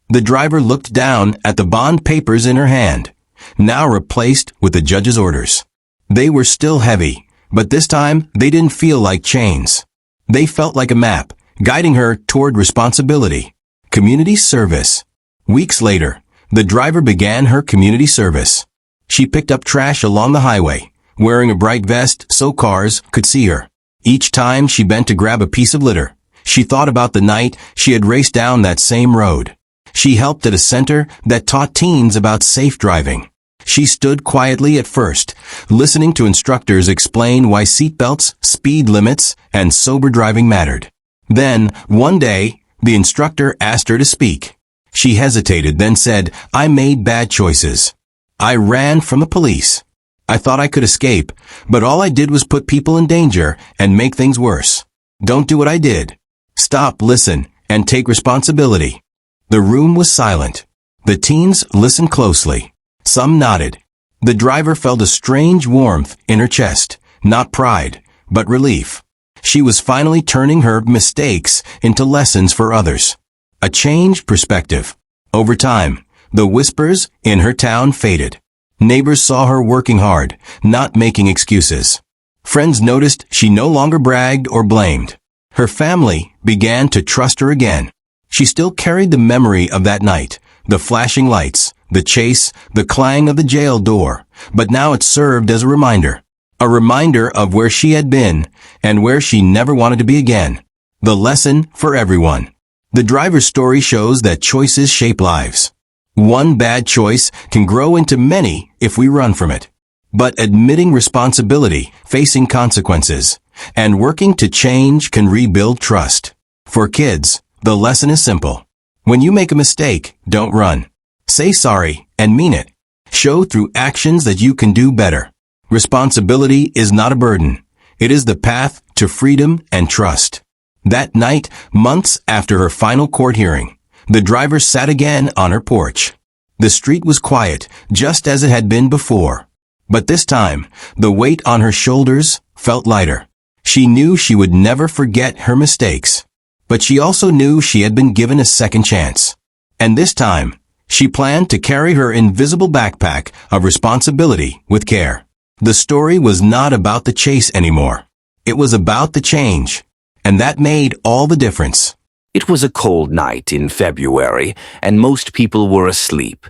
The driver looked down at the bond papers in her hand, now replaced with the judge's orders. They were still heavy, but this time they didn't feel like chains. They felt like a map, guiding her toward responsibility. Community service. Weeks later, the driver began her community service. She picked up trash along the highway, wearing a bright vest so cars could see her. Each time she bent to grab a piece of litter, she thought about the night she had raced down that same road. She helped at a center that taught teens about safe driving. She stood quietly at first, listening to instructors explain why seatbelts, speed limits, and sober driving mattered. Then, one day, the instructor asked her to speak. She hesitated, then said, I made bad choices. I ran from the police. I thought I could escape, but all I did was put people in danger and make things worse. Don't do what I did. Stop, listen, and take responsibility. The room was silent. The teens listened closely. Some nodded. The driver felt a strange warmth in her chest, not pride, but relief. She was finally turning her mistakes into lessons for others. A changed perspective. Over time, the whispers in her town faded. Neighbors saw her working hard, not making excuses. Friends noticed she no longer bragged or blamed. Her family began to trust her again. She still carried the memory of that night, the flashing lights, the chase, the clang of the jail door, but now it served as a reminder of where she had been and where she never wanted to be again. The lesson for everyone. The driver's story shows that choices shape lives. One bad choice can grow into many if we run from it. But admitting responsibility, facing consequences, and working to change can rebuild trust. For kids, the lesson is simple. When you make a mistake, don't run. Say sorry and mean it. Show through actions that you can do better. Responsibility is not a burden. It is the path to freedom and trust. That night, months after her final court hearing, the driver sat again on her porch. The street was quiet, just as it had been before. But this time, the weight on her shoulders felt lighter. She knew she would never forget her mistakes. But she also knew she had been given a second chance. And this time, she planned to carry her invisible backpack of responsibility with care. The story was not about the chase anymore. It was about the change. And that made all the difference. It was a cold night in February, and most people were asleep.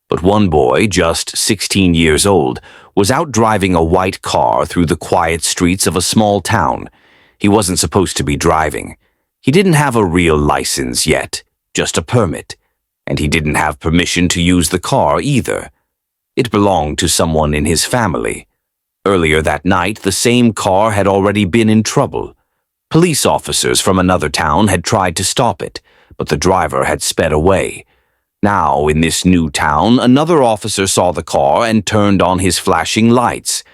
But one boy, just 16 years old, was out driving a white car through the quiet streets of a small town. He wasn't supposed to be driving. He didn't have a real license yet, just a permit. And he didn't have permission to use the car either. It belonged to someone in his family. Earlier that night, the same car had already been in trouble. Police officers from another town had tried to stop it, but the driver had sped away. Now, in this new town, another officer saw the car and turned on his flashing lights.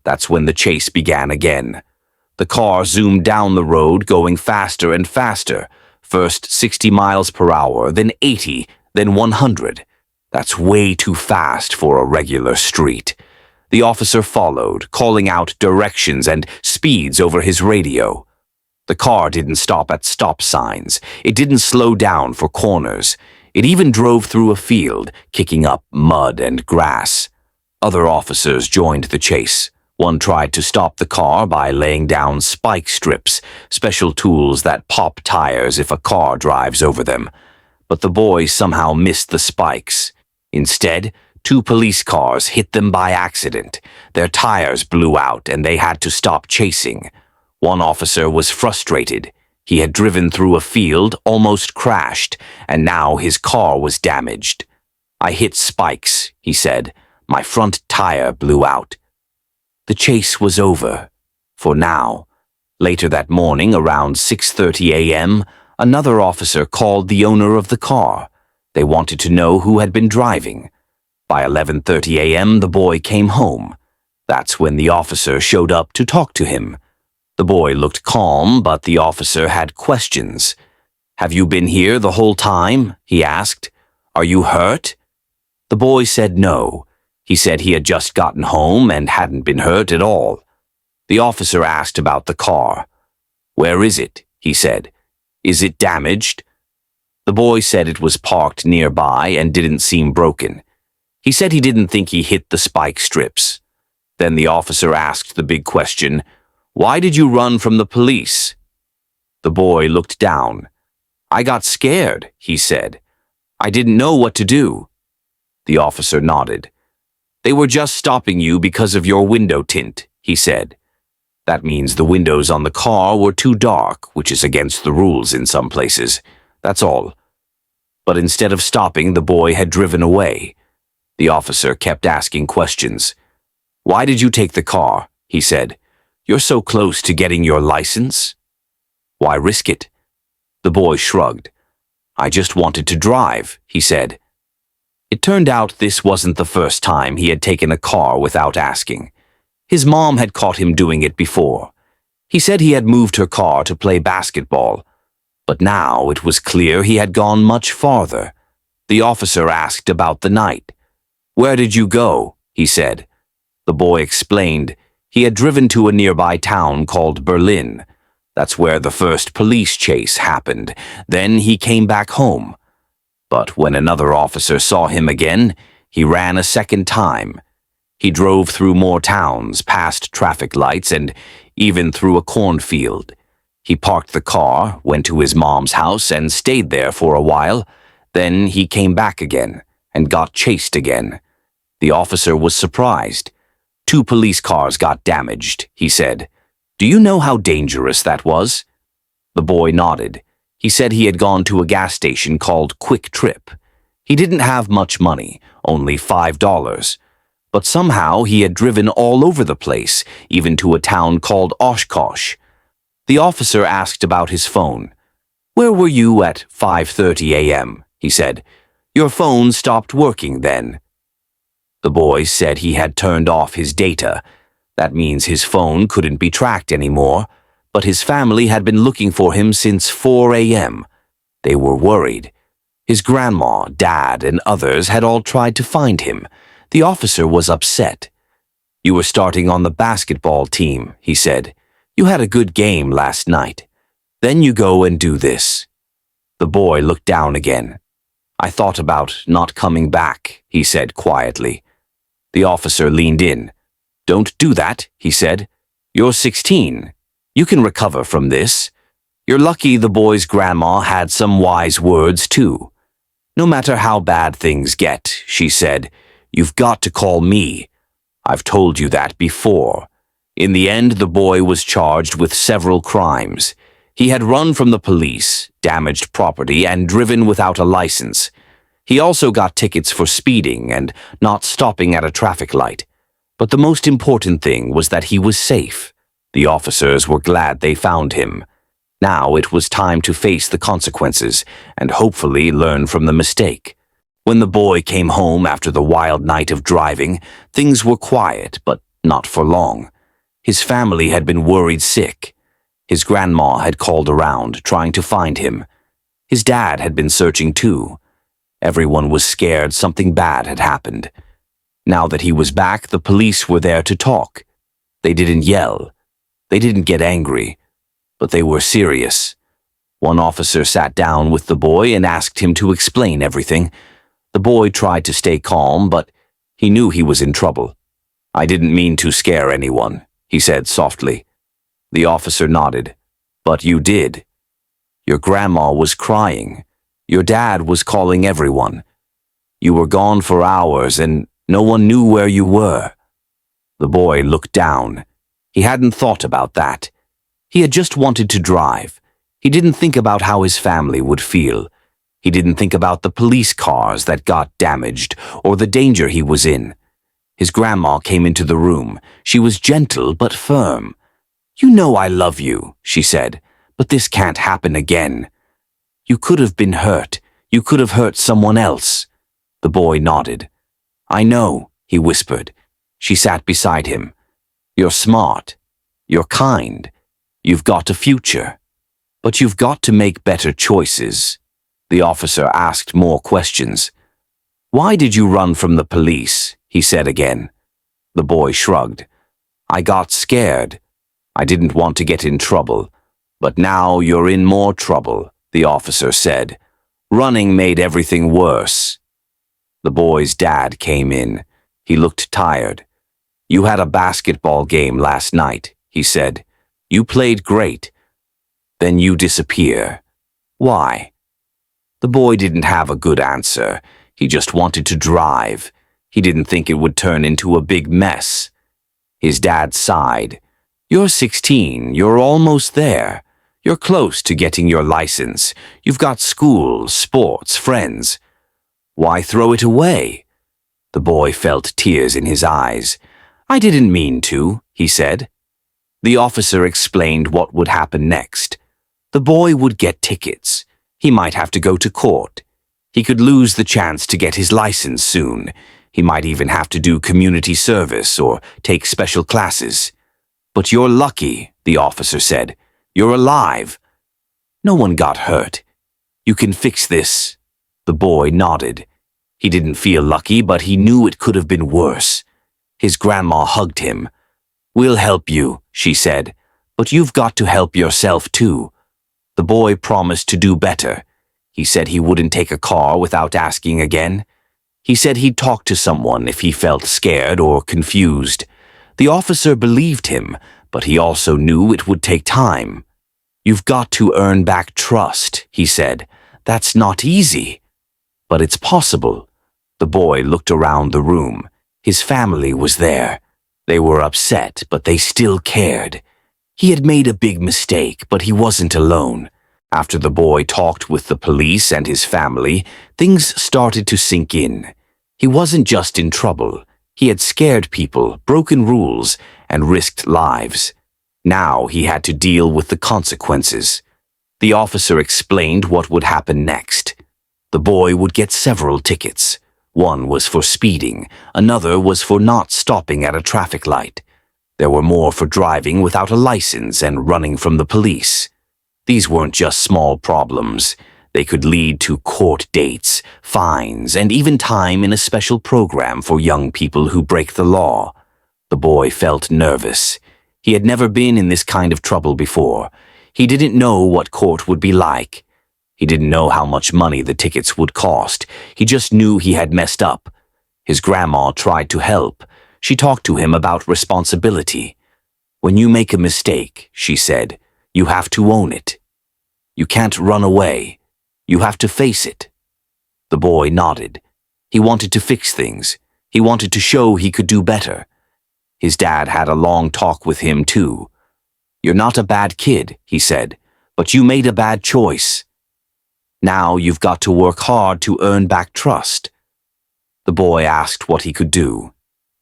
That's when the chase began again. The car zoomed down the road, going faster and faster. First 60 miles per hour, then 80, then 100. That's way too fast for a regular street. The officer followed, calling out directions and speeds over his radio. The car didn't stop at stop signs. It didn't slow down for corners. It even drove through a field, kicking up mud and grass. Other officers joined the chase. One tried to stop the car by laying down spike strips, special tools that pop tires if a car drives over them. But the boy somehow missed the spikes. Instead, 2 police cars hit them by accident. Their tires blew out and they had to stop chasing. One officer was frustrated. He had driven through a field, almost crashed, and now his car was damaged. "I hit spikes," he said. "My front tire blew out." The chase was over. For now. Later that morning, around 6:30 a.m., another officer called the owner of the car. They wanted to know who had been driving. By 11:30 a.m., the boy came home. That's when the officer showed up to talk to him. The boy looked calm, but the officer had questions. "Have you been here the whole time?" he asked. "Are you hurt?" The boy said no. He said he had just gotten home and hadn't been hurt at all. The officer asked about the car. "Where is it?" he said. "Is it damaged?" The boy said it was parked nearby and didn't seem broken. He said he didn't think he hit the spike strips. Then the officer asked the big question, "Why did you run from the police?" The boy looked down. "I got scared," he said. "I didn't know what to do." The officer nodded. "They were just stopping you because of your window tint," he said. That means the windows on the car were too dark, which is against the rules in some places. That's all. But instead of stopping, the boy had driven away. The officer kept asking questions. "Why did you take the car?" he said. "You're so close to getting your license." "Why risk it?" The boy shrugged. "I just wanted to drive," he said. It turned out this wasn't the first time he had taken a car without asking. His mom had caught him doing it before. He said he had moved her car to play basketball, but now it was clear he had gone much farther. The officer asked about the night. "Where did you go?" he said. The boy explained. He had driven to a nearby town called Berlin. That's where the first police chase happened. Then he came back home. But when another officer saw him again, he ran a second time. He drove through more towns, past traffic lights, and even through a cornfield. He parked the car, went to his mom's house, and stayed there for a while. Then he came back again, and got chased again. The officer was surprised. 2 police cars got damaged, he said. "Do you know how dangerous that was?" The boy nodded. He said he had gone to a gas station called Quick Trip. He didn't have much money, only $5. But somehow he had driven all over the place, even to a town called Oshkosh. The officer asked about his phone. "Where were you at 5:30 a.m.?" he said. "Your phone stopped working then." The boy said he had turned off his data. That means his phone couldn't be tracked anymore, but his family had been looking for him since 4 a.m. They were worried. His grandma, dad, and others had all tried to find him. The officer was upset. "You were starting on the basketball team," he said. "You had a good game last night. Then you go and do this." The boy looked down again. "I thought about not coming back," he said quietly. The officer leaned in. "Don't do that," he said. "You're 16. You can recover from this." You're lucky the boy's grandma had some wise words too. "No matter how bad things get," she said, "you've got to call me. I've told you that before." In the end, the boy was charged with several crimes. He had run from the police, damaged property, and driven without a license. He also got tickets for speeding and not stopping at a traffic light. But the most important thing was that he was safe. The officers were glad they found him. Now it was time to face the consequences and hopefully learn from the mistake. When the boy came home after the wild night of driving, things were quiet, but not for long. His family had been worried sick. His grandma had called around, trying to find him. His dad had been searching too. Everyone was scared something bad had happened. Now that he was back, the police were there to talk. They didn't yell. They didn't get angry. But they were serious. One officer sat down with the boy and asked him to explain everything. The boy tried to stay calm, but he knew he was in trouble. "I didn't mean to scare anyone," he said softly. The officer nodded. "But you did. Your grandma was crying. Your dad was calling everyone. You were gone for hours and no one knew where you were." The boy looked down. He hadn't thought about that. He had just wanted to drive. He didn't think about how his family would feel. He didn't think about the police cars that got damaged or the danger he was in. His grandma came into the room. She was gentle but firm. "You know I love you," she said, "but this can't happen again. You could have been hurt. You could have hurt someone else." The boy nodded. "I know," he whispered. She sat beside him. "You're smart. You're kind. You've got a future. But you've got to make better choices." The officer asked more questions. "Why did you run from the police?" he said again. The boy shrugged. "I got scared. I didn't want to get in trouble. But now you're in more trouble," the officer said. "Running made everything worse." The boy's dad came in. He looked tired. "You had a basketball game last night," he said. "You played great. Then you disappear. Why?" The boy didn't have a good answer. He just wanted to drive. He didn't think it would turn into a big mess. His dad sighed. "You're 16. You're almost there. You're close to getting your license. You've got school, sports, friends. Why throw it away?" The boy felt tears in his eyes. "I didn't mean to," he said. The officer explained what would happen next. The boy would get tickets. He might have to go to court. He could lose the chance to get his license soon. He might even have to do community service or take special classes. "But you're lucky," the officer said. "You're alive. No one got hurt. You can fix this." The boy nodded. He didn't feel lucky, but he knew it could have been worse. His grandma hugged him. "We'll help you," she said, "but you've got to help yourself too." The boy promised to do better. He said he wouldn't take a car without asking again. He said he'd talk to someone if he felt scared or confused. The officer believed him, but he also knew it would take time. "You've got to earn back trust," he said. "That's not easy." "But it's possible." The boy looked around the room. His family was there. They were upset, but they still cared. He had made a big mistake, but he wasn't alone. After the boy talked with the police and his family, things started to sink in. He wasn't just in trouble. He had scared people, broken rules, and risked lives. Now he had to deal with the consequences. The officer explained what would happen next. The boy would get several tickets. One was for speeding, another was for not stopping at a traffic light. There were more for driving without a license and running from the police. These weren't just small problems. They could lead to court dates, fines, and even time in a special program for young people who break the law. The boy felt nervous. He had never been in this kind of trouble before. He didn't know what court would be like. He didn't know how much money the tickets would cost. He just knew he had messed up. His grandma tried to help. She talked to him about responsibility. "When you make a mistake," she said, "you have to own it. You can't run away. You have to face it." The boy nodded. He wanted to fix things. He wanted to show he could do better. His dad had a long talk with him, too. "You're not a bad kid," he said, "but you made a bad choice." Now you've got to work hard to earn back trust. The boy asked what he could do.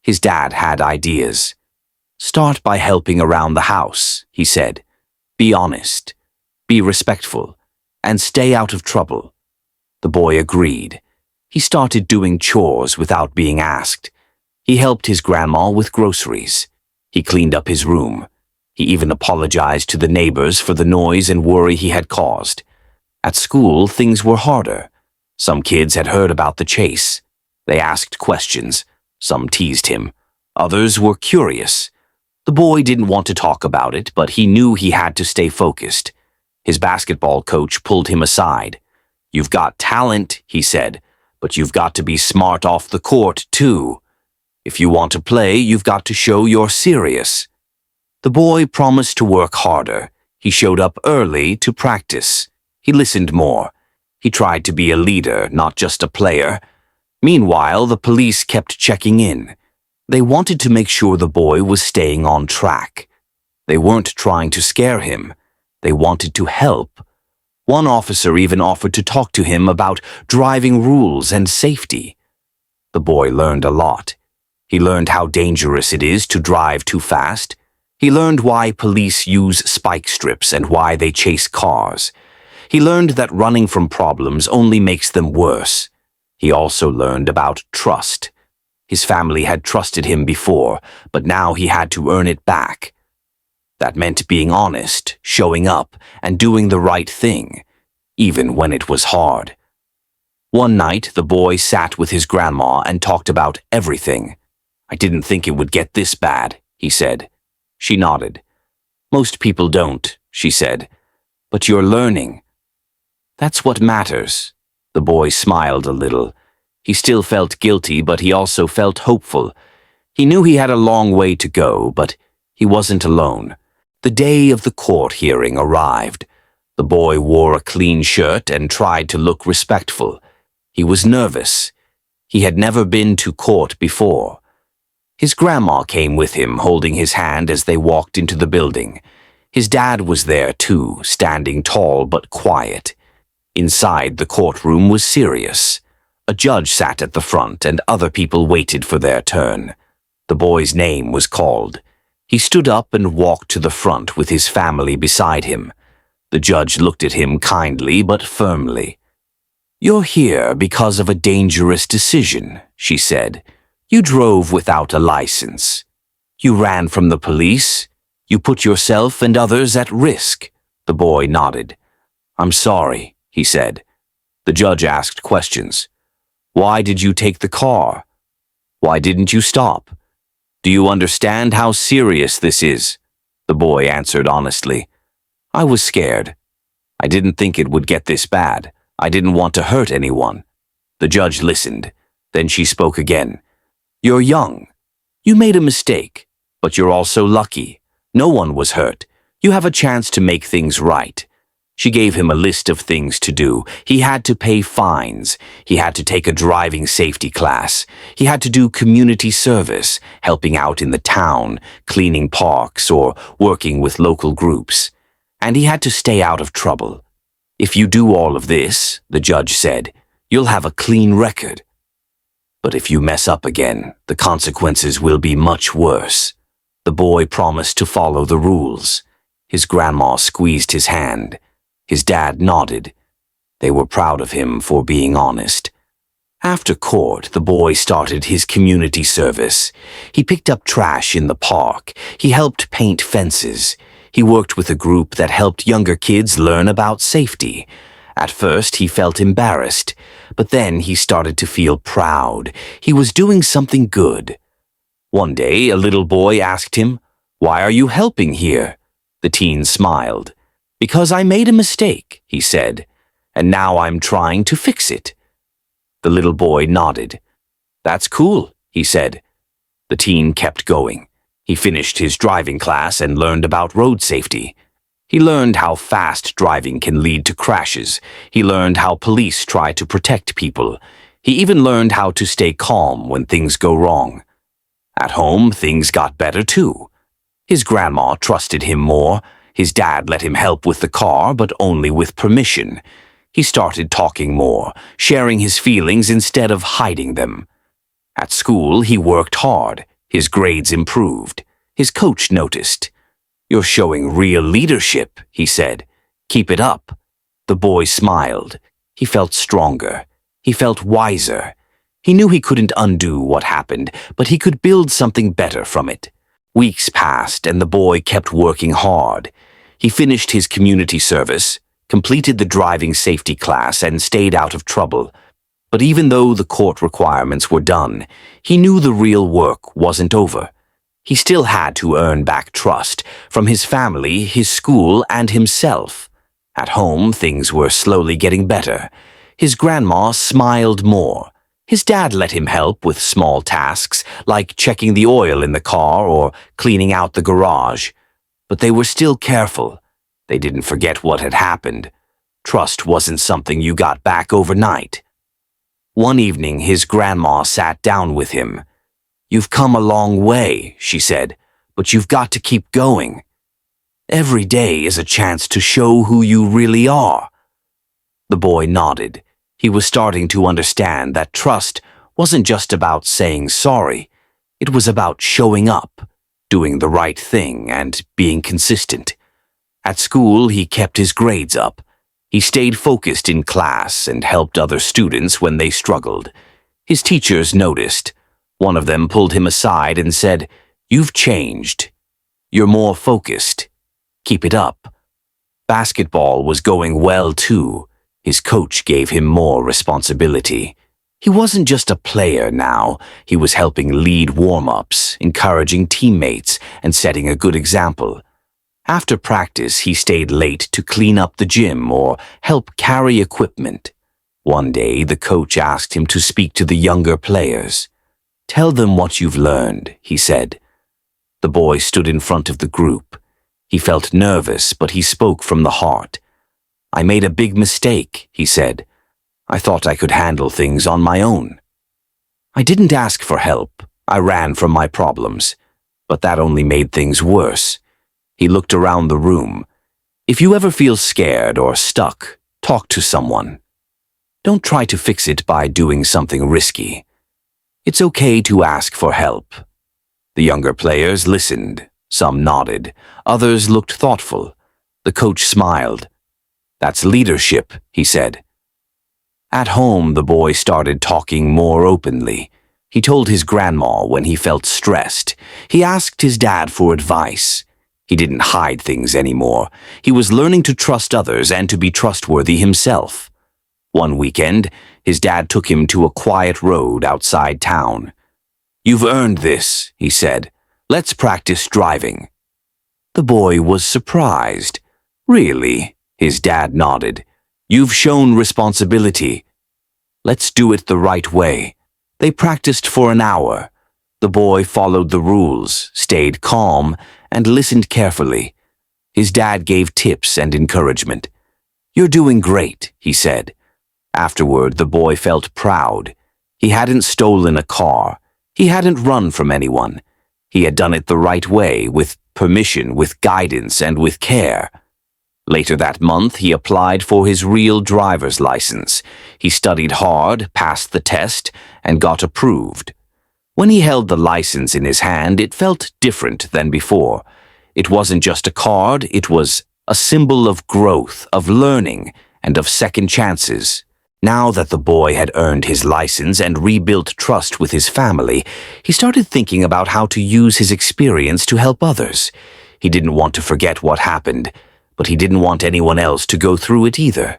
His dad had ideas. Start by helping around the house, he said. Be honest, be respectful, and stay out of trouble. The boy agreed. He started doing chores without being asked. He helped his grandma with groceries. He cleaned up his room. He even apologized to the neighbors for the noise and worry he had caused. At school, things were harder. Some kids had heard about the chase. They asked questions. Some teased him. Others were curious. The boy didn't want to talk about it, but he knew he had to stay focused. His basketball coach pulled him aside. You've got talent, he said, but you've got to be smart off the court, too. If you want to play, you've got to show you're serious. The boy promised to work harder. He showed up early to practice. He listened more. He tried to be a leader, not just a player. Meanwhile, the police kept checking in. They wanted to make sure the boy was staying on track. They weren't trying to scare him. They wanted to help. One officer even offered to talk to him about driving rules and safety. The boy learned a lot. He learned how dangerous it is to drive too fast. He learned why police use spike strips and why they chase cars. He learned that running from problems only makes them worse. He also learned about trust. His family had trusted him before, but now he had to earn it back. That meant being honest, showing up, and doing the right thing, even when it was hard. One night, the boy sat with his grandma and talked about everything. I didn't think it would get this bad, he said. She nodded. Most people don't, she said. But you're learning. That's what matters. The boy smiled a little. He still felt guilty, but he also felt hopeful. He knew he had a long way to go, but he wasn't alone. The day of the court hearing arrived. The boy wore a clean shirt and tried to look respectful. He was nervous. He had never been to court before. His grandma came with him, holding his hand as they walked into the building. His dad was there too, standing tall but quiet. Inside, the courtroom was serious. A judge sat at the front and other people waited for their turn. The boy's name was called. He stood up and walked to the front with his family beside him. The judge looked at him kindly but firmly. You're here because of a dangerous decision, she said. You drove without a license. You ran from the police. You put yourself and others at risk. The boy nodded. I'm sorry, he said. The judge asked questions. Why did you take the car? Why didn't you stop? Do you understand how serious this is? The boy answered honestly. I was scared. I didn't think it would get this bad. I didn't want to hurt anyone. The judge listened. Then she spoke again. You're young. You made a mistake, but you're also lucky. No one was hurt. You have a chance to make things right. She gave him a list of things to do. He had to pay fines. He had to take a driving safety class. He had to do community service, helping out in the town, cleaning parks, or working with local groups. And he had to stay out of trouble. If you do all of this, the judge said, you'll have a clean record. But if you mess up again, the consequences will be much worse. The boy promised to follow the rules. His grandma squeezed his hand. His dad nodded. They were proud of him for being honest. After court, the boy started his community service. He picked up trash in the park. He helped paint fences. He worked with a group that helped younger kids learn about safety. At first, he felt embarrassed, but then he started to feel proud. He was doing something good. One day, a little boy asked him, "Why are you helping here?" The teen smiled. "Because I made a mistake," he said, "and now I'm trying to fix it." The little boy nodded. "That's cool," he said. The teen kept going. He finished his driving class and learned about road safety. He learned how fast driving can lead to crashes. He learned how police try to protect people. He even learned how to stay calm when things go wrong. At home, things got better too. His grandma trusted him more. His dad let him help with the car, but only with permission. He started talking more, sharing his feelings instead of hiding them. At school, he worked hard. His grades improved. His coach noticed. "You're showing real leadership," he said. "Keep it up." The boy smiled. He felt stronger. He felt wiser. He knew he couldn't undo what happened, but he could build something better from it. Weeks passed, and the boy kept working hard. He finished his community service, completed the driving safety class, and stayed out of trouble. But even though the court requirements were done, he knew the real work wasn't over. He still had to earn back trust from his family, his school, and himself. At home, things were slowly getting better. His grandma smiled more. His dad let him help with small tasks, like checking the oil in the car or cleaning out the garage. But they were still careful. They didn't forget what had happened. Trust wasn't something you got back overnight. One evening, his grandma sat down with him. "You've come a long way," she said, "but you've got to keep going. Every day is a chance to show who you really are." The boy nodded. He was starting to understand that trust wasn't just about saying sorry. It was about showing up, doing the right thing, and being consistent. At school, he kept his grades up. He stayed focused in class and helped other students when they struggled. His teachers noticed. One of them pulled him aside and said, "You've changed. You're more focused. Keep it up." Basketball was going well too. His coach gave him more responsibility. He wasn't just a player now. He was helping lead warm-ups, encouraging teammates, and setting a good example. After practice, he stayed late to clean up the gym or help carry equipment. One day, the coach asked him to speak to the younger players. "Tell them what you've learned," he said. The boy stood in front of the group. He felt nervous, but he spoke from the heart. "I made a big mistake," he said. "I thought I could handle things on my own. I didn't ask for help. I ran from my problems. But that only made things worse." He looked around the room. "If you ever feel scared or stuck, talk to someone. Don't try to fix it by doing something risky. It's okay to ask for help." The younger players listened. Some nodded. Others looked thoughtful. The coach smiled. "That's leadership," he said. At home, the boy started talking more openly. He told his grandma when he felt stressed. He asked his dad for advice. He didn't hide things anymore. He was learning to trust others and to be trustworthy himself. One weekend, his dad took him to a quiet road outside town. "You've earned this," he said. "Let's practice driving." The boy was surprised. "Really?" His dad nodded. "You've shown responsibility. Let's do it the right way." They practiced for an hour. The boy followed the rules, stayed calm, and listened carefully. His dad gave tips and encouragement. "You're doing great," he said. Afterward, the boy felt proud. He hadn't stolen a car. He hadn't run from anyone. He had done it the right way, with permission, with guidance, and with care. Later that month, he applied for his real driver's license. He studied hard, passed the test, and got approved. When he held the license in his hand, it felt different than before. It wasn't just a card, it was a symbol of growth, of learning, and of second chances. Now that the boy had earned his license and rebuilt trust with his family, he started thinking about how to use his experience to help others. He didn't want to forget what happened, but he didn't want anyone else to go through it either.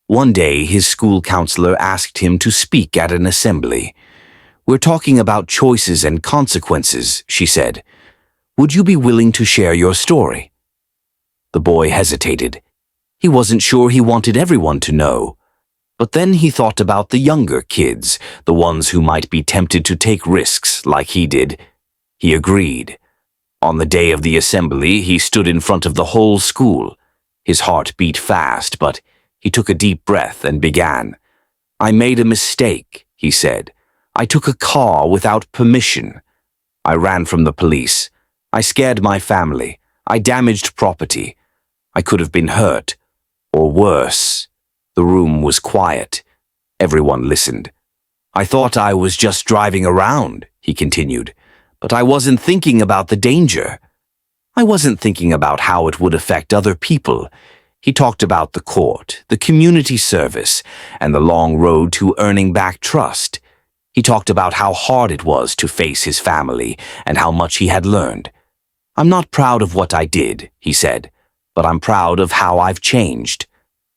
One day, his school counselor asked him to speak at an assembly. "We're talking about choices and consequences," she said. "Would you be willing to share your story?" The boy hesitated. He wasn't sure he wanted everyone to know. But then he thought about the younger kids, the ones who might be tempted to take risks like he did. He agreed. On the day of the assembly, he stood in front of the whole school. His heart beat fast, but he took a deep breath and began. "I made a mistake," he said. "I took a car without permission. I ran from the police. I scared my family. I damaged property. I could have been hurt. Or worse. The room was quiet. Everyone listened. "I thought I was just driving around," he continued, "but I wasn't thinking about the danger. I wasn't thinking about how it would affect other people." He talked about the court, the community service, and the long road to earning back trust. He talked about how hard it was to face his family and how much he had learned. "I'm not proud of what I did," he said, "but I'm proud of how I've changed.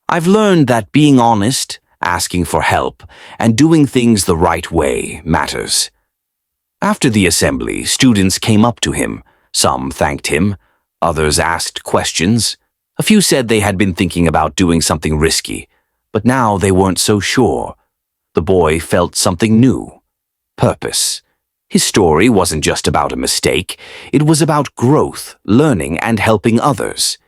I've learned that being honest, asking for help, and doing things the right way matters." After the assembly, students came up to him. Some thanked him. Others asked questions. A few said they had been thinking about doing something risky, but now they weren't so sure. The boy felt something new. Purpose. His story wasn't just about a mistake. It was about growth, learning, and helping others.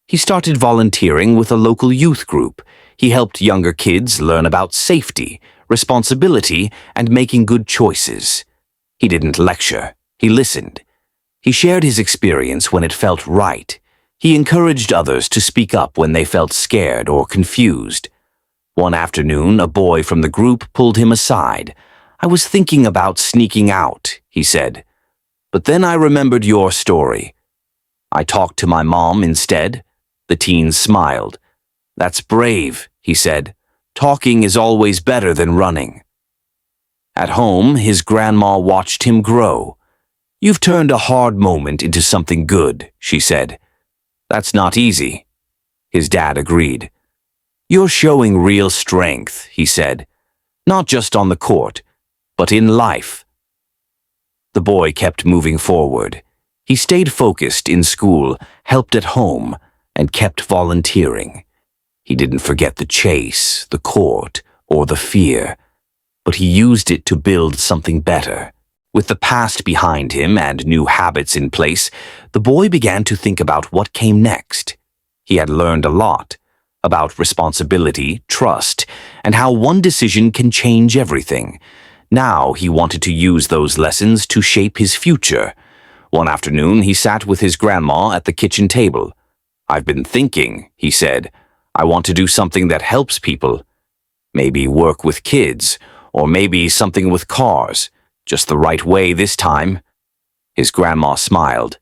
He started volunteering with a local youth group. He helped younger kids learn about safety, responsibility, and making good choices. He didn't lecture. He listened. He shared his experience when it felt right. He encouraged others to speak up when they felt scared or confused. One afternoon, a boy from the group pulled him aside. "I was thinking about sneaking out," he said. "But then I remembered your story. I talked to my mom instead." The teen smiled. "That's brave," he said. "Talking is always better than running." At home, his grandma watched him grow. "You've turned a hard moment into something good," she said. "That's not easy." His dad agreed. "You're showing real strength," he said. "Not just on the court, but in life." The boy kept moving forward. He stayed focused in school, helped at home, and kept volunteering. He didn't forget the chase, the court, or the fear, but he used it to build something better. With the past behind him and new habits in place, the boy began to think about what came next. He had learned a lot about responsibility, trust, and how one decision can change everything. Now he wanted to use those lessons to shape his future. One afternoon, he sat with his grandma at the kitchen table. "I've been thinking," he said. "I want to do something that helps people. Maybe work with kids, or maybe something with cars. Just the right way this time." His grandma smiled.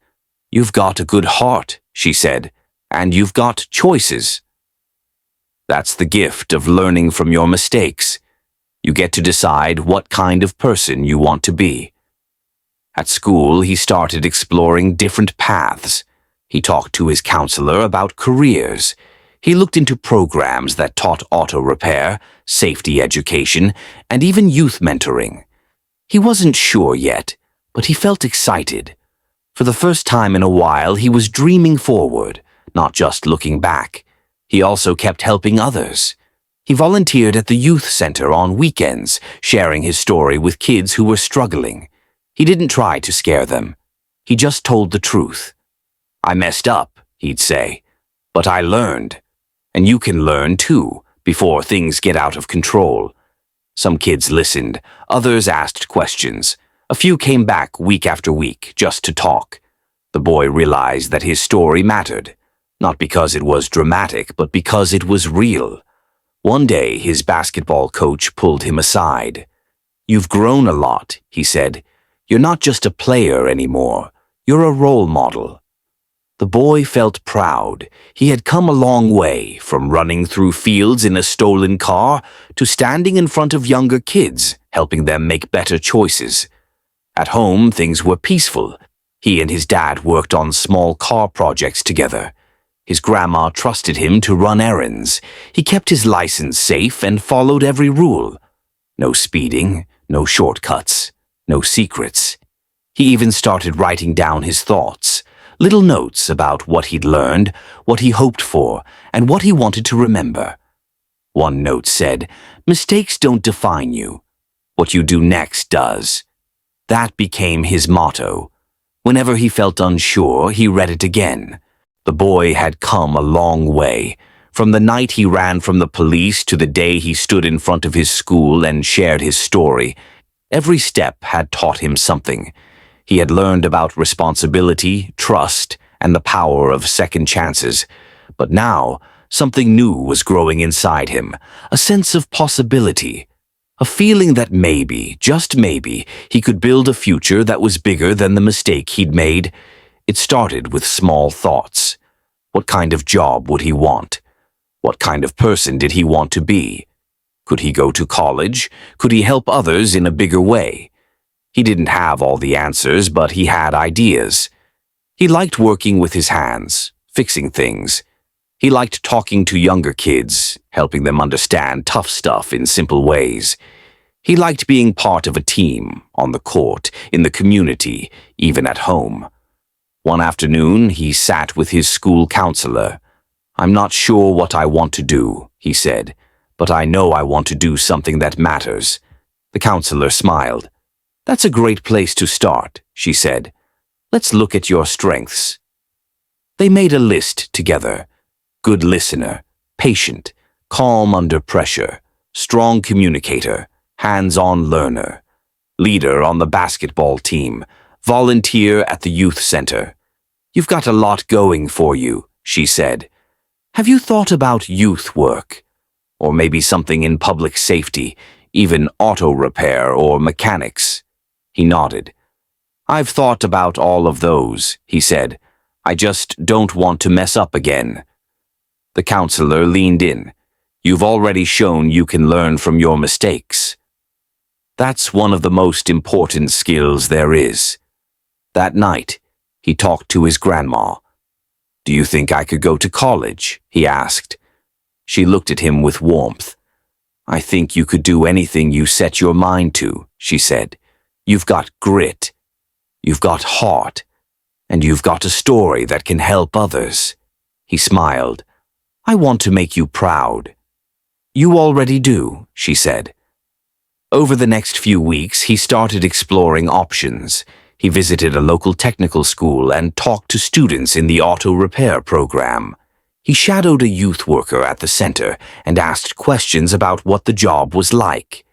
"You've got a good heart," she said, "and you've got choices." That's the gift of learning from your mistakes. You get to decide what kind of person you want to be. At school, he started exploring different paths. He talked to his counselor about careers. He looked into programs that taught auto repair, safety education, and even youth mentoring. He wasn't sure yet, but he felt excited. For the first time in a while, he was dreaming forward, not just looking back. He also kept helping others. He volunteered at the youth center on weekends, sharing his story with kids who were struggling. He didn't try to scare them. He just told the truth. "I messed up," he'd say, "but I learned. And you can learn too, before things get out of control." Some kids listened, others asked questions. A few came back week after week just to talk. The boy realized that his story mattered, not because it was dramatic, but because it was real. One day, his basketball coach pulled him aside. "You've grown a lot," he said. "You're not just a player anymore. You're a role model." The boy felt proud. He had come a long way, from running through fields in a stolen car to standing in front of younger kids, helping them make better choices. At home, things were peaceful. He and his dad worked on small car projects together. His grandma trusted him to run errands. He kept his license safe and followed every rule. No speeding, no shortcuts, no secrets. He even started writing down his thoughts. Little notes about what he'd learned, what he hoped for, and what he wanted to remember. One note said, "Mistakes don't define you. What you do next does." That became his motto. Whenever he felt unsure, he read it again. The boy had come a long way. From the night he ran from the police to the day he stood in front of his school and shared his story, every step had taught him something. He had learned about responsibility, trust, and the power of second chances. But now, Something new was growing inside him, a sense of possibility, a feeling that maybe, just maybe, he could build a future that was bigger than the mistake he'd made. It started with small thoughts. What kind of job would he want? What kind of person did he want to be? Could he go to college? Could he help others in a bigger way? He didn't have all the answers, but he had ideas. He liked working with his hands, fixing things. He liked talking to younger kids, helping them understand tough stuff in simple ways. He liked being part of a team, on the court, in the community, even at home. One afternoon, he sat with his school counselor. "I'm not sure what I want to do," he said, "but I know I want to do something that matters." The counselor smiled. "That's a great place to start," she said. "Let's look at your strengths." They made a list together. Good listener, patient, calm under pressure, strong communicator, hands-on learner, leader on the basketball team, volunteer at the youth center. "You've got a lot going for you," she said. "Have you thought about youth work? Or maybe something in public safety, even auto repair or mechanics?" He nodded. "I've thought about all of those," he said. "I just don't want to mess up again." The counselor leaned in. "You've already shown you can learn from your mistakes. That's one of the most important skills there is." That night, he talked to his grandma. "Do you think I could go to college?" he asked. She looked at him with warmth. "I think you could do anything you set your mind to," she said. "You've got grit. You've got heart. And you've got a story that can help others." He smiled. "I want to make you proud." "You already do," she said. Over the next few weeks, he started exploring options. He visited a local technical school and talked to students in the auto repair program. He shadowed a youth worker at the center and asked questions about what the job was like.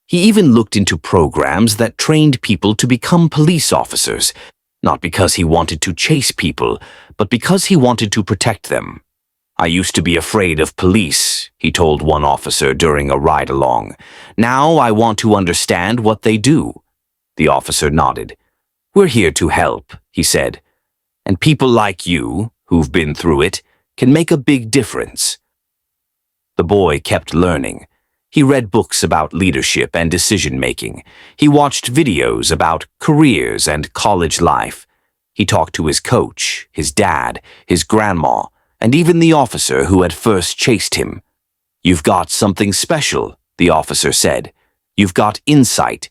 He even looked into programs that trained people to become police officers, not because he wanted to chase people, but because he wanted to protect them. "I used to be afraid of police," he told one officer during a ride-along. "Now I want to understand what they do." The officer nodded. "We're here to help," he said. "And people like you, who've been through it, can make a big difference." The boy kept learning. He read books about leadership and decision-making. He watched videos about careers and college life. He talked to his coach, his dad, his grandma, and even the officer who had first chased him. "You've got something special," the officer said. "You've got insight.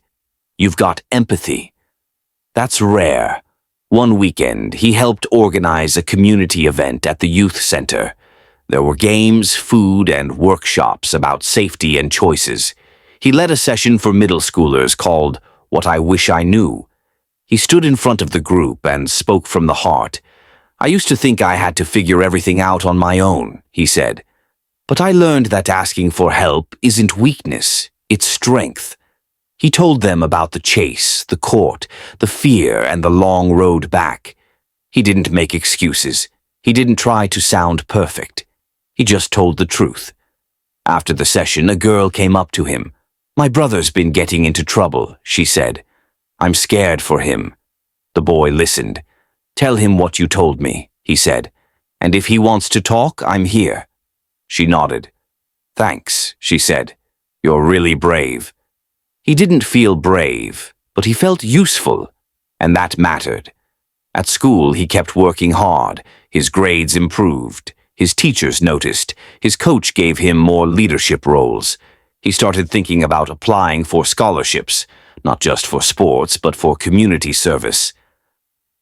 You've got empathy." That's rare. One weekend, he helped organize a community event at the youth center. There were games, food, and workshops about safety and choices. He led a session for middle schoolers called "What I Wish I Knew." He stood in front of the group and spoke from the heart. "I used to think I had to figure everything out on my own," he said. "But I learned that asking for help isn't weakness, it's strength." He told them about the chase, the court, the fear, and the long road back. He didn't make excuses. He didn't try to sound perfect. He just told the truth. After the session, a girl came up to him. "My brother's been getting into trouble," she said. "I'm scared for him." The boy listened. "Tell him what you told me," he said. "And if he wants to talk, I'm here." She nodded. "Thanks," she said. "You're really brave." He didn't feel brave, but he felt useful, and that mattered. At school, he kept working hard. His grades improved. His teachers noticed. His coach gave him more leadership roles. He started thinking about applying for scholarships, not just for sports, but for community service.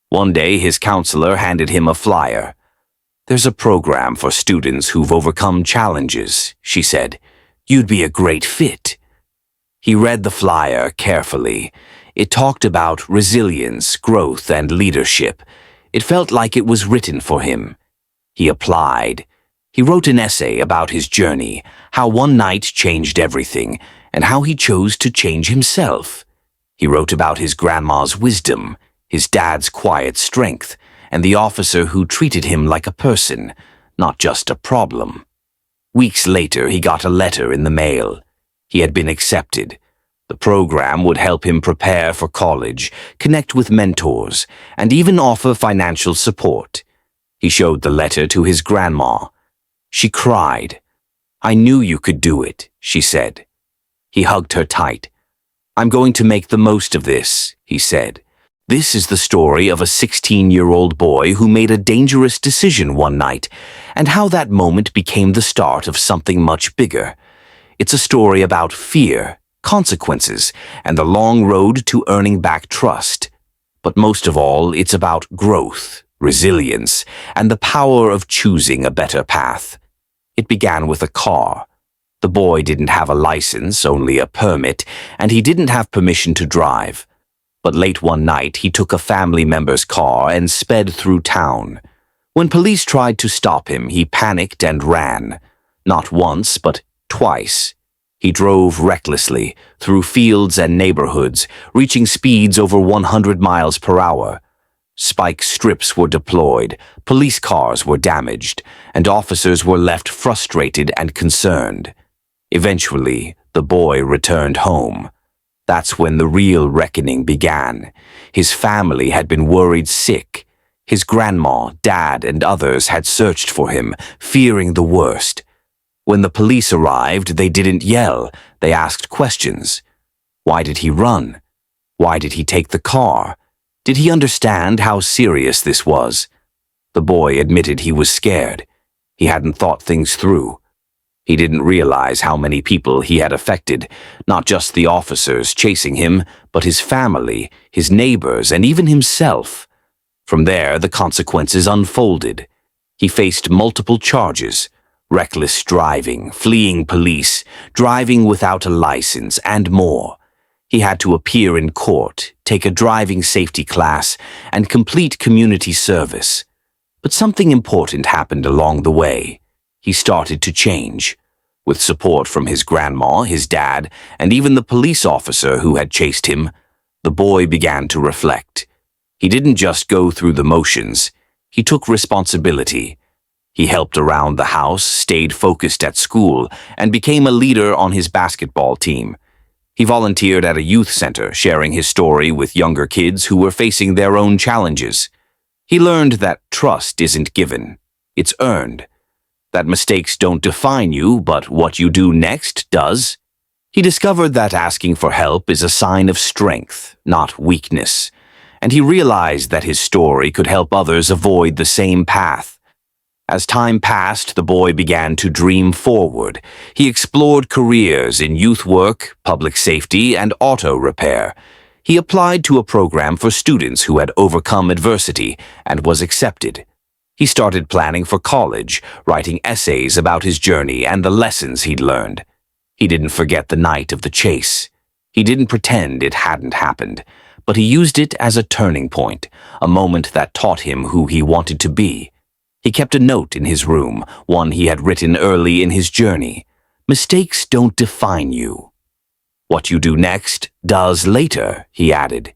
One day, his counselor handed him a flyer. "There's a program for students who've overcome challenges," she said. "You'd be a great fit." He read the flyer carefully. It talked about resilience, growth, and leadership. It felt like it was written for him. He applied. He wrote an essay about his journey, how one night changed everything, and how he chose to change himself. He wrote about his grandma's wisdom, his dad's quiet strength, and the officer who treated him like a person, not just a problem. Weeks later, he got a letter in the mail. He had been accepted. The program would help him prepare for college, connect with mentors, and even offer financial support. He showed the letter to his grandma. She cried. "I knew you could do it," she said. He hugged her tight. "I'm going to make the most of this," he said. This is the story of a 16-year-old boy who made a dangerous decision one night, and how that moment became the start of something much bigger. It's a story about fear, consequences, and the long road to earning back trust. But most of all, it's about growth, resilience, and the power of choosing a better path. It began with a car. The boy didn't have a license, only a permit, and he didn't have permission to drive. But late one night, he took a family member's car and sped through town. When police tried to stop him, he panicked and ran. Not once, but twice. He drove recklessly, through fields and neighborhoods, reaching speeds over 100 miles per hour. Spike strips were deployed, police cars were damaged, and officers were left frustrated and concerned. Eventually, the boy returned home. That's when the real reckoning began. His family had been worried sick. His grandma, dad, and others had searched for him, fearing the worst. When the police arrived, they didn't yell. They asked questions. Why did he run? Why did he take the car? Did he understand how serious this was? The boy admitted he was scared. He hadn't thought things through. He didn't realize how many people he had affected, not just the officers chasing him, but his family, his neighbors, and even himself. From there, the consequences unfolded. He faced multiple charges: reckless driving, fleeing police, driving without a license, and more. He had to appear in court, take a driving safety class, and complete community service. But something important happened along the way. He started to change. With support from his grandma, his dad, and even the police officer who had chased him, the boy began to reflect. He didn't just go through the motions. He took responsibility. He helped around the house, stayed focused at school, and became a leader on his basketball team. He volunteered at a youth center, sharing his story with younger kids who were facing their own challenges. He learned that trust isn't given, it's earned. That mistakes don't define you, but what you do next does. He discovered that asking for help is a sign of strength, not weakness. And he realized that his story could help others avoid the same path. As time passed, the boy began to dream forward. He explored careers in youth work, public safety, and auto repair. He applied to a program for students who had overcome adversity and was accepted. He started planning for college, writing essays about his journey and the lessons he'd learned. He didn't forget the night of the chase. He didn't pretend it hadn't happened, but he used it as a turning point, a moment that taught him who he wanted to be. He kept a note in his room, one he had written early in his journey. Mistakes don't define you. What you do next does later, he added.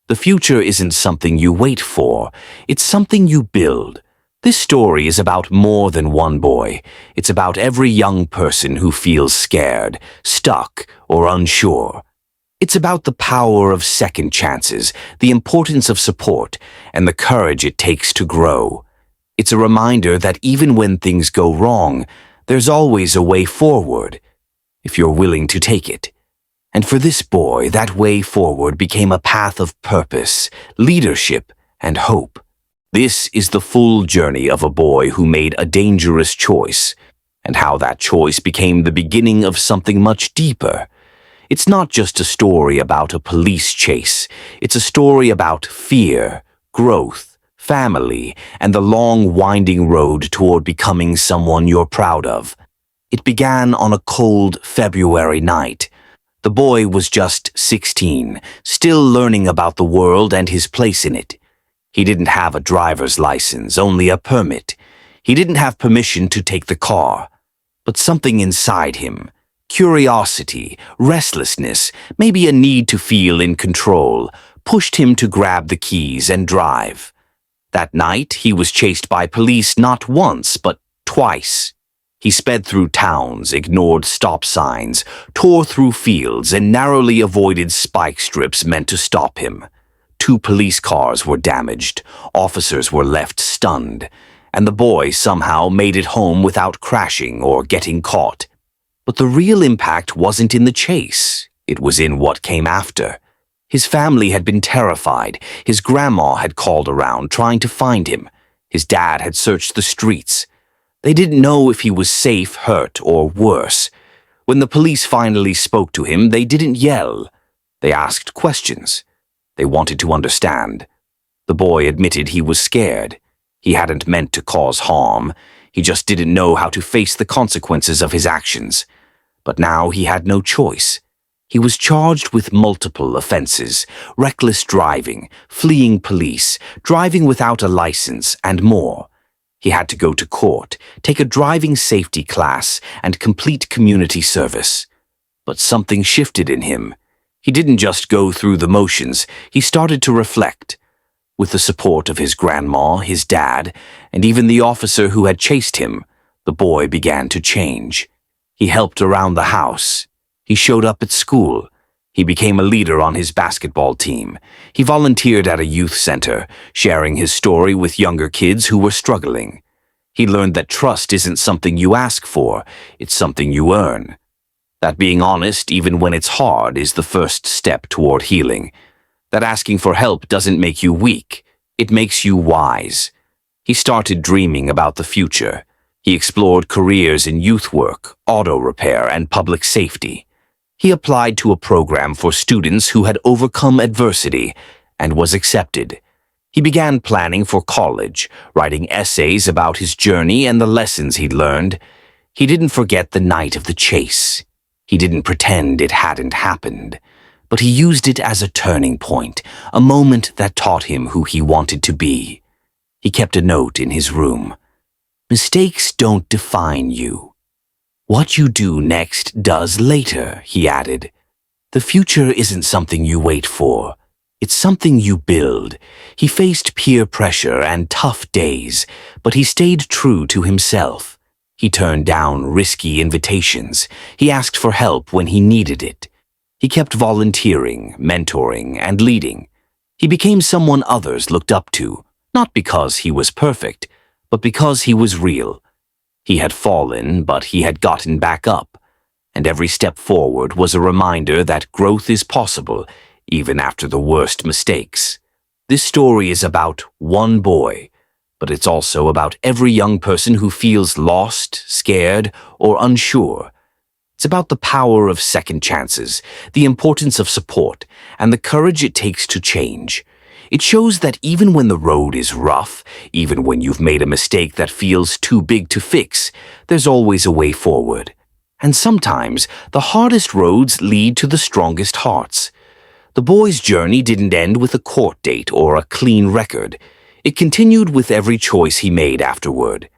The future isn't something you wait for, it's something you build. This story is about more than one boy. It's about every young person who feels scared, stuck, or unsure. It's about the power of second chances, the importance of support, and the courage it takes to grow. It's a reminder that even when things go wrong, there's always a way forward, if you're willing to take it. And for this boy, that way forward became a path of purpose, leadership, and hope. This is the full journey of a boy who made a dangerous choice, and how that choice became the beginning of something much deeper. It's not just a story about a police chase. It's a story about fear, growth, family, and the long, winding road toward becoming someone you're proud of. It began on a cold February night. The boy was just 16, still learning about the world and his place in it. He didn't have a driver's license, only a permit. He didn't have permission to take the car. But something inside him, curiosity, restlessness, maybe a need to feel in control, pushed him to grab the keys and drive. That night, he was chased by police not once, but twice. He sped through towns, ignored stop signs, tore through fields, and narrowly avoided spike strips meant to stop him. 2 police cars were damaged, officers were left stunned, and the boy somehow made it home without crashing or getting caught. But the real impact wasn't in the chase, it was in what came after. His family had been terrified, his grandma had called around trying to find him, his dad had searched the streets. They didn't know if he was safe, hurt, or worse. When the police finally spoke to him, they didn't yell. They asked questions. They wanted to understand. The boy admitted he was scared. He hadn't meant to cause harm. He just didn't know how to face the consequences of his actions. But now he had no choice. He was charged with multiple offenses: reckless driving, fleeing police, driving without a license, and more. He had to go to court, take a driving safety class, and complete community service. But something shifted in him. He didn't just go through the motions, he started to reflect. With the support of his grandma, his dad, and even the officer who had chased him, the boy began to change. He helped around the house. He showed up at school. He became a leader on his basketball team. He volunteered at a youth center, sharing his story with younger kids who were struggling. He learned that trust isn't something you ask for, it's something you earn. That being honest, even when it's hard, is the first step toward healing. That asking for help doesn't make you weak, it makes you wise. He started dreaming about the future. He explored careers in youth work, auto repair, and public safety. He applied to a program for students who had overcome adversity and was accepted. He began planning for college, writing essays about his journey and the lessons he'd learned. He didn't forget the night of the chase. He didn't pretend it hadn't happened, but he used it as a turning point, a moment that taught him who he wanted to be. He kept a note in his room. "Mistakes don't define you. What you do next does later," he added. "The future isn't something you wait for. It's something you build." He faced peer pressure and tough days, but he stayed true to himself. He turned down risky invitations. He asked for help when he needed it. He kept volunteering, mentoring, and leading. He became someone others looked up to, not because he was perfect, but because he was real. He had fallen, but he had gotten back up, and every step forward was a reminder that growth is possible, even after the worst mistakes. This story is about one boy, but it's also about every young person who feels lost, scared, or unsure. It's about the power of second chances, the importance of support, and the courage it takes to change. It shows that even when the road is rough, even when you've made a mistake that feels too big to fix, there's always a way forward. And sometimes, the hardest roads lead to the strongest hearts. The boy's journey didn't end with a court date or a clean record. It continued with every choice he made afterward.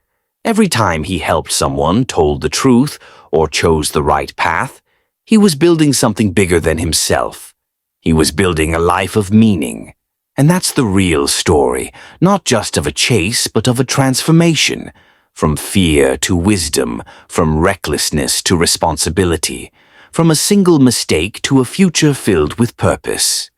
Every time he helped someone, told the truth, or chose the right path, he was building something bigger than himself. He was building a life of meaning. And that's the real story, not just of a chase, but of a transformation. From fear to wisdom, from recklessness to responsibility, from a single mistake to a future filled with purpose.